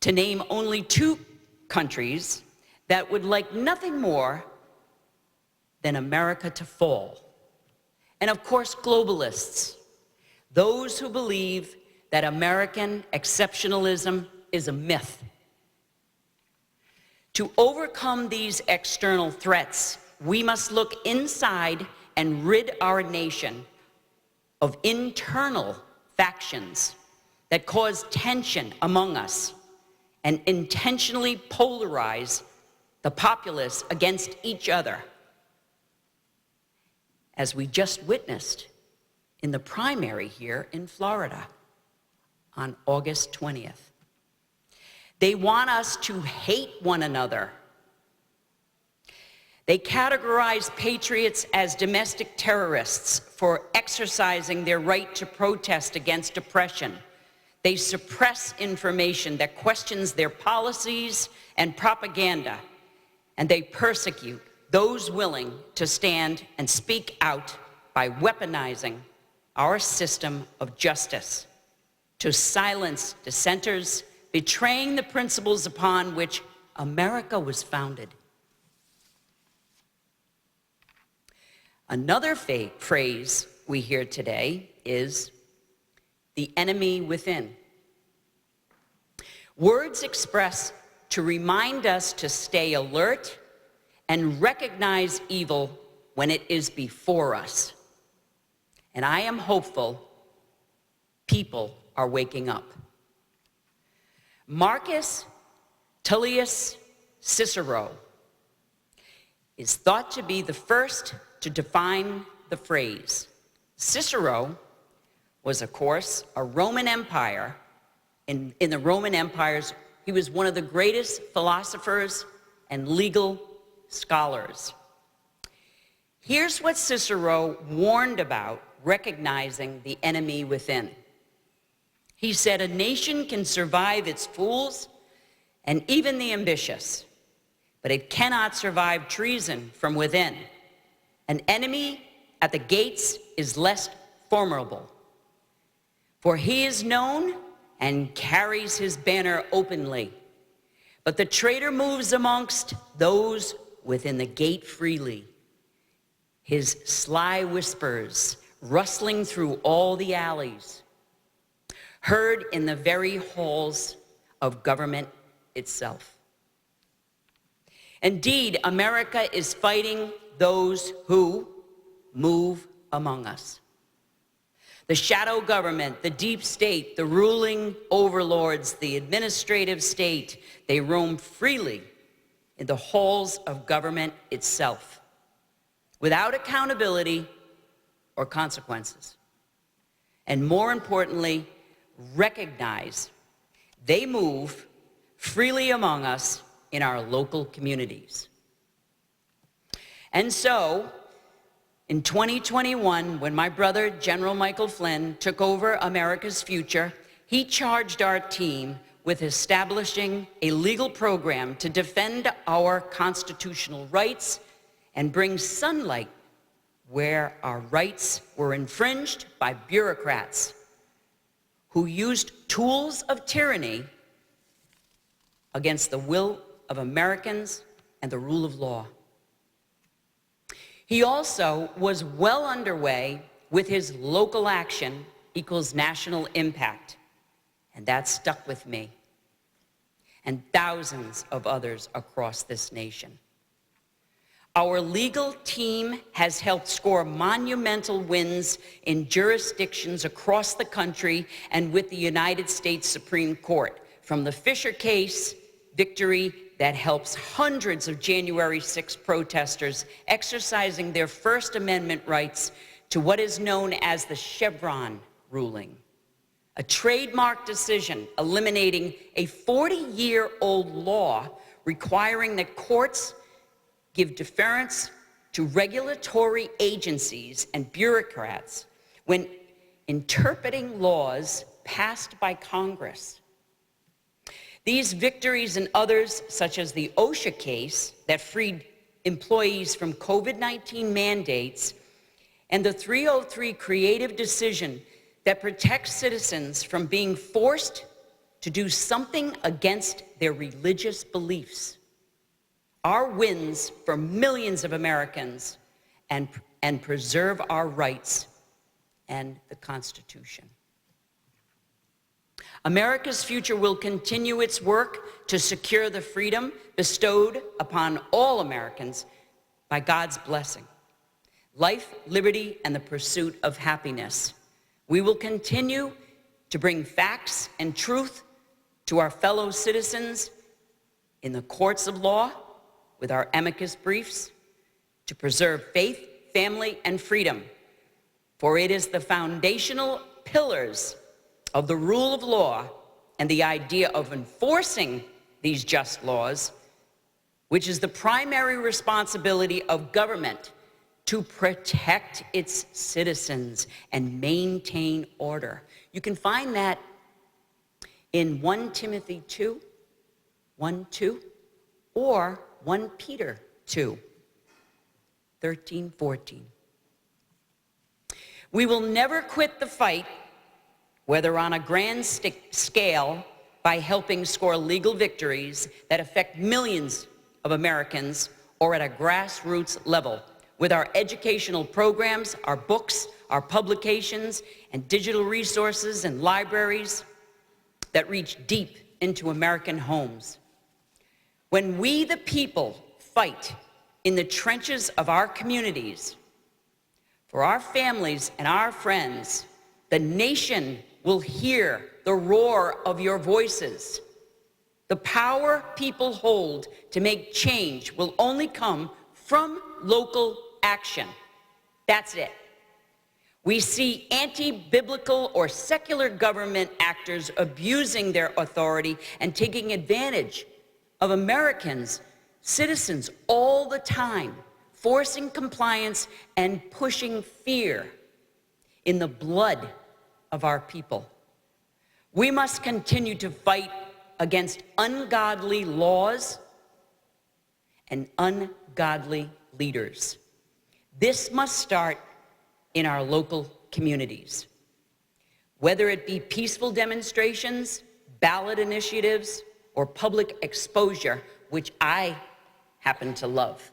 to name only 2 countries that would like nothing more than America to fall. And of course, globalists, those who believe that American exceptionalism is a myth. To overcome these external threats, we must look inside and rid our nation of internal factions that cause tension among us and intentionally polarize the populace against each other, as we just witnessed in the primary here in Florida on August 20th. They want us to hate one another. They categorize patriots as domestic terrorists for exercising their right to protest against oppression. They suppress information that questions their policies and propaganda, and they persecute those willing to stand and speak out by weaponizing our system of justice to silence dissenters, betraying the principles upon which America was founded. Another phrase we hear today is the enemy within. Words expressed to remind us to stay alert and recognize evil when it is before us. And I am hopeful people are waking up. Marcus Tullius Cicero is thought to be the first to define the phrase. Cicero was, of course, a Roman Empire. In the Roman empires, he was one of the greatest philosophers and legal scholars. Here's what Cicero warned about recognizing the enemy within. He said, "A nation can survive its fools and even the ambitious, but it cannot survive treason from within. An enemy at the gates is less formidable, for he is known and carries his banner openly. But the traitor moves amongst those within the gate freely, his sly whispers rustling through all the alleys, heard in the very halls of government itself." Indeed, America is fighting those who move among us. The shadow government, the deep state, the ruling overlords, the administrative state, they roam freely in the halls of government itself, without accountability or consequences. And more importantly, recognize they move freely among us in our local communities. And so, in 2021, when my brother, General Michael Flynn, took over America's future, he charged our team with establishing a legal program to defend our constitutional rights and bring sunlight where our rights were infringed by bureaucrats who used tools of tyranny against the will of Americans and the rule of law. He also was well underway with his local action equals national impact, and that stuck with me and thousands of others across this nation. Our legal team has helped score monumental wins in jurisdictions across the country and with the United States Supreme Court, from the Fisher case, victory that helps hundreds of January 6 protesters exercising their First Amendment rights, to what is known as the Chevron ruling, a trademark decision eliminating a 40-year-old law requiring that courts give deference to regulatory agencies and bureaucrats when interpreting laws passed by Congress. These victories and others, such as the OSHA case that freed employees from COVID-19 mandates, and the 303 creative decision that protects citizens from being forced to do something against their religious beliefs, are wins for millions of Americans and preserve our rights and the Constitution. America's future will continue its work to secure the freedom bestowed upon all Americans by God's blessing, life, liberty, and the pursuit of happiness. We will continue to bring facts and truth to our fellow citizens in the courts of law with our amicus briefs, to preserve faith, family, and freedom, for it is the foundational pillars of the rule of law and the idea of enforcing these just laws, which is the primary responsibility of government, to protect its citizens and maintain order. You can find that in 1 Timothy 2, 1-2, or 1 Peter 2, 13-14. We will never quit the fight, whether on a grand scale by helping score legal victories that affect millions of Americans, or at a grassroots level with our educational programs, our books, our publications, and digital resources and libraries that reach deep into American homes. When we, the people, fight in the trenches of our communities for our families and our friends, the nation will hear the roar of your voices. The power people hold to make change will only come from local action. That's it. We see anti-biblical or secular government actors abusing their authority and taking advantage of Americans, citizens, all the time, forcing compliance and pushing fear in the blood of our people. We must continue to fight against ungodly laws and ungodly leaders. This must start in our local communities. Whether it be peaceful demonstrations, ballot initiatives, or public exposure, which I happen to love.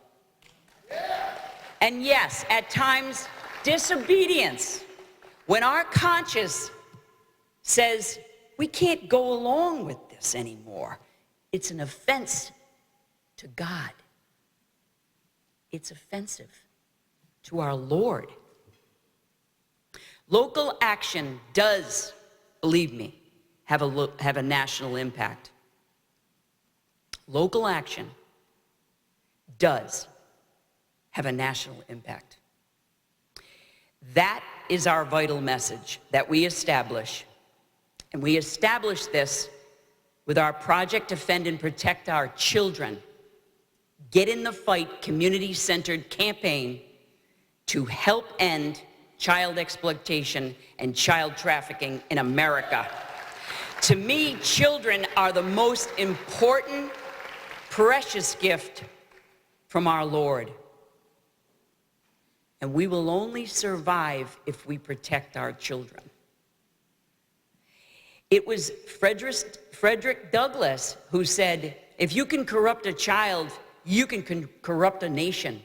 And yes, at times, disobedience, when our conscience says, we can't go along with this anymore. It's an offense to God. It's offensive to our Lord. Local action does, believe me, have a national impact. Local action does have a national impact. That is our vital message that we establish. And we establish this with our Project Defend and Protect Our Children, Get in the Fight community-centered campaign to help end child exploitation and child trafficking in America. To me, children are the most important, precious gift from our Lord. And we will only survive if we protect our children. It was Frederick Douglass who said, if you can corrupt a child, you can corrupt a nation.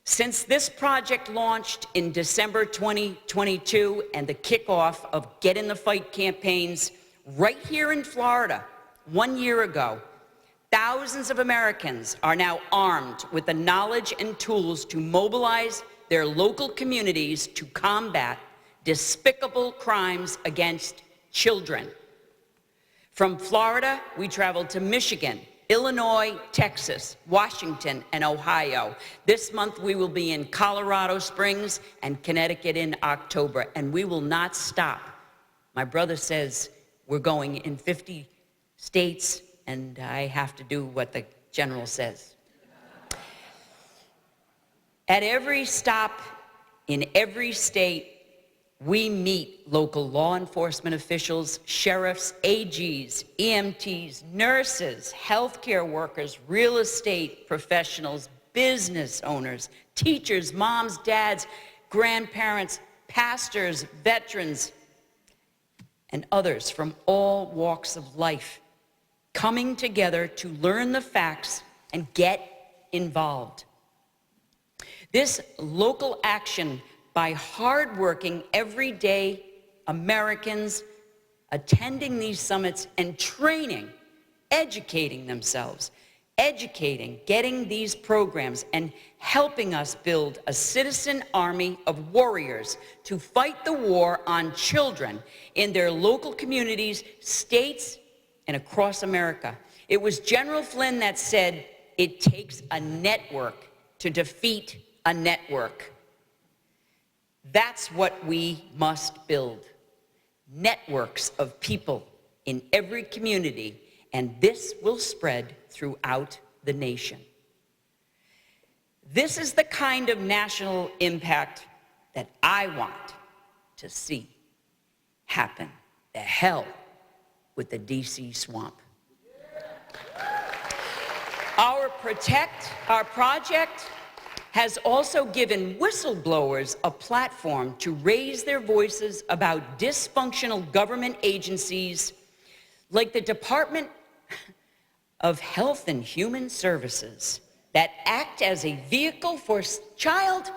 Since this project launched in December 2022 and the kickoff of Get in the Fight campaigns right here in Florida 1 year ago, thousands of Americans are now armed with the knowledge and tools to mobilize their local communities to combat despicable crimes against children. From Florida, we traveled to Michigan, Illinois, Texas, Washington, and Ohio. This month, we will be in Colorado Springs and Connecticut in October, and we will not stop. My brother says we're going in 50 states, and I have to do what the general says. At every stop in every state, we meet local law enforcement officials, sheriffs, AGs, EMTs, nurses, healthcare workers, real estate professionals, business owners, teachers, moms, dads, grandparents, pastors, veterans, and others from all walks of life, coming together to learn the facts and get involved. This local action by hardworking, everyday Americans attending these summits and training, educating themselves, getting these programs, and helping us build a citizen army of warriors to fight the war on children in their local communities, states, and across America. It was General Flynn that said, "It takes a network to defeat a network." That's what we must build. Networks of people in every community, and this will spread throughout the nation. This is the kind of national impact that I want to see happen. The hell with the DC swamp. Our project has also given whistleblowers a platform to raise their voices about dysfunctional government agencies like the Department of Health and Human Services that act as a vehicle for child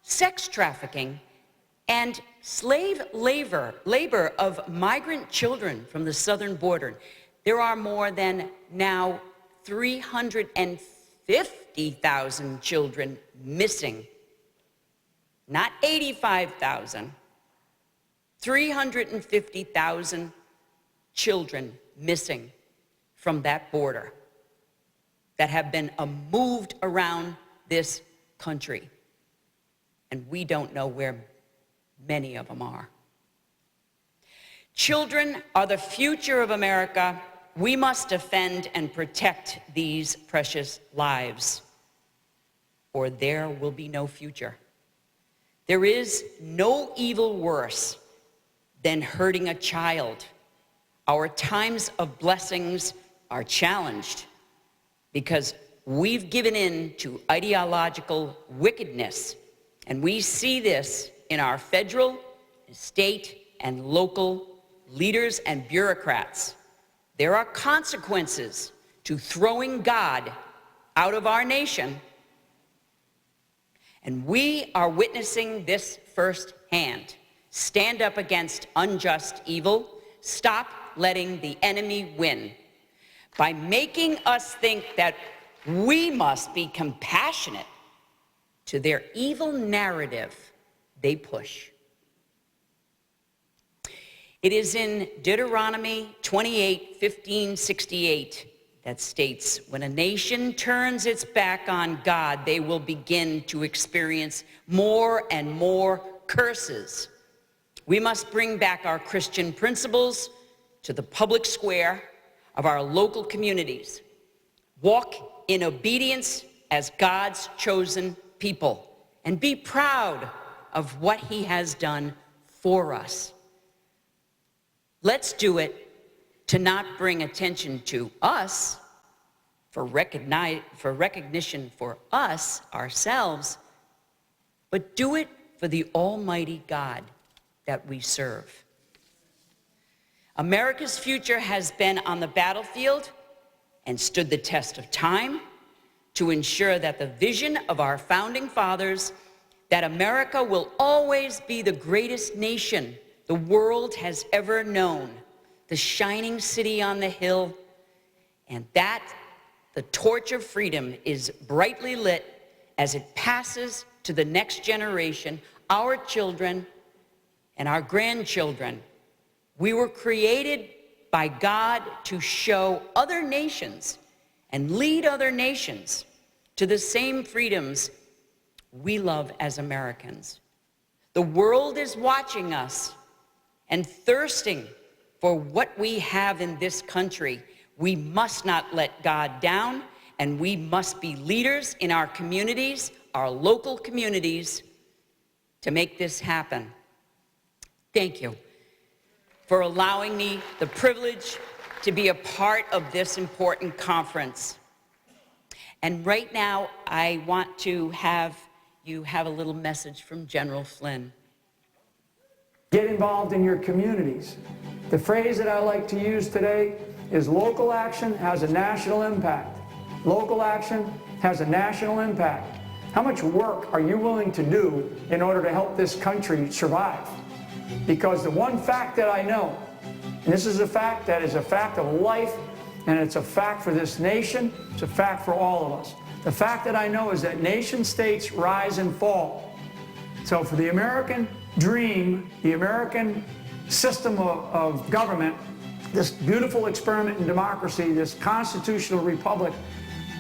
sex trafficking and slave labor of migrant children from the southern border. There are more than now 350,000 children missing. Not 85,000. 350,000 children missing from that border that have been moved around this country. And we don't know where many of them are. Children are the future of America. We must defend and protect these precious lives, or there will be no future. There is no evil worse than hurting a child. Our times of blessings are challenged because we've given in to ideological wickedness, and we see this in our federal, state, and local leaders and bureaucrats. There are consequences to throwing God out of our nation, and we are witnessing this firsthand. Stand up against unjust evil. Stop letting the enemy win by making us think that we must be compassionate to their evil narrative they push. It is in Deuteronomy 28:15-68 that states, when a nation turns its back on God, they will begin to experience more and more curses. We must bring back our Christian principles to the public square of our local communities. Walk in obedience as God's chosen people and be proud of what He has done for us. Let's do it to not bring attention to us, for recognition for us, ourselves, but do it for the Almighty God that we serve. America's future has been on the battlefield and stood the test of time to ensure that the vision of our founding fathers, that America will always be the greatest nation the world has ever known, the shining city on the hill, and that the torch of freedom is brightly lit as it passes to the next generation, our children and our grandchildren. We were created by God to show other nations and lead other nations to the same freedoms we love as Americans. The world is watching us and thirsting for what we have in this country. We must not let God down, and we must be leaders in our communities, our local communities, to make this happen. Thank you for allowing me the privilege to be a part of this important conference. And right now, I want to have you have a little message from General Flynn. Get involved in your communities. The phrase that I like to use today is local action has a national impact. Local action has a national impact. How much work are you willing to do in order to help this country survive? Because the one fact that I know, and this is a fact that is a fact of life, and it's a fact for this nation, it's a fact for all of us. The fact that I know is that nation states rise and fall. So for the American dream, the American system of government, this beautiful experiment in democracy, this constitutional republic,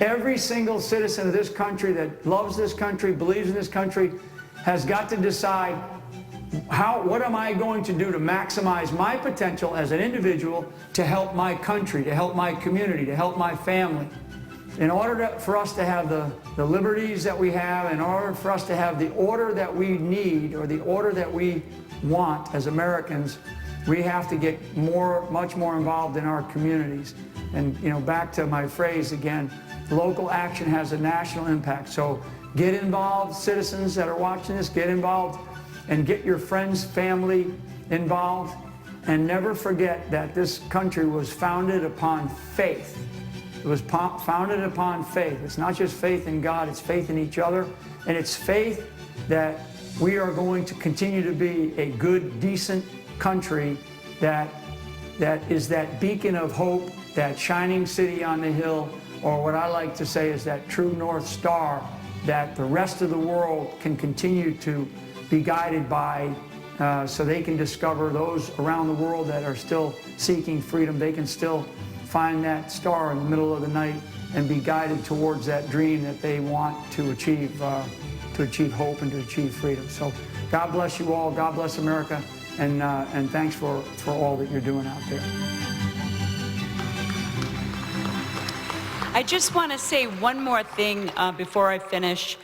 every single citizen of this country that loves this country, believes in this country, has got to decide what am I going to do to maximize my potential as an individual to help my country, to help my community, to help my family. In order for us to have the liberties that we have, in order for us to have the order that we need or the order that we want as Americans, we have to get much more involved in our communities. And back to my phrase again, local action has a national impact. So get involved, citizens that are watching this, get involved and get your friends, family involved. And never forget that this country was founded upon faith. It was founded upon faith. It's not just faith in God, it's faith in each other. And it's faith that we are going to continue to be a good, decent country that is that beacon of hope, that shining city on the hill, or what I like to say is that true North Star that the rest of the world can continue to be guided by, so they can discover those around the world that are still seeking freedom. They can still find that star in the middle of the night and be guided towards that dream that they want to achieve hope and to achieve freedom. So God bless you all. God bless America. And thanks for all that you're doing out there. I just want to say one more thing before I finish.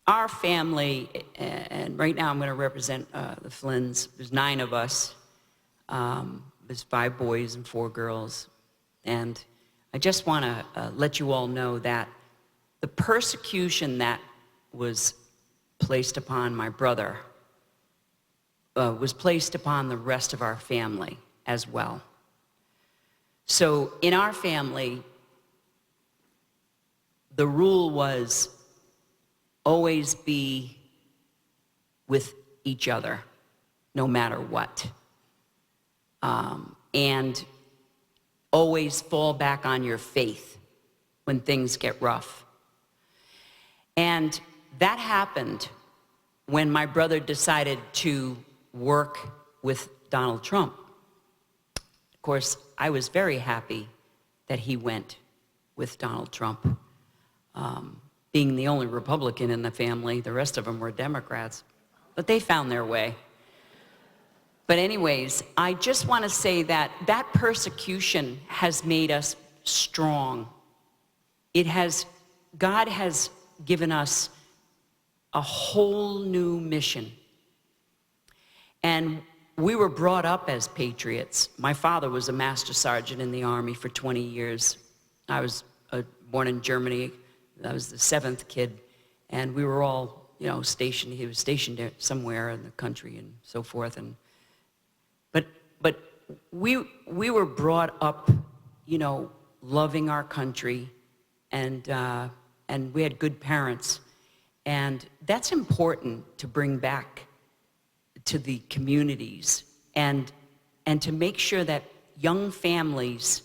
Our family, and right now I'm going to represent the Flynns. There's 9 of us. There's 5 boys and 4 girls. And I just want to let you all know that the persecution that was placed upon my brother was placed upon the rest of our family as well. So in our family, the rule was always be with each other, no matter what. And always fall back on your faith when things get rough. And that happened when my brother decided to work with Donald Trump. Of course, I was very happy that he went with Donald Trump. Being the only Republican in the family, the rest of them were Democrats, but they found their way. But anyways, I just want to say that that persecution has made us strong. God has given us a whole new mission. And we were brought up as patriots. My father was a master sergeant in the Army for 20 years. I was born in Germany. I was the 7th kid. And we were all, stationed. He was stationed there somewhere in the country and so forth. But we were brought up, loving our country, and we had good parents. And that's important to bring back to the communities and to make sure that young families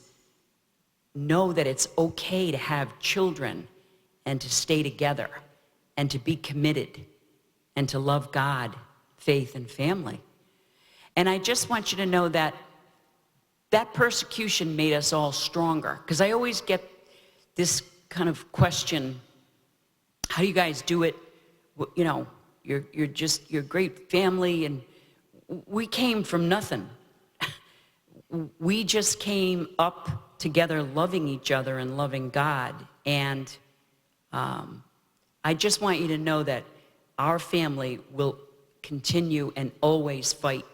know that it's okay to have children and to stay together and to be committed and to love God, faith, and family. And I just want you to know that that persecution made us all stronger. Because I always get this kind of question, how do you guys do it? You know, you're a great family, and we came from nothing. We just came up together loving each other and loving God. And I just want you to know that our family will continue and always fight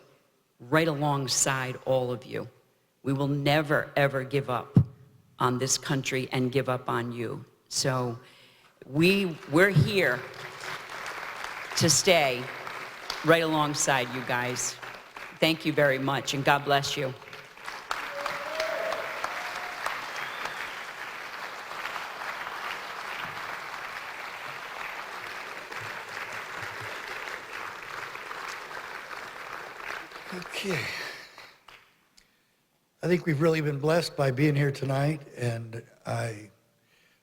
right alongside all of you. We will never, ever give up on this country and give up on you. So we're here to stay right alongside you guys. Thank you very much, and God bless you. Okay. I think we've really been blessed by being here tonight, and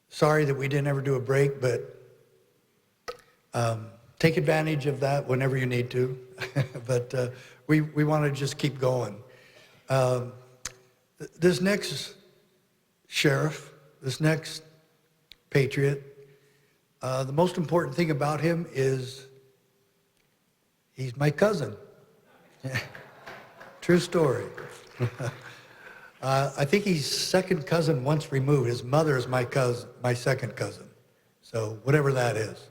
sorry that we didn't ever do a break, but take advantage of that whenever you need to. But we want to just keep going. This next sheriff, this next patriot, the most important thing about him is he's my cousin. True story. I think he's second cousin once removed. His mother is my cousin, my second cousin. So whatever that is.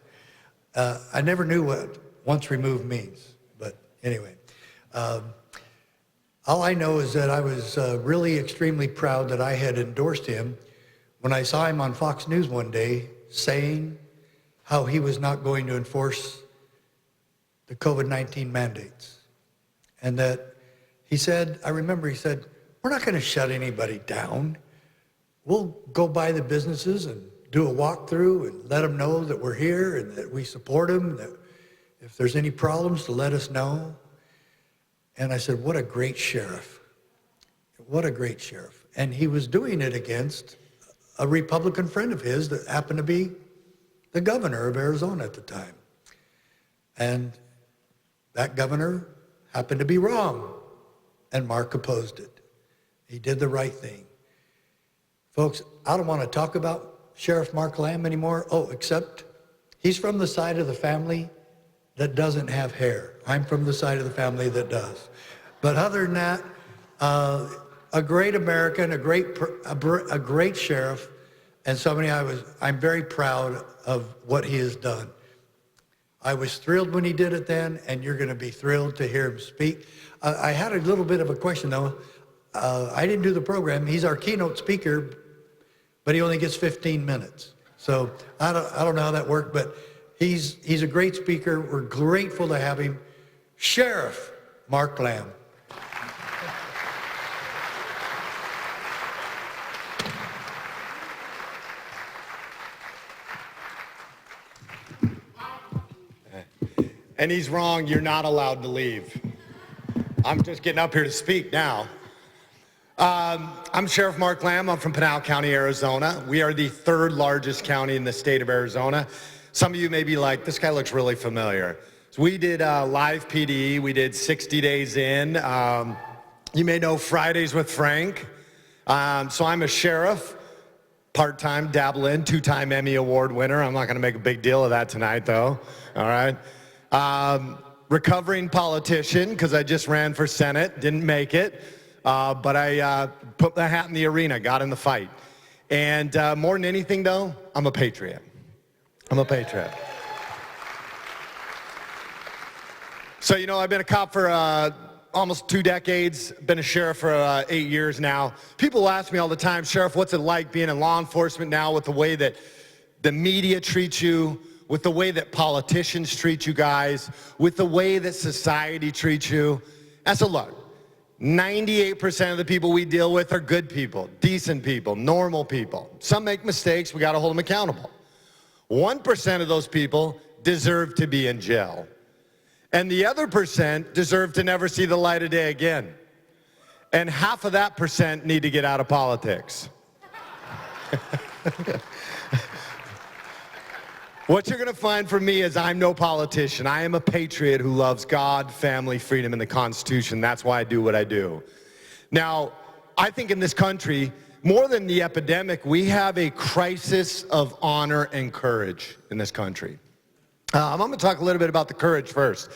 I never knew what once removed means, but anyway. All I know is that I was really extremely proud that I had endorsed him when I saw him on Fox News one day saying how he was not going to enforce the COVID-19 mandates. And that he said, I remember he said, we're not going to shut anybody down. We'll go by the businesses and do a walkthrough and let them know that we're here and that we support them, that if there's any problems to let us know. And I said, what a great sheriff. What a great sheriff. And he was doing it against a Republican friend of his that happened to be the governor of Arizona at the time. And that governor happened to be wrong, and Mark opposed it. He did the right thing. Folks, I don't want to talk about Sheriff Mark Lamb anymore. Oh, except he's from the side of the family that doesn't have hair. I'm from the side of the family that does. But other than that, a great American, a great sheriff, and somebody I'm very proud of what he has done. I was thrilled when he did it then, and you're going to be thrilled to hear him speak. I had a little bit of a question, though. I didn't do the program. He's our keynote speaker, but he only gets 15 minutes. So I don't know how that worked, but he's a great speaker. We're grateful to have him. Sheriff Mark Lamb. And he's wrong, you're not allowed to leave. I'm just getting up here to speak now. I'm Sheriff Mark Lamb. I'm from Pinal County, Arizona. We are the third largest county in the state of Arizona. Some of you may be like, this guy looks really familiar. So we did live PD. We did 60 days in. You may know Fridays with Frank. So I'm a sheriff, part-time, dabble in, 2-time Emmy Award winner. I'm not going to make a big deal of that tonight, though. All right. Recovering politician, because I just ran for Senate, didn't make it, but I put my hat in the arena, got in the fight. And more than anything, though, I'm a patriot. I'm a patriot. So, you know, I've been a cop for almost 2 decades, been a sheriff for 8 years now. People ask me all the time, Sheriff, what's it like being in law enforcement now with the way that the media treats you, with the way that politicians treat you guys, with the way that society treats you? That's a look. 98% of the people we deal with are good people, decent people, normal people. Some make mistakes, we gotta hold them accountable. 1% of those people deserve to be in jail. And the other percent deserve to never see the light of day again. And half of that percent need to get out of politics. What you're going to find from me is I'm no politician. I am a patriot who loves God, family, freedom, and the Constitution. That's why I do what I do. Now, I think in this country, more than the epidemic, we have a crisis of honor and courage in this country. I'm going to talk a little bit about the courage first.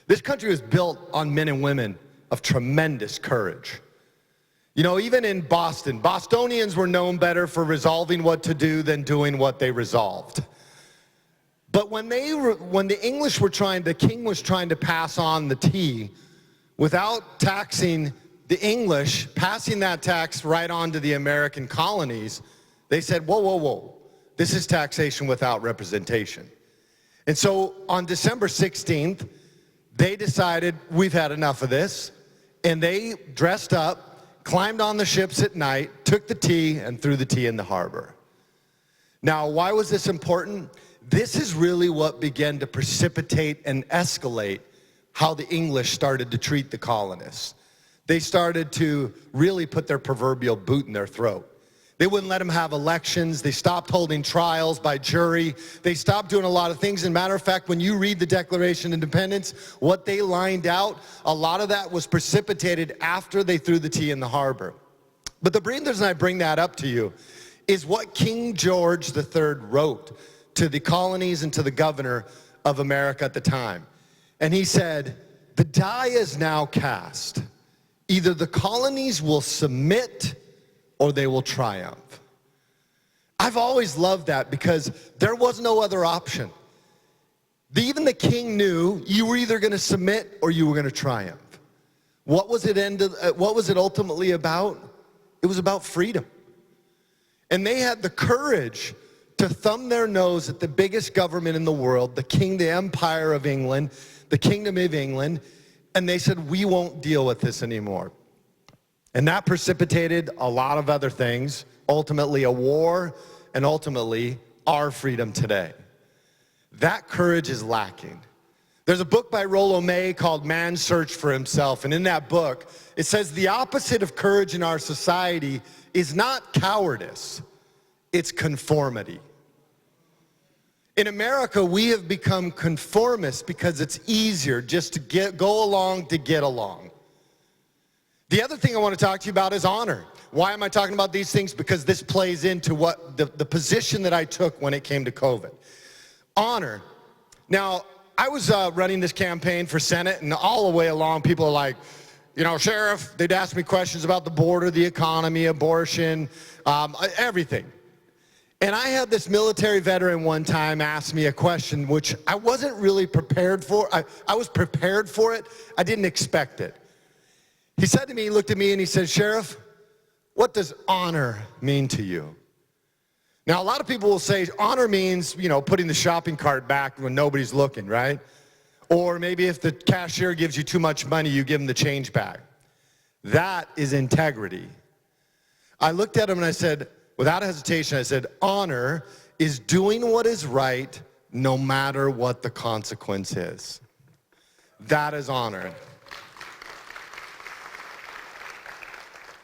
This country was built on men and women of tremendous courage. You know, even in Boston, Bostonians were known better for resolving what to do than doing what they resolved. But when the English were the king was trying to pass on the tea without taxing the English, passing that tax right on to the American colonies, they said, whoa, whoa, whoa, this is taxation without representation. And so on December 16th, they decided we've had enough of this, and they dressed up, climbed on the ships at night, took the tea, and threw the tea in the harbor. Now, why was this important? This is really what began to precipitate and escalate how the English started to treat the colonists. They started to really put their proverbial boot in their throat. They wouldn't let them have elections. They stopped holding trials by jury. They stopped doing a lot of things. As a matter of fact, when you read the Declaration of Independence, what they lined out, a lot of that was precipitated after they threw the tea in the harbor. But the reason I bring that up to you is what King George III wrote to the colonies and to the governor of America at the time. And he said, the die is now cast. Either the colonies will submit or they will triumph. I've always loved that because there was no other option. Even the king knew you were either going to submit or you were going to triumph. What was it ultimately about? It was about freedom. And they had the courage to thumb their nose at the biggest government in the world, the Empire of England, the Kingdom of England, and they said, we won't deal with this anymore. And that precipitated a lot of other things, ultimately a war, and ultimately our freedom today. That courage is lacking. There's a book by Rollo May called Man's Search for Himself, and in that book, it says the opposite of courage in our society is not cowardice, it's conformity. In America, we have become conformists because it's easier just to go along to get along. The other thing I want to talk to you about is honor. Why am I talking about these things? Because this plays into what the position that I took when it came to COVID. Honor. Now, I was running this campaign for Senate, and all the way along, people are like, you know, Sheriff, they'd ask me questions about the border, the economy, abortion, everything. And I had this military veteran one time ask me a question which I wasn't really prepared for. I was prepared for it. I didn't expect it. He said to me, he looked at me and he said, Sheriff, what does honor mean to you? Now, a lot of people will say honor means, you know, putting the shopping cart back when nobody's looking, right? Or maybe if the cashier gives you too much money, you give them the change back. That is integrity. I looked at him and I said, without hesitation, I said, honor is doing what is right no matter what the consequence is. That is honor.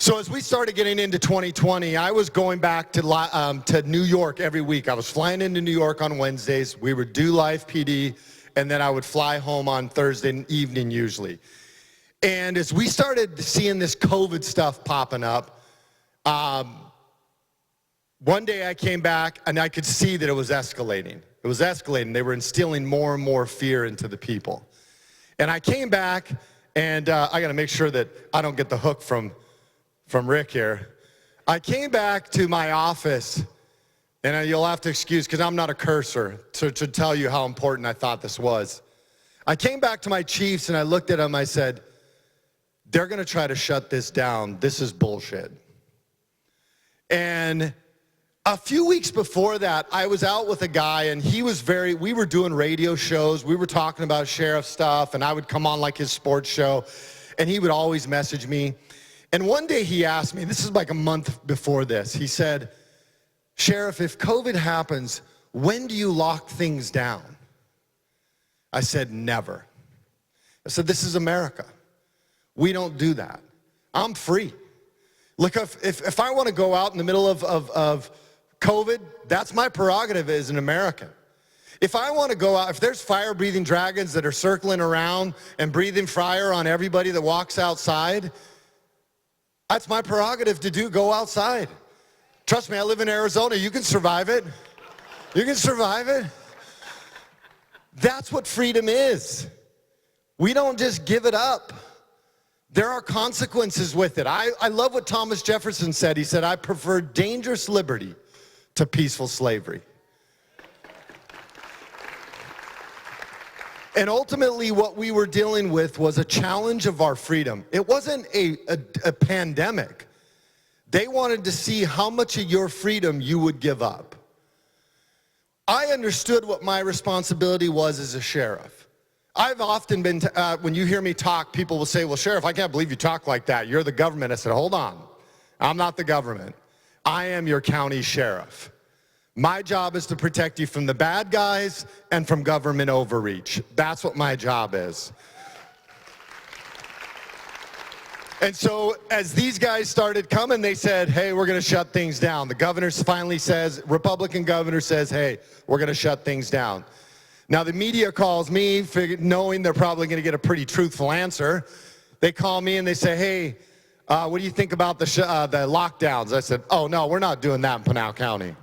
So as we started getting into 2020, I was going back to New York every week. I was flying into New York on Wednesdays. We would do live PD, and then I would fly home on Thursday evening usually. And as we started seeing this COVID stuff popping up, one day I came back and I could see that it was escalating. It was escalating. They were instilling more and more fear into the people. And I came back, and I got to make sure that I don't get the hook from Rick here. I came back to my office, and you'll have to excuse because I'm not a cursor to tell you how important I thought this was. I came back to my chiefs and I looked at them. I said, they're going to try to shut this down. This is bullshit. And a few weeks before that, I was out with a guy, and we were doing radio shows. We were talking about sheriff stuff, and I would come on like his sports show, and he would always message me. And one day he asked me, this is like a month before this, he said, Sheriff, if COVID happens, when do you lock things down? I said, never. I said, this is America. We don't do that. I'm free. Look, if I want to go out in the middle of COVID, that's my prerogative as an American. If I want to go out, if there's fire-breathing dragons that are circling around and breathing fire on everybody that walks outside, that's my prerogative to go outside. Trust me, I live in Arizona. You can survive it. You can survive it. That's what freedom is. We don't just give it up. There are consequences with it. I love what Thomas Jefferson said. He said, I prefer dangerous liberty to peaceful slavery. And ultimately, what we were dealing with was a challenge of our freedom. It wasn't a pandemic. They wanted to see how much of your freedom you would give up. I understood what my responsibility was as a sheriff. I've often been, when you hear me talk, people will say, well, Sheriff, I can't believe you talk like that. You're the government. I said, hold on. I'm not the government. I am your county sheriff. My job is to protect you from the bad guys and from government overreach. That's what my job is. And so as these guys started coming, they said, hey, we're going to shut things down. The governor finally says, Republican governor says, hey, we're going to shut things down. Now the media calls me, knowing they're probably going to get a pretty truthful answer. They call me and they say, hey, what do you think about the lockdowns? I said, oh, no, we're not doing that in Pinal County.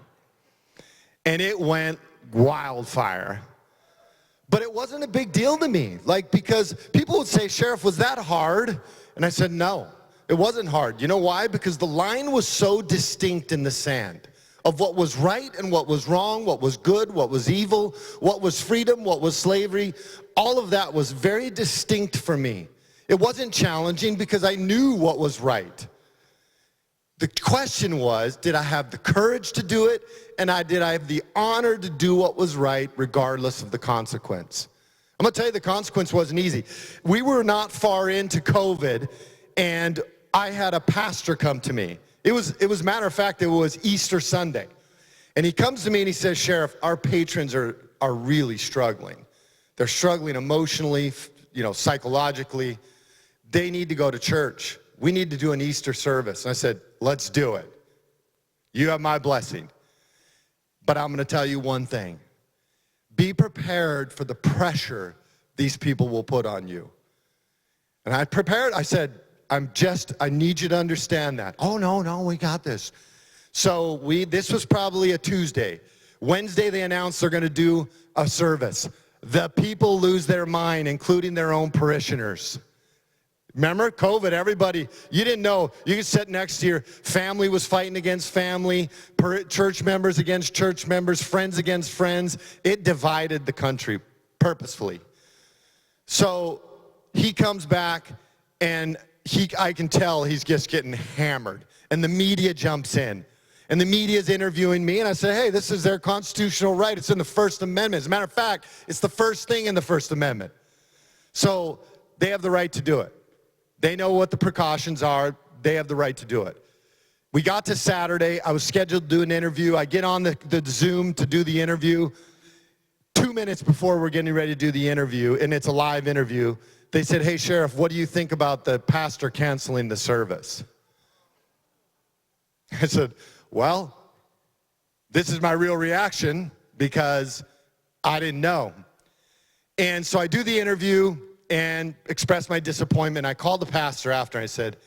And it went wildfire. But it wasn't a big deal to me, because people would say, Sheriff, was that hard? And I said, no, it wasn't hard. You know why? Because the line was so distinct in the sand of what was right and what was wrong, what was good, what was evil, what was freedom, what was slavery. All of that was very distinct for me. It wasn't challenging because I knew what was right. The question was, did I have the courage to do it? And did I have the honor to do what was right regardless of the consequence? I'm going to tell you the consequence wasn't easy. We were not far into COVID, and I had a pastor come to me. It was matter of fact, it was Easter Sunday. And he comes to me and he says, Sheriff, our patrons are really struggling. They're struggling emotionally, psychologically. They need to go to church. We need to do an Easter service. And I said, let's do it. You have my blessing. But I'm going to tell you one thing. Be prepared for the pressure these people will put on you. And I prepared. I said, I need you to understand that. Oh, no, we got this. So this was probably a Tuesday. Wednesday, they announced they're going to do a service. The people lose their mind, including their own parishioners. Remember, COVID, everybody, you didn't know. You could sit next to your family was fighting against family, church members against church members, friends against friends. It divided the country purposefully. So he comes back, and I can tell he's just getting hammered. And the media jumps in. And the media is interviewing me, and I say, hey, this is their constitutional right. It's in the First Amendment. As a matter of fact, it's the first thing in the First Amendment. So they have the right to do it. They know what the precautions are. They have the right to do it. We got to Saturday. I was scheduled to do an interview. I get on the Zoom to do the interview. 2 minutes before we're getting ready to do the interview, and it's a live interview, they said, hey, Sheriff, what do you think about the pastor canceling the service? I said, well, this is my real reaction because I didn't know. And so I do the interview and express my disappointment. I called the pastor after. I said,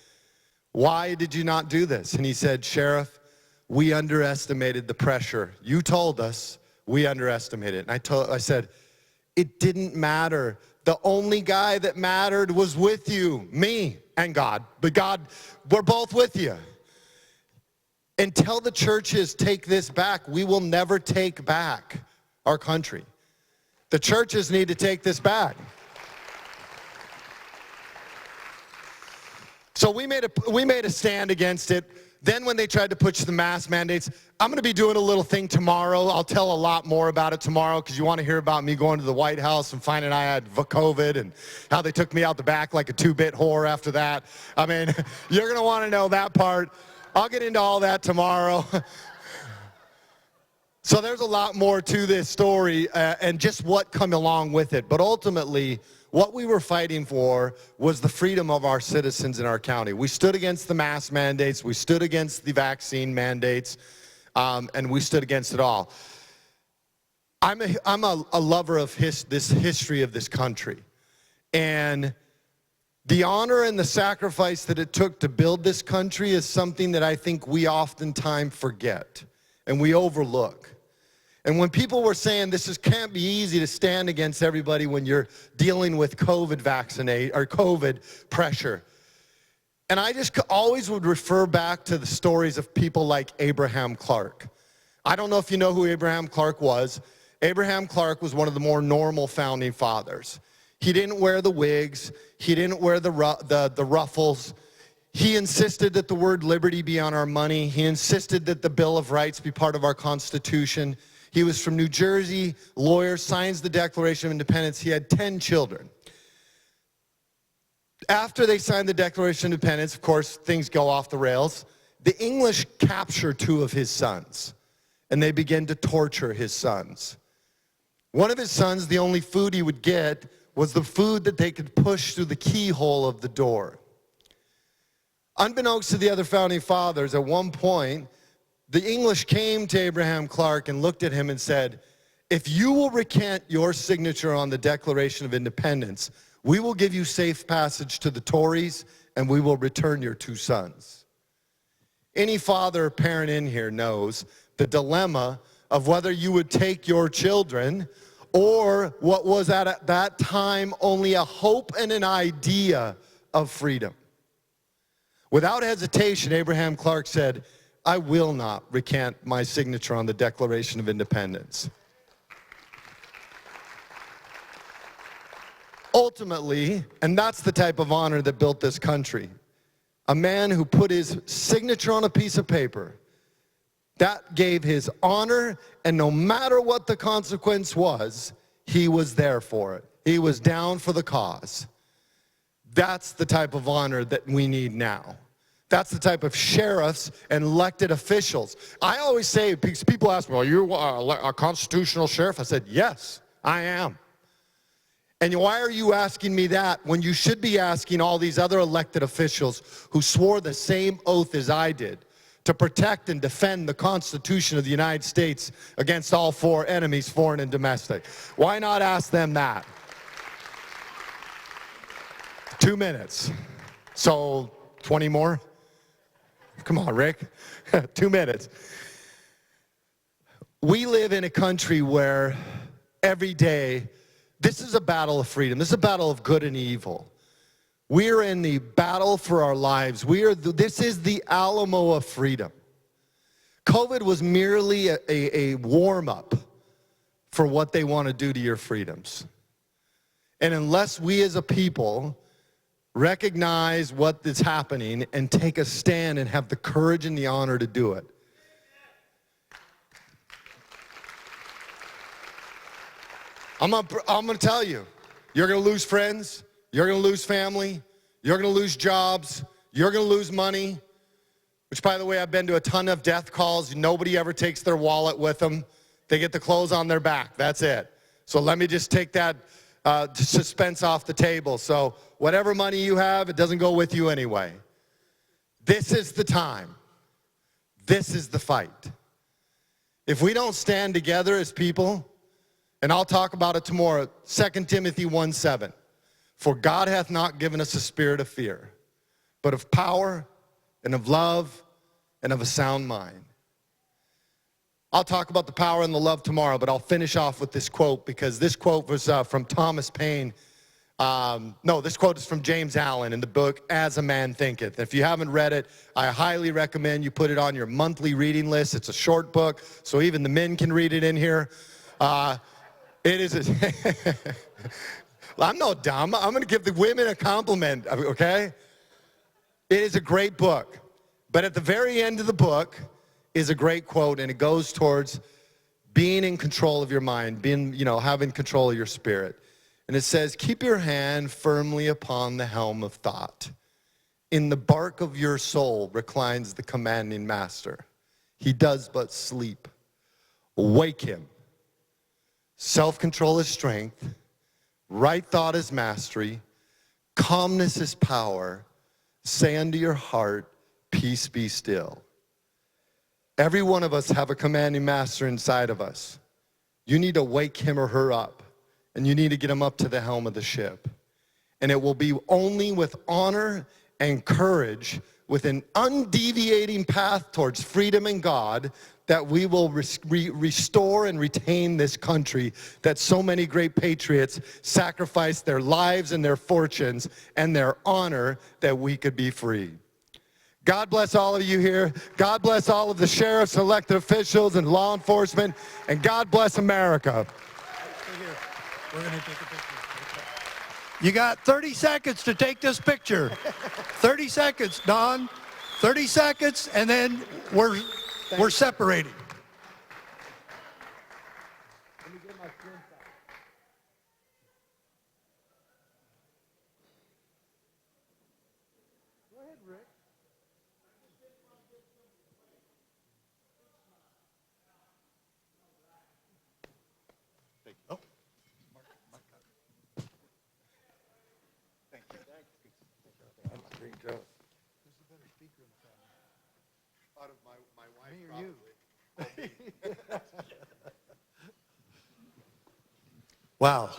why did you not do this? And he said, Sheriff, we underestimated the pressure. You told us, we underestimated it. And I said, it didn't matter. The only guy that mattered was with you, me and God. But God, we're both with you. Until the churches take this back, we will never take back our country. The churches need to take this back. So we made a stand against it. Then when they tried to push the mask mandates, I'm going to be doing a little thing tomorrow. I'll tell a lot more about it tomorrow because you want to hear about me going to the White House and finding I had COVID and how they took me out the back like a two-bit whore after that. I mean, you're going to want to know that part. I'll get into all that tomorrow. So there's a lot more to this story and just what come along with it. But ultimately, what we were fighting for was the freedom of our citizens in our county. We stood against the mask mandates, we stood against the vaccine mandates, and we stood against it all. I'm a lover of this history of this country. And the honor and the sacrifice that it took to build this country is something that I think we oftentimes forget and we overlook. And when people were saying can't be easy to stand against everybody when you're dealing with COVID COVID pressure. And I just always would refer back to the stories of people like Abraham Clark. I don't know if you know who Abraham Clark was. Abraham Clark was one of the more normal founding fathers. He didn't wear the wigs. He didn't wear the ruffles. He insisted that the word liberty be on our money. He insisted that the Bill of Rights be part of our Constitution. He was from New Jersey, lawyer, signs the Declaration of Independence. He had 10 children. After they signed the Declaration of Independence, of course, things go off the rails. The English capture 2 of his sons, and they begin to torture his sons. One of his sons, the only food he would get was the food that they could push through the keyhole of the door. Unbeknownst to the other founding fathers, at one point, the English came to Abraham Clark and looked at him and said, if you will recant your signature on the Declaration of Independence, we will give you safe passage to the Tories and we will return your 2 sons. Any father or parent in here knows the dilemma of whether you would take your children or what was at that time only a hope and an idea of freedom. Without hesitation, Abraham Clark said, I will not recant my signature on the Declaration of Independence. Ultimately, and that's the type of honor that built this country, a man who put his signature on a piece of paper, that gave his honor, and no matter what the consequence was, he was there for it. He was down for the cause. That's the type of honor that we need now. That's the type of sheriffs and elected officials. I always say, because people ask me, are you a constitutional sheriff? I said, yes, I am. And why are you asking me that when you should be asking all these other elected officials who swore the same oath as I did to protect and defend the Constitution of the United States against all 4 enemies, foreign and domestic? Why not ask them that? 2 minutes. So 20 more? Come on, Rick. 2 minutes. We live in a country where every day, this is a battle of freedom. This is a battle of good and evil. We're in the battle for our lives. This is the Alamo of freedom. COVID was merely a warm-up for what they want to do to your freedoms. And unless we as a people recognize what is happening and take a stand and have the courage and the honor to do it, I'm going to tell you, you're going to lose friends, you're going to lose family, you're going to lose jobs, you're going to lose money, which, by the way, I've been to a ton of death calls. Nobody ever takes their wallet with them. They get the clothes on their back. That's it. So let me just take that suspense off the table. So whatever money you have, it doesn't go with you anyway. This is the time. This is the fight. If we don't stand together as people, and I'll talk about it tomorrow, 2 Timothy 1:7. For God hath not given us a spirit of fear, but of power and of love and of a sound mind. I'll talk about the power and the love tomorrow, but I'll finish off with this quote, because this quote was from Thomas Paine. No, this quote is from James Allen in the book, As a Man Thinketh. If you haven't read it, I highly recommend you put it on your monthly reading list. It's a short book, so even the men can read it in here. It is I'm no dumb. I'm going to give the women a compliment, okay? It is a great book. But at the very end of the book is a great quote, and it goes towards being in control of your mind, having control of your spirit. And it says, keep your hand firmly upon the helm of thought. In the bark of your soul reclines the commanding master. He does but sleep. Wake him. Self-control is strength. Right thought is mastery. Calmness is power. Say unto your heart, peace be still. Every one of us have a commanding master inside of us. You need to wake him or her up, and you need to get him up to the helm of the ship. And it will be only with honor and courage, with an undeviating path towards freedom and God, that we will restore and retain this country that so many great patriots sacrificed their lives and their fortunes and their honor that we could be free. God bless all of you here. God bless all of the sheriffs, elected officials, and law enforcement. And God bless America. We're going to take a picture. You got 30 seconds to take this picture. 30 seconds, Don. 30 seconds, and then we're separating. Wow.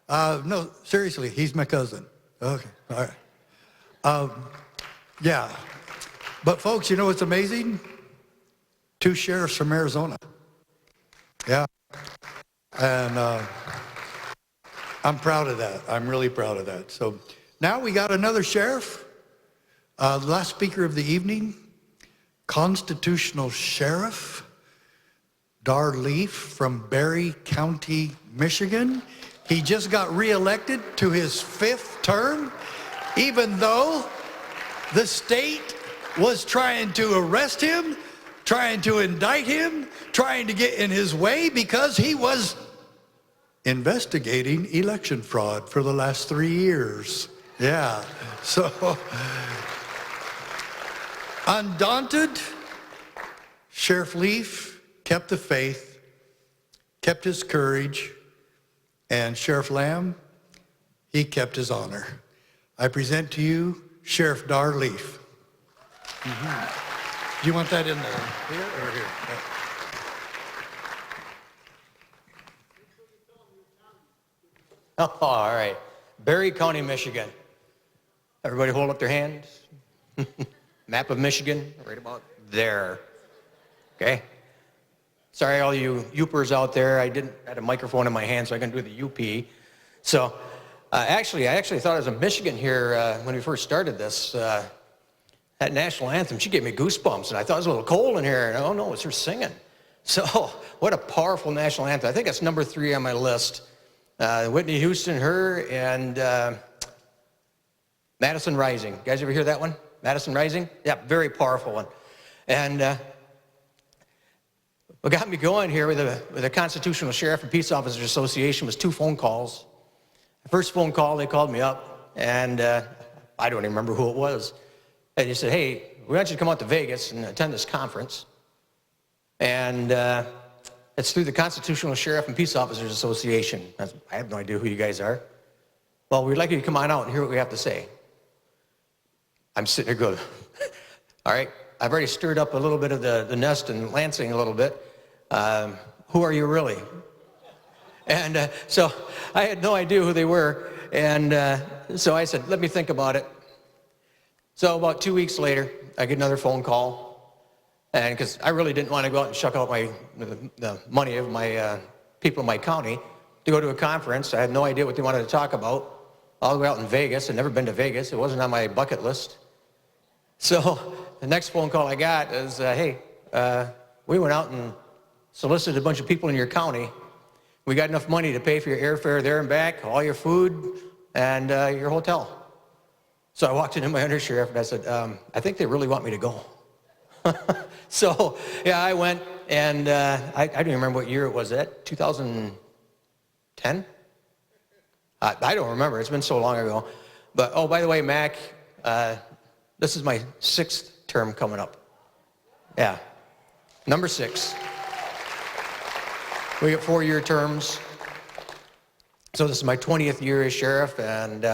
No, seriously, he's my cousin. Okay, all right. Yeah. But folks, you know what's amazing? 2 sheriffs from Arizona. Yeah. And I'm proud of that. I'm really proud of that. So now we got another sheriff. The last speaker of the evening, constitutional sheriff Dar Leaf from Berry County, Michigan. He just got reelected to his 5th term, even though the state was trying to arrest him, trying to indict him, trying to get in his way because he was investigating election fraud for the last 3 years. Yeah, so undaunted, Sheriff Leaf kept the faith, kept his courage, and Sheriff Lamb, he kept his honor. I present to you Sheriff Dar Leaf. Do you want that in there? Here or here? Oh, all right. Berry County, Michigan. Everybody hold up their hands. Map of Michigan, right about there. Okay? Sorry, all you Yoopers out there. I had a microphone in my hand, so I can do the UP. So, I actually thought it was in Michigan here when we first started this. That national anthem, she gave me goosebumps, and I thought it was a little cold in here. And oh no, it's her singing. So, what a powerful national anthem. I think that's number 3 on my list. Whitney Houston, her, and Madison Rising. You guys ever hear that one? Madison Rising? Yeah, very powerful one. And what got me going here with the Constitutional Sheriff and Peace Officers Association was 2 phone calls. The first phone call, they called me up, and I don't even remember who it was. And he said, hey, we want you to come out to Vegas and attend this conference. And it's through the Constitutional Sheriff and Peace Officers Association. I have no idea who you guys are. Well, we'd like you to come on out and hear what we have to say. I'm sitting there going, all right, I've already stirred up a little bit of the nest in Lansing a little bit. Who are you really? And so I had no idea who they were. And so I said, let me think about it. So about 2 weeks later, I get another phone call. And because I really didn't want to go out and shuck out the money of my people in my county to go to a conference. I had no idea what they wanted to talk about. All the way out in Vegas. I'd never been to Vegas. It wasn't on my bucket list. So the next phone call I got is, hey, we went out and solicited a bunch of people in your county. We got enough money to pay for your airfare there and back, all your food, and your hotel. So I walked into my undersheriff and I said, I think they really want me to go. So, yeah, I went, and I don't even remember what year it was. That 2010? I don't remember. It's been so long ago. But, oh, by the way, Mack, this is my 6th term coming up. Yeah, number 6. We get 4-year terms. So this is my 20th year as sheriff, and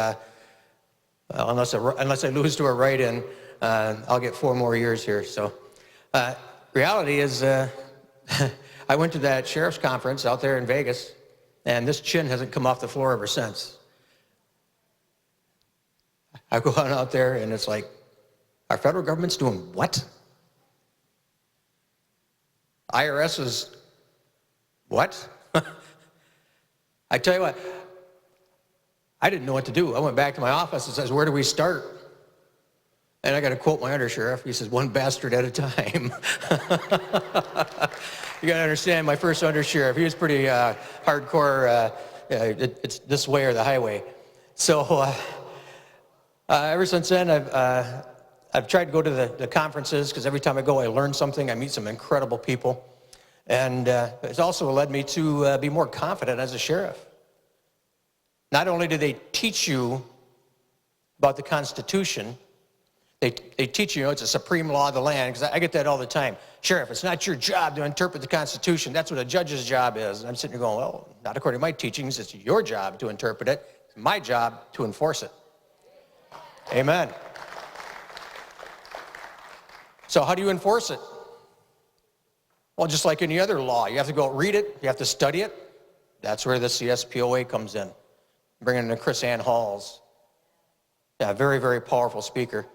unless I lose to a write-in, I'll get 4 more years here. So reality is I went to that sheriff's conference out there in Vegas, and this chin hasn't come off the floor ever since. I go on out there, and it's like, our federal government's doing what? IRS is what? I tell you what, I didn't know what to do. I went back to my office and says, where do we start? And I got to quote my undersheriff. He says, one bastard at a time. You got to understand, my first undersheriff, he was pretty hardcore, it's this way or the highway. So ever since then, I've tried to go to the conferences, because every time I go, I learn something. I meet some incredible people. And it's also led me to be more confident as a sheriff. Not only do they teach you about the Constitution, they teach you, it's a supreme law of the land, because I get that all the time. Sheriff, it's not your job to interpret the Constitution. That's what a judge's job is. And I'm sitting here going, well, not according to my teachings. It's your job to interpret it. It's my job to enforce it. Amen. So how do you enforce it? Well, just like any other law, you have to go read it, you have to study it. That's where the CSPOA comes in. Bringing in Chris Ann Halls. Yeah, very, very powerful speaker.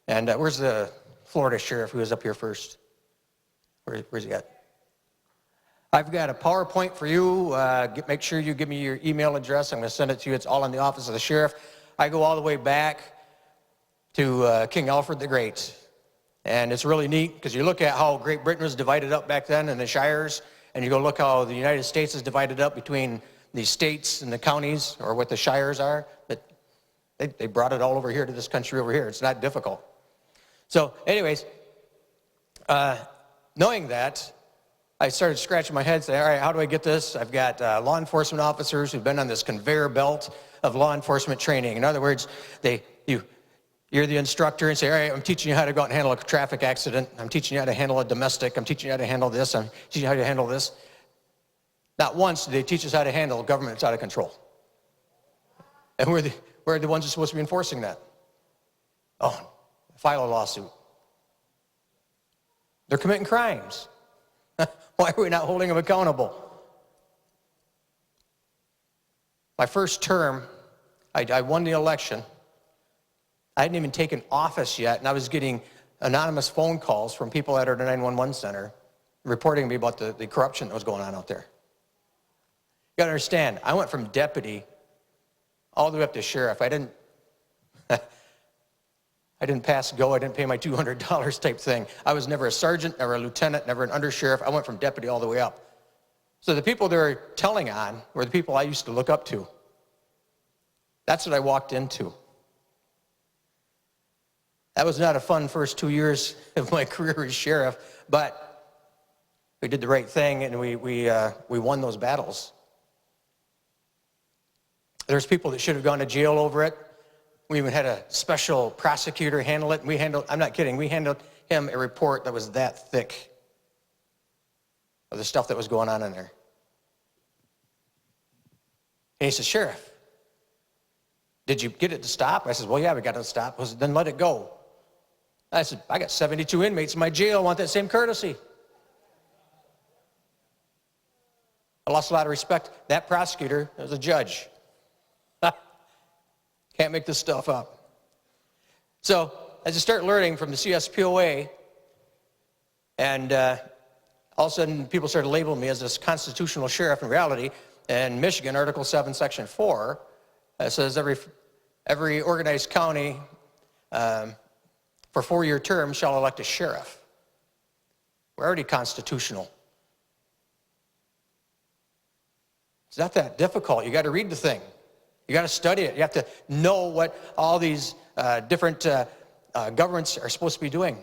And where's the Florida sheriff who was up here first? Where's he at? I've got a PowerPoint for you. Make sure you give me your email address. I'm going to send it to you. It's all in the office of the sheriff. I go all the way back to King Alfred the Great. And it's really neat, because you look at how Great Britain was divided up back then in the shires, and you go look how the United States is divided up between the states and the counties, or what the shires are. But they brought it all over here to this country over here. It's not difficult. So anyways, knowing that, I started scratching my head, saying, all right, how do I get this? I've got law enforcement officers who've been on this conveyor belt of law enforcement training. In other words, you're the instructor and say, all right, I'm teaching you how to go out and handle a traffic accident. I'm teaching you how to handle a domestic. I'm teaching you how to handle this. I'm teaching you how to handle this. Not once did they teach us how to handle government that's out of control. And we're the ones who are supposed to be enforcing that. Oh, file a lawsuit. They're committing crimes. Why are we not holding them accountable? My first term, I won the election. I hadn't even taken office yet, and I was getting anonymous phone calls from people at our 911 center reporting to me about the corruption that was going on out there. You gotta understand, I went from deputy all the way up to sheriff. I didn't pass go, I didn't pay my $200 type thing. I was never a sergeant, never a lieutenant, never an undersheriff. I went from deputy all the way up. So the people they were telling on were the people I used to look up to. That's what I walked into. That was not a fun first 2 years of my career as sheriff, but we did the right thing, and we won those battles. There's people that should have gone to jail over it. We even had a special prosecutor handle it. I'm not kidding, we handled him a report that was that thick of the stuff that was going on in there. And he says, Sheriff, did you get it to stop? I said, well, yeah, we got it to stop. I said, then let it go. I said, I got 72 inmates in my jail. I want that same courtesy. I lost a lot of respect. That prosecutor was a judge. Can't make this stuff up. So as I start learning from the CSPOA, and all of a sudden people started labeling me as this constitutional sheriff. In reality, in Michigan, Article 7, Section 4, it says every organized county for 4-year terms shall elect a sheriff. We're already constitutional. It's not that difficult. You got to read the thing. You got to study it. You have to know what all these different governments are supposed to be doing.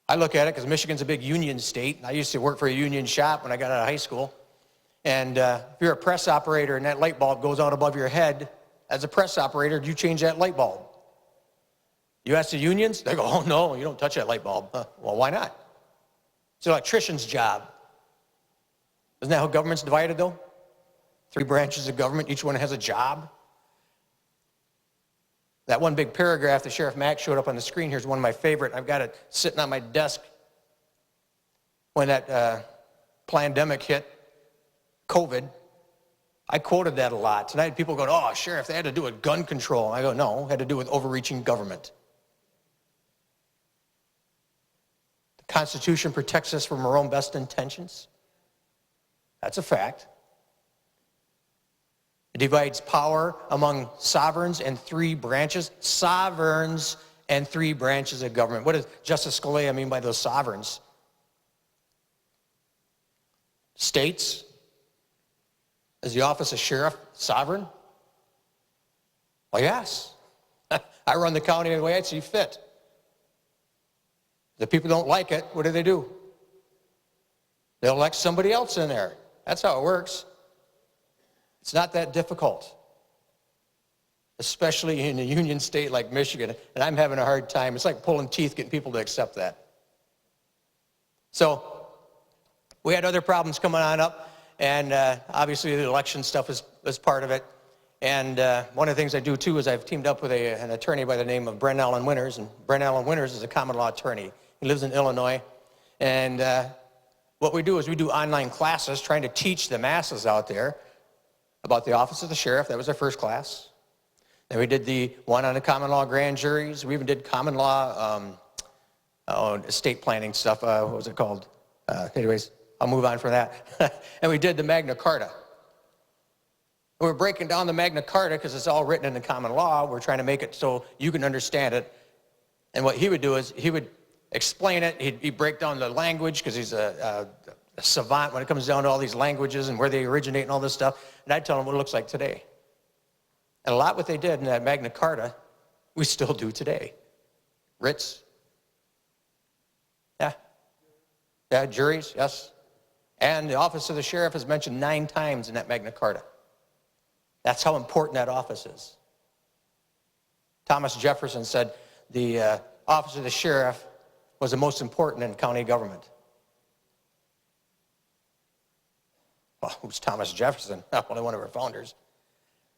I look at it because Michigan's a big union state. I used to work for a union shop when I got out of high school. And if you're a press operator and that light bulb goes out above your head, as a press operator, do you change that light bulb? You ask the unions, they go, oh no, you don't touch that light bulb. Well, why not? It's the electrician's job. Isn't that how government's divided though? 3 branches of government, each one has a job. That one big paragraph that Sheriff Mack showed up on the screen here is one of my favorite. I've got it sitting on my desk. When that pandemic hit, COVID, I quoted that a lot. Tonight people go, oh, Sheriff, they had to do with gun control. I go, no, it had to do with overreaching government. The Constitution protects us from our own best intentions. That's a fact. It divides power among sovereigns and 3 branches. Sovereigns and 3 branches of government. What does Justice Scalia mean by those sovereigns? States. Is the office of sheriff sovereign? Well, yes. I run the county the way I see fit. The people don't like it, what do? They'll elect somebody else in there. That's how it works. It's not that difficult, especially in a union state like Michigan, and I'm having a hard time. It's like pulling teeth getting people to accept that. So we had other problems coming on up, and obviously the election stuff is part of it. And one of the things I do too is I've teamed up with an attorney by the name of Brent Allen Winters, and Brent Allen Winters is a common law attorney. He lives in Illinois, and what we do is we do online classes trying to teach the masses out there about the office of the sheriff. That was our first class. Then we did the one on the common law grand juries. We even did common law estate planning stuff. What was it called? Anyways, I'll move on from that. And we did the Magna Carta. We're breaking down the Magna Carta because it's all written in the common law. We're trying to make it so you can understand it. And what he would do is he would explain it. He'd break down the language because he's a savant when it comes down to all these languages and where they originate and all this stuff. And I'd tell them what it looks like today. And a lot what they did in that Magna Carta, we still do today. Writs. Yeah, juries, yes. And the office of the sheriff is mentioned 9 times in that Magna Carta. That's how important that office is. Thomas Jefferson said the office of the sheriff was the most important in county government. Well, who's Thomas Jefferson? Only one of our founders.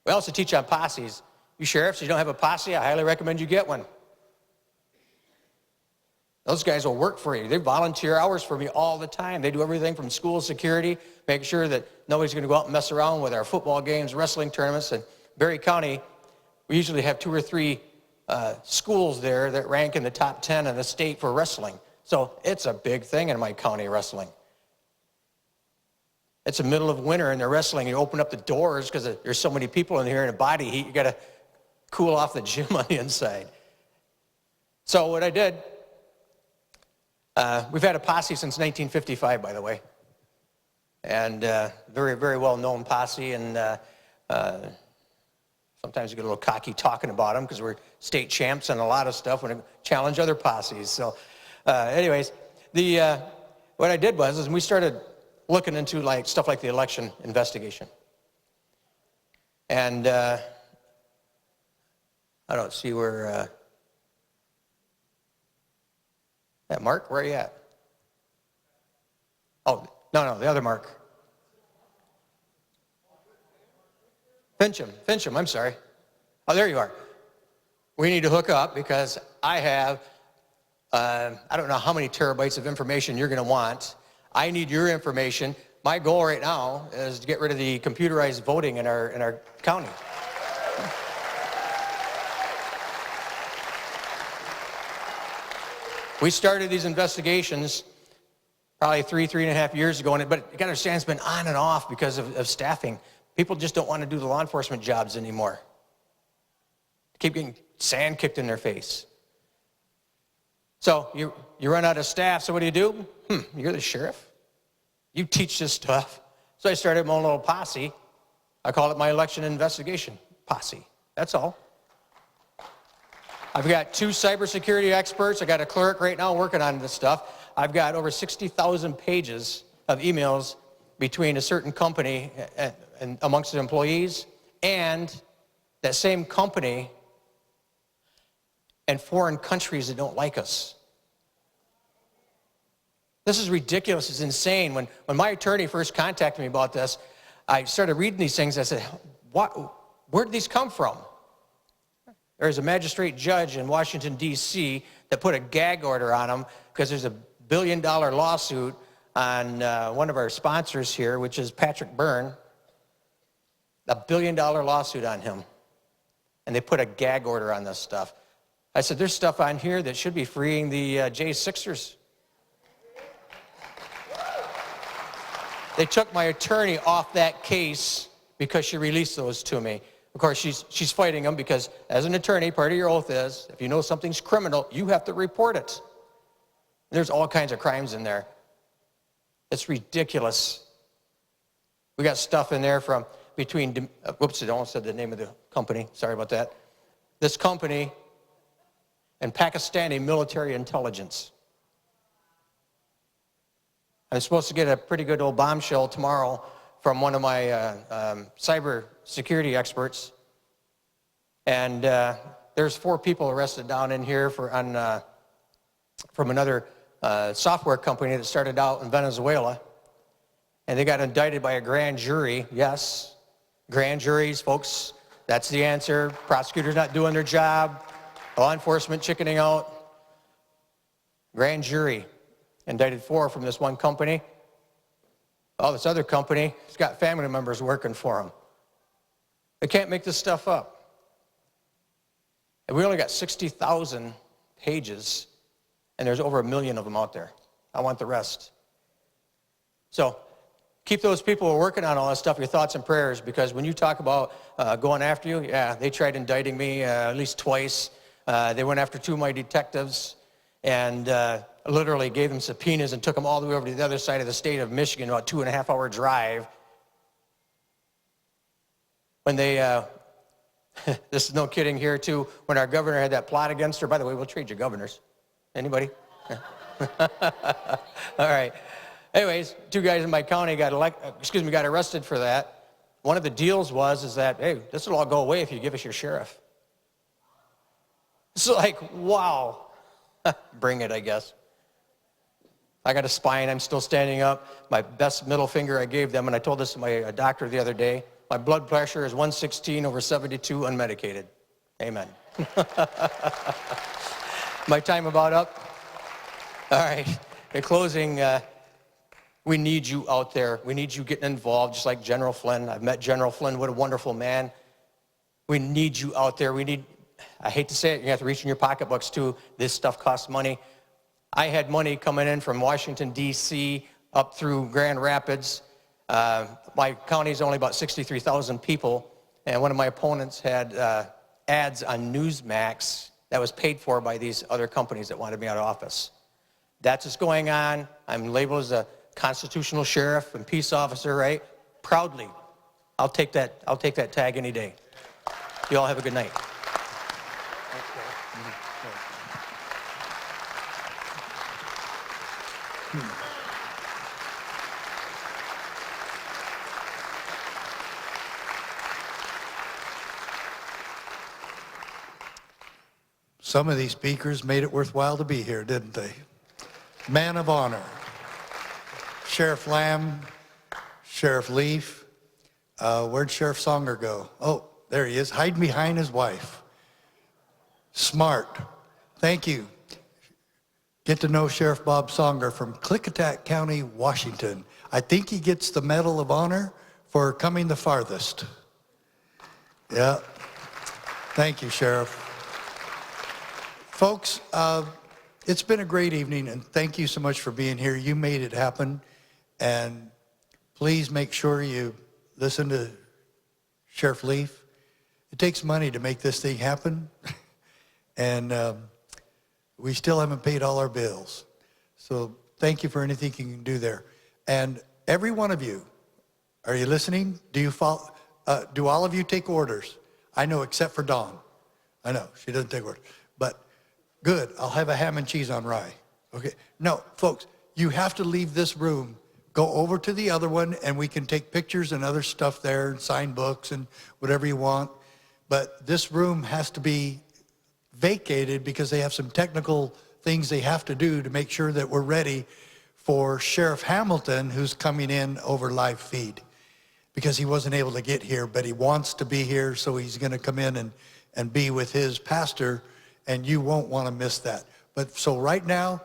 We also teach on posses. You sheriffs, you don't have a posse, I highly recommend you get one. Those guys will work for you. They volunteer hours for me all the time. They do everything from school security, make sure that nobody's going to go out and mess around with our football games, wrestling tournaments. In Berry County, we usually have 2 or 3 schools there that rank in the top 10 in the state for wrestling. So it's a big thing in my county, wrestling. It's the middle of winter and they're wrestling. You open up the doors because there's so many people in here in a body heat. You got to cool off the gym on the inside. So what I did, we've had a posse since 1955, by the way. And very, very well-known posse. And sometimes you get a little cocky talking about them because we're state champs and a lot of stuff when we challenge other posses. So anyways, what I did was we started looking into stuff like the election investigation. And I don't see where, Mark, where are you at? Oh, no, the other Mark. Fincham, I'm sorry. Oh, there you are. We need to hook up because I have, I don't know how many terabytes of information you're going to want. I need your information. My goal right now is to get rid of the computerized voting in our county. We started these investigations probably 3.5 years ago, but you got to understand it's been on and off because of staffing. People just don't want to do the law enforcement jobs anymore. Keep getting sand kicked in their face. So you run out of staff, so what do? You're the sheriff. You teach this stuff. So I started my own little posse. I call it my election investigation posse. That's all. I've got 2 cybersecurity experts. I got a clerk right now working on this stuff. I've got over 60,000 pages of emails between a certain company and amongst the employees and that same company and foreign countries that don't like us. This is ridiculous. It's insane. When my attorney first contacted me about this, I started reading these things. I said, where did these come from? There's a magistrate judge in Washington, D.C. that put a gag order on him because there's a $1 billion lawsuit on one of our sponsors here, which is Patrick Byrne. A $1 billion lawsuit on him. And they put a gag order on this stuff. I said, there's stuff on here that should be freeing the J6ers. They took my attorney off that case because she released those to me. Of course, she's fighting them because as an attorney, part of your oath is, if you know something's criminal, you have to report it. There's all kinds of crimes in there. It's ridiculous. We got stuff in there from between, whoops, I almost said the name of the company. Sorry about that. This company and Pakistani military intelligence. I'm supposed to get a pretty good old bombshell tomorrow from one of my cyber security experts. And there's 4 people arrested down in here from another software company that started out in Venezuela. And they got indicted by a grand jury. Yes, grand juries, folks, that's the answer. Prosecutors not doing their job. Law enforcement chickening out. Grand jury indicted 4 from this one company. Oh, this other company, it's got family members working for them. They can't make this stuff up. And we only got 60,000 pages, and there's over 1 million of them out there. I want the rest. So keep those people who are working on all that stuff, your thoughts and prayers, because when you talk about going after you, yeah, they tried indicting me at least twice. They went after 2 of my detectives and literally gave them subpoenas and took them all the way over to the other side of the state of Michigan, about 2.5-hour drive. When they, this is no kidding here too, when our governor had that plot against her, by the way, we'll trade you governors. Anybody? All right. Anyways, 2 guys in my county got arrested for that. One of the deals was that, hey, this will all go away if you give us your sheriff. It's like, wow. Bring it, I guess. I got a spine, I'm still standing up. My best middle finger I gave them, and I told this to my doctor the other day. My blood pressure is 116/72 unmedicated. Amen. My time about up? All right, in closing, we need you out there. We need you getting involved, just like General Flynn. I've met General Flynn, what a wonderful man. We need you out there. We need, I hate to say it, you have to reach in your pocketbooks too. This stuff costs money. I had money coming in from Washington, D.C. up through Grand Rapids. My county is only about 63,000 people, and one of my opponents had ads on Newsmax that was paid for by these other companies that wanted me out of office. That's what's going on. I'm labeled as a constitutional sheriff and peace officer, right? Proudly. I'll take that tag any day. You all have a good night. Some of these speakers made it worthwhile to be here, didn't they? Man of honor. Sheriff Lamb, Sheriff Leaf. Where'd Sheriff Songer go? Oh, there he is, hiding behind his wife. Smart. Thank you. Get to know Sheriff Bob Songer from Klickitat County, Washington. I think he gets the Medal of Honor for coming the farthest. Yeah. Thank you, Sheriff. Folks, it's been a great evening, and thank you so much for being here. You made it happen, and please make sure you listen to Sheriff Leaf. It takes money to make this thing happen, and we still haven't paid all our bills. So thank you for anything you can do there. And every one of you, are you listening? Do you follow? Do all of you take orders? I know, except for Dawn. I know, she doesn't take orders. But good, I'll have a ham and cheese on rye. Okay, no, folks, you have to leave this room, go over to the other one, and we can take pictures and other stuff there, and sign books and whatever you want. But this room has to be vacated because they have some technical things they have to do to make sure that we're ready for Sheriff Hamilton, who's coming in over live feed. because he wasn't able to get here, but he wants to be here, so he's going to come in and be with his pastor, and you won't want to miss that. But so right now,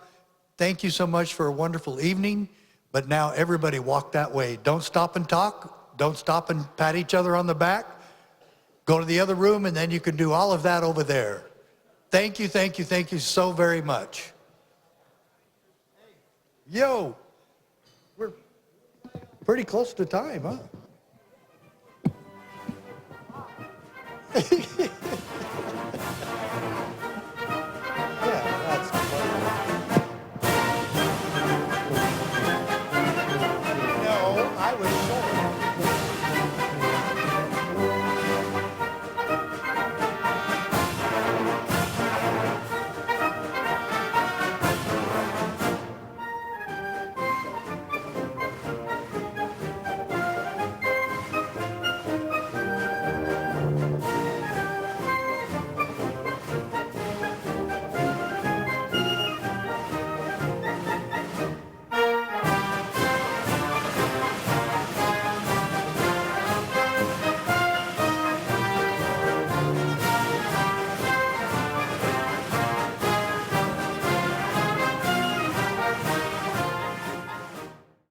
thank you so much for a wonderful evening, but now everybody walk that way. Don't stop and talk. Don't stop and pat each other on the back. Go to the other room, and then you can do all of that over there. Thank you so very much. Yo, we're pretty close to time, huh?